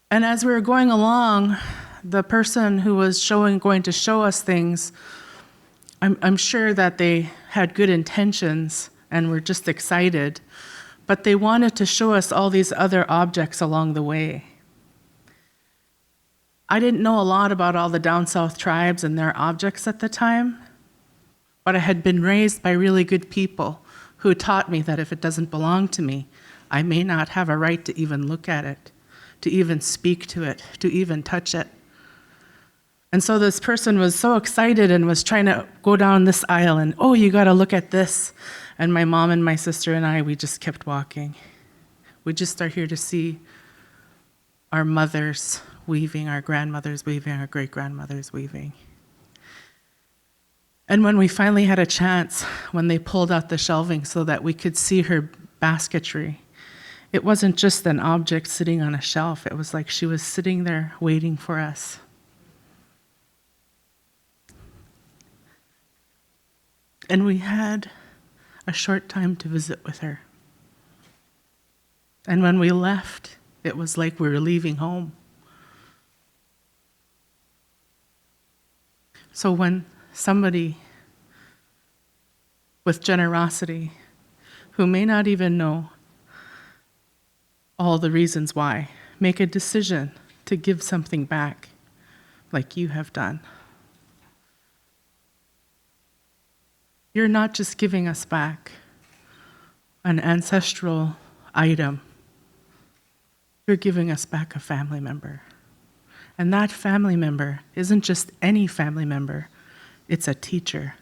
And as we were going along, the person who was going to show us things, I'm sure that they had good intentions and were just excited, but they wanted to show us all these other objects along the way. I didn't know a lot about all the down south tribes and their objects at the time, but I had been raised by really good people who taught me that if it doesn't belong to me, I may not have a right to even look at it, to even speak to it, to even touch it. And so this person was so excited and was trying to go down this aisle and, oh, you got to look at this. And my mom and my sister and I, we just kept walking. We just are here to see our mothers weaving, our grandmothers weaving, our great-grandmothers weaving. And when we finally had a chance, when they pulled out the shelving so that we could see her basketry, it wasn't just an object sitting on a shelf. It was like she was sitting there waiting for us. And we had a short time to visit with her. And when we left, it was like we were leaving home. So when somebody with generosity, who may not even know all the reasons why, make a decision to give something back, like you have done, you're not just giving us back an ancestral item, you're giving us back a family member. And that family member isn't just any family member, it's a teacher.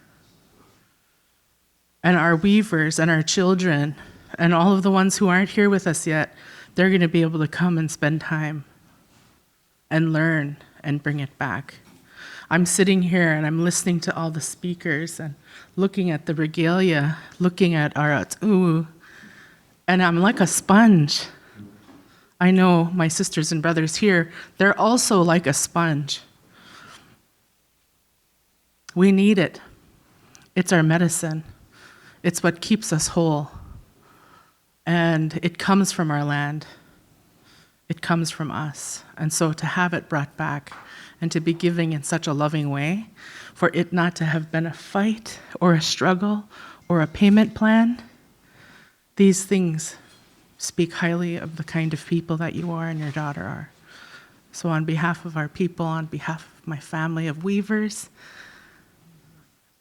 And our weavers and our children and all of the ones who aren't here with us yet, they're going to be able to come and spend time and learn and bring it back. I'm sitting here and I'm listening to all the speakers and looking at the regalia, looking at our at'u, and I'm like a sponge. I know my sisters and brothers here, they're also like a sponge. We need it. It's our medicine. It's what keeps us whole. And it comes from our land. It comes from us. And so to have it brought back and to be giving in such a loving way, for it not to have been a fight or a struggle or a payment plan, these things speak highly of the kind of people that you are and your daughter are. So on behalf of our people, on behalf of my family of weavers,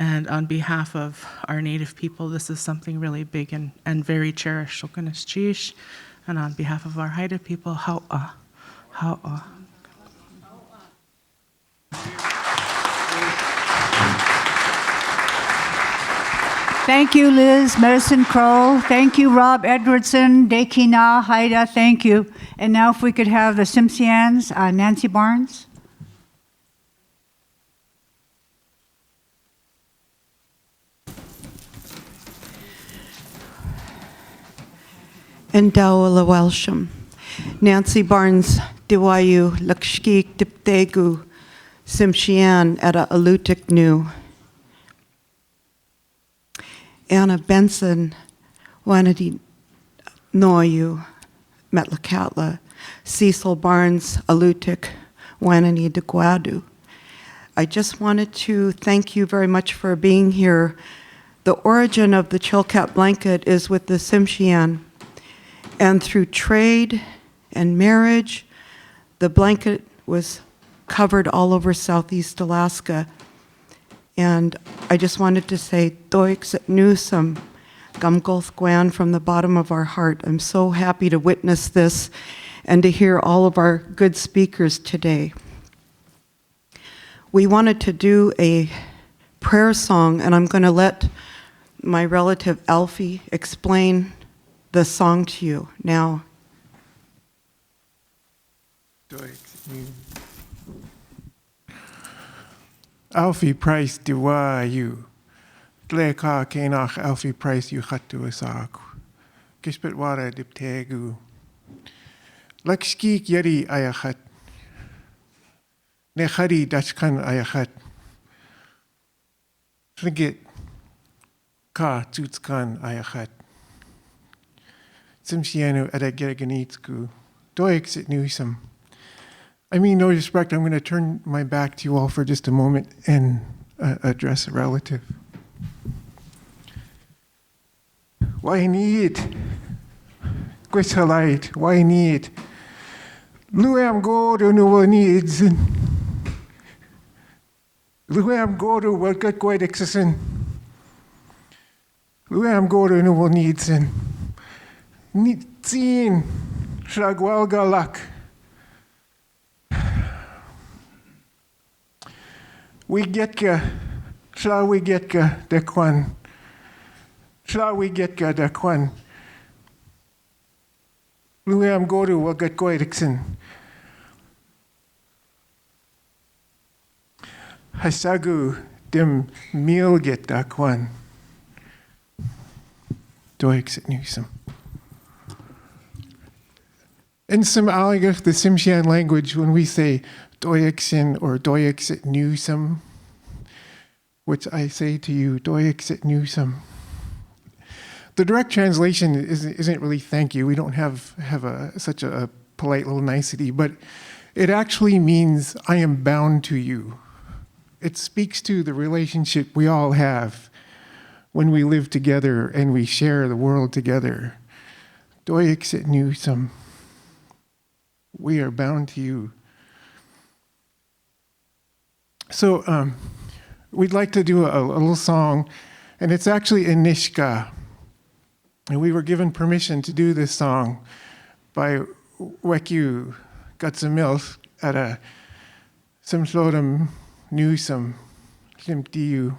and on behalf of our Native people, this is something really big and very cherished. And on behalf of our Haida people, hau'a, hau'a. Thank you, Liz Medicine Crow. Thank you, Rob Edwardson, Dekina, Haida, thank you. And now if we could have the Simpsians, Nancy Barnes. And Dawala Welsham. Nancy Barnes, Diwayu, Lakshkik, Diptegu, Simshian, Etta Alutik Nu. Anna Benson, Wanadi Noyu, Metlakatla, Cecil Barnes, Alutik, Wanani Deguadu. I just wanted to thank you very much for being here. The origin of the Chilkat blanket is with the Simshian, and through trade and marriage, the blanket was covered all over Southeast Alaska. And I just wanted to say, Doix Newsome, Gumgulth Gwan, from the bottom of our heart. I'm so happy to witness this and to hear all of our good speakers today. We wanted to do a prayer song, and I'm going to let my relative Alfie explain the song to you. Now, Alfie Price Dua you. Tleka Kenach Alfie Price you Hatu Asak. Kispet Wara Diptegu. Lakskik Yeri Ayachat. Nechari Dachkan Ayachat. Frigit Ka Tutskan Ayachat. Simsianu Adagerganitsku. Doixit Newsome. I mean, no disrespect, I'm going to turn my back to you all for just a moment and address a relative. Why need? Quishalite, why need? Luam go to no needs. Luam go to what got quite existen. Luam go to no needs and need seen Shragwal Galak. We get ka, shall we get ka de kwan? Shall we get ka de kwan? Luam go to what got quite existen. Hasagu dim meal get da kwan. Doix at Newsome. In some Alagach, the Tsimshian language, when we say Doyexin or Doyexit Newsome, which I say to you, Doyexit Newsome. The direct translation isn't really thank you. We don't have such a polite little nicety, but it actually means I am bound to you. It speaks to the relationship we all have when we live together and we share the world together. Doyexit Newsome. We are bound to you. So we'd like to do a little song, and it's actually in Nishka. And we were given permission to do this song by Wekyu Gatsamilf at a Simslodam Newsome Limtiu.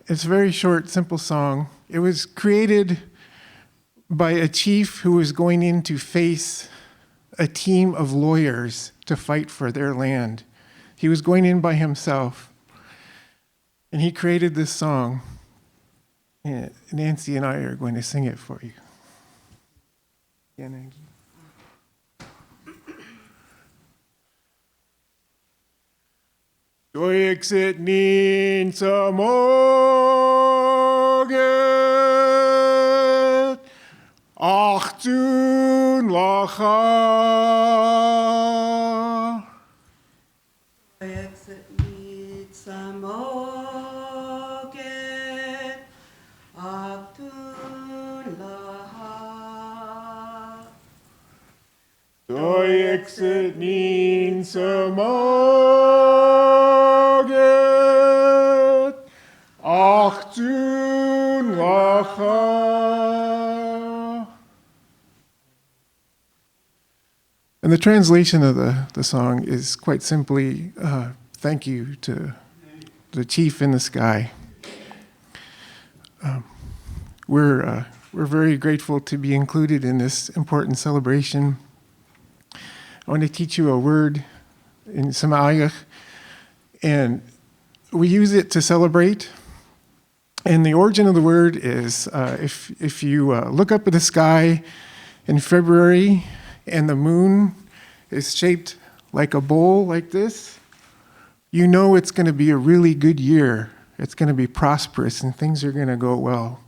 It's a very short, simple song. It was created by a chief who was going in to face a team of lawyers to fight for their land. He was going in by himself, and he created this song. And Nancy and I are going to sing it for you. Doixit nin samoget achtun lacha. Doixit nin samoget achtun lacha. Doixit nin samoget achtun lacha. And the translation of the song is quite simply, thank you to the chief in the sky. We're very grateful to be included in this important celebration. I want to teach you a word in Samayach, and we use it to celebrate. And the origin of the word is if you look up at the sky in February and the moon is shaped like a bowl like this, you know it's going to be a really good year. It's going to be prosperous and things are going to go well.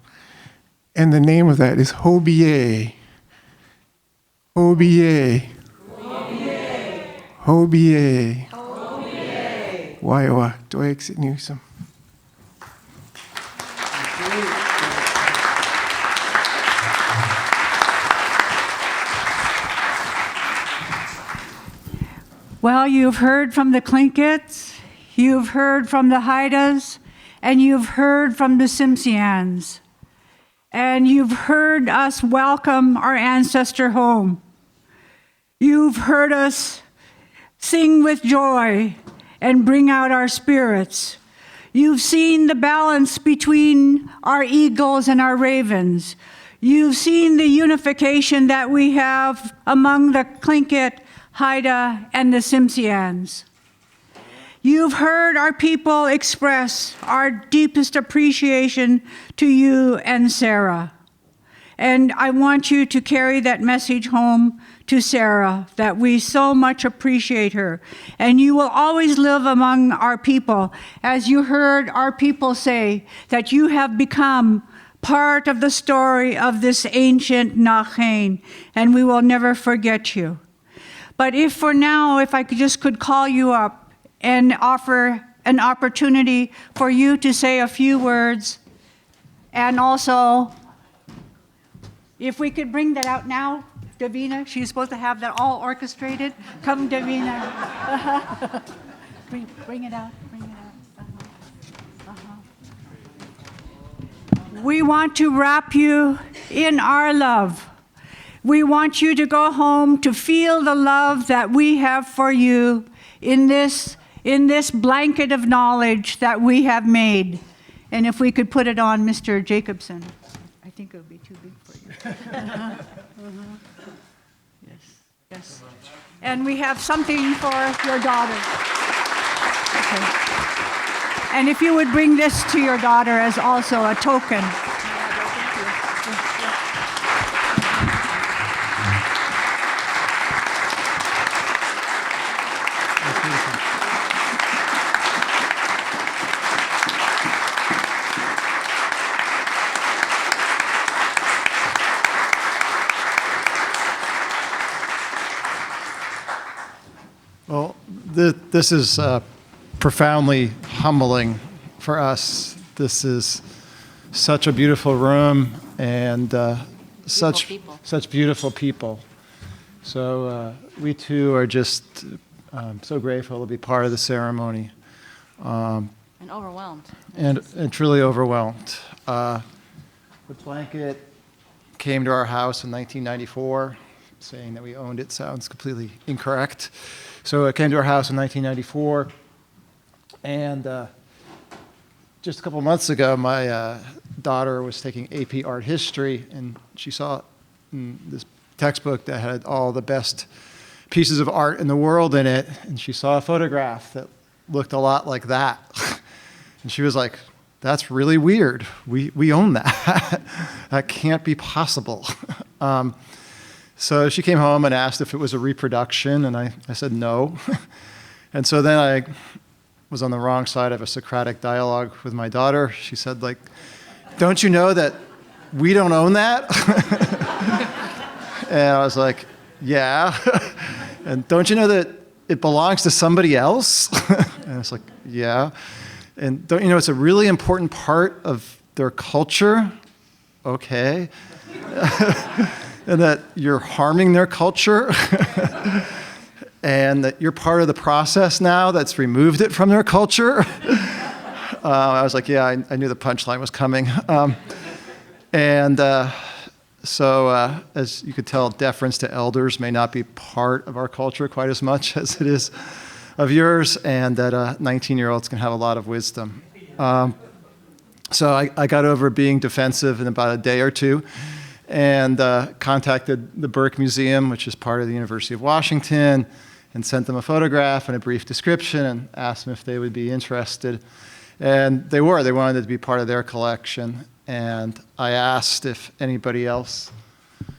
And the name of that is Hobiye. Hobiye. Hobiye. Hobiye. Waiwa. Doixit Newsome. Well, you've heard from the Tlinkits, you've heard from the Haidas, and you've heard from the Tsimshians. And you've heard us welcome our ancestor home. You've heard us sing with joy and bring out our spirits. You've seen the balance between our eagles and our ravens. You've seen the unification that we have among the Tlingit, Haida, and the Tsimshians. You've heard our people express our deepest appreciation to you and Sarah. And I want you to carry that message home to Sarah, that we so much appreciate her. And you will always live among our people. As you heard our people say, that you have become part of the story of this ancient Nachain, and we will never forget you. But if for now, if I could call you up and offer an opportunity for you to say a few words, and also, if we could bring that out now, Davina, she's supposed to have that all orchestrated. Come, Davina. Bring it out, bring it out. We want to wrap you in our love. We want you to go home to feel the love that we have for you in this blanket of knowledge that we have made. And if we could put it on Mr. Jacobson. I think it would be too big for you. Yes, yes. And we have something for your daughter. Okay. And if you would bring this to your daughter as also a token. Well, this is profoundly humbling for us. This is such a beautiful room and such beautiful people. So we too are just so grateful to be part of the ceremony. And overwhelmed. And truly overwhelmed. The blanket came to our house in 1994. Saying that we owned it sounds completely incorrect. So it came to our house in 1994, and just a couple months ago, my daughter was taking AP Art History, and she saw this textbook that had all the best pieces of art in the world in it, and she saw a photograph that looked a lot like that. And she was like, that's really weird. We own that. That can't be possible. So she came home and asked if it was a reproduction, and I said no. And so then I was on the wrong side of a Socratic dialogue with my daughter. She said, like, don't you know that we don't own that? And I was like, yeah. And don't you know that it belongs to somebody else? And I was like, yeah. And don't you know it's a really important part of their culture? Okay. And that you're harming their culture, and that you're part of the process now that's removed it from their culture. I was like, yeah, I knew the punchline was coming. So as you could tell, deference to elders may not be part of our culture quite as much as it is of yours, and that 19-year-olds can have a lot of wisdom. So I got over being defensive in about a day or two, and contacted the Burke Museum, which is part of the University of Washington, and sent them a photograph and a brief description and asked them if they would be interested. And they were. They wanted it to be part of their collection. And I asked if anybody else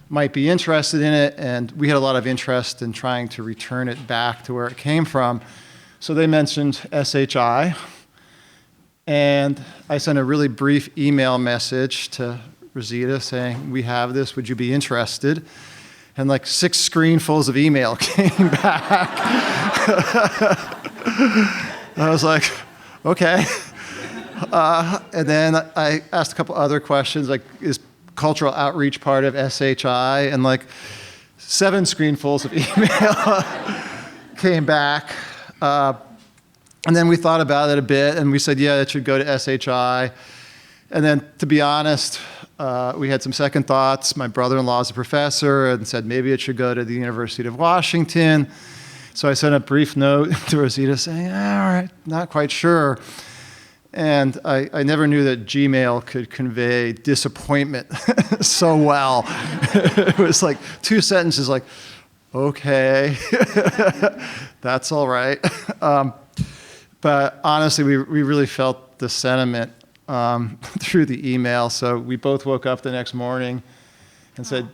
might be interested in it, and we had a lot of interest in trying to return it back to where it came from. So they mentioned SHI, and I sent a really brief email message to Rosita saying, we have this, would you be interested? And like 6 screenfuls of email came back. I was like, okay. And then I asked a couple other questions, like, is cultural outreach part of SHI? And like 7 screenfuls of email came back. And then we thought about it a bit, and we said, yeah, it should go to SHI. And then, to be honest, we had some second thoughts. My brother-in-law is a professor and said maybe it should go to the University of Washington. So I sent a brief note to Rosita saying, all right, not quite sure. And I never knew that Gmail could convey disappointment so well. It was like 2 sentences like, okay, that's all right. But honestly, we really felt the sentiment through the email. So we both woke up the next morning and said,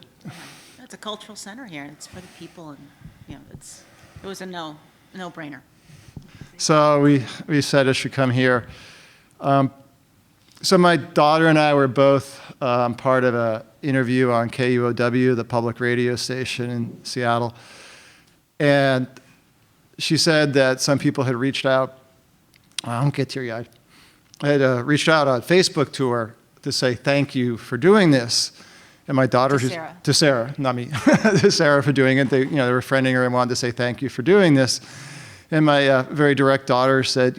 It's a cultural center here, and it's for the people, and, you know, it was a no-brainer. so we said it should come here. So my daughter and I were both part of an interview on KUOW, the public radio station in Seattle. And she said that some people had reached out, I don't get teary-eyed, had reached out on Facebook to her to say thank you for doing this. And my daughter, to Sarah, not me, to Sarah for doing it. They were friending her and wanted to say thank you for doing this. And my very direct daughter said,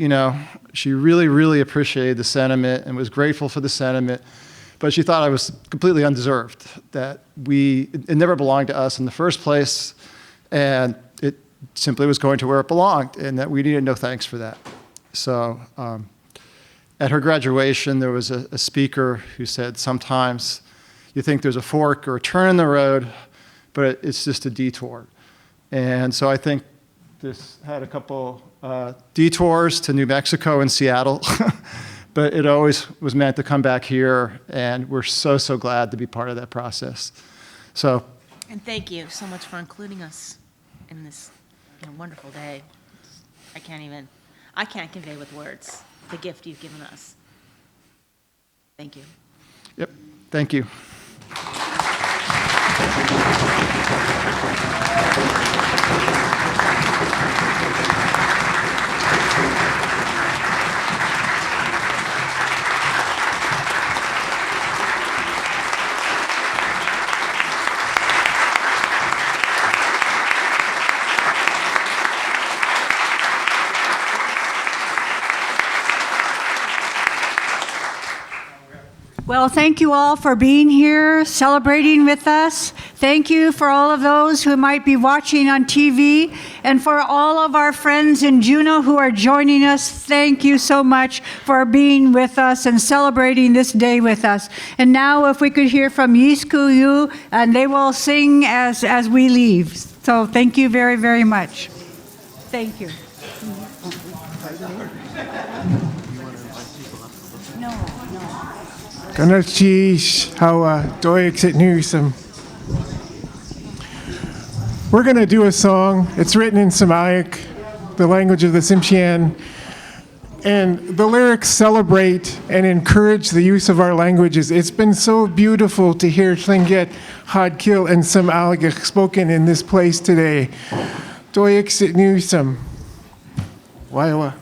she really, really appreciated the sentiment and was grateful for the sentiment, but she thought I was completely undeserved, that it never belonged to us in the first place, and it simply was going to where it belonged, and that we needed no thanks for that. So at her graduation, there was a speaker who said, sometimes you think there's a fork or a turn in the road, but it's just a detour. And so I think this had a couple detours to New Mexico and Seattle, but it always was meant to come back here, and we're so, so glad to be part of that process. So, And thank you so much for including us in this wonderful day. I can't convey with words the gift you've given us. Thank you. Yep, thank you. Well, thank you all for being here, celebrating with us. Thank you for all of those who might be watching on TV, and for all of our friends in Juneau who are joining us. Thank you so much for being with us and celebrating this day with us. And now if we could hear from Yiskuyu, and they will sing as we leave. So thank you very, very much. Thank you. Kanachish, how doik newsome. We're going to do a song. It's written in Samaic, the language of the Tsimshian. And the lyrics celebrate and encourage the use of our languages. It's been so beautiful to hear Tlingit, Hadkil, and Samaic spoken in this place today. Doik newsome. Waiwa.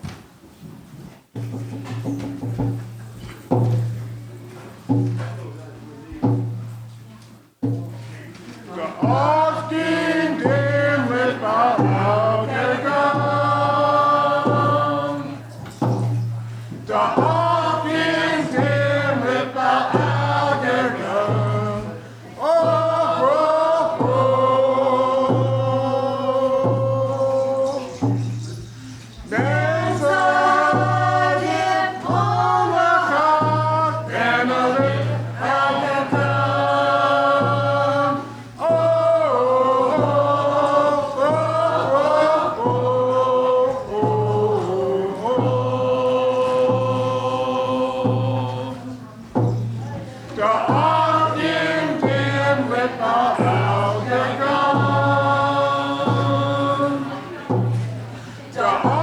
The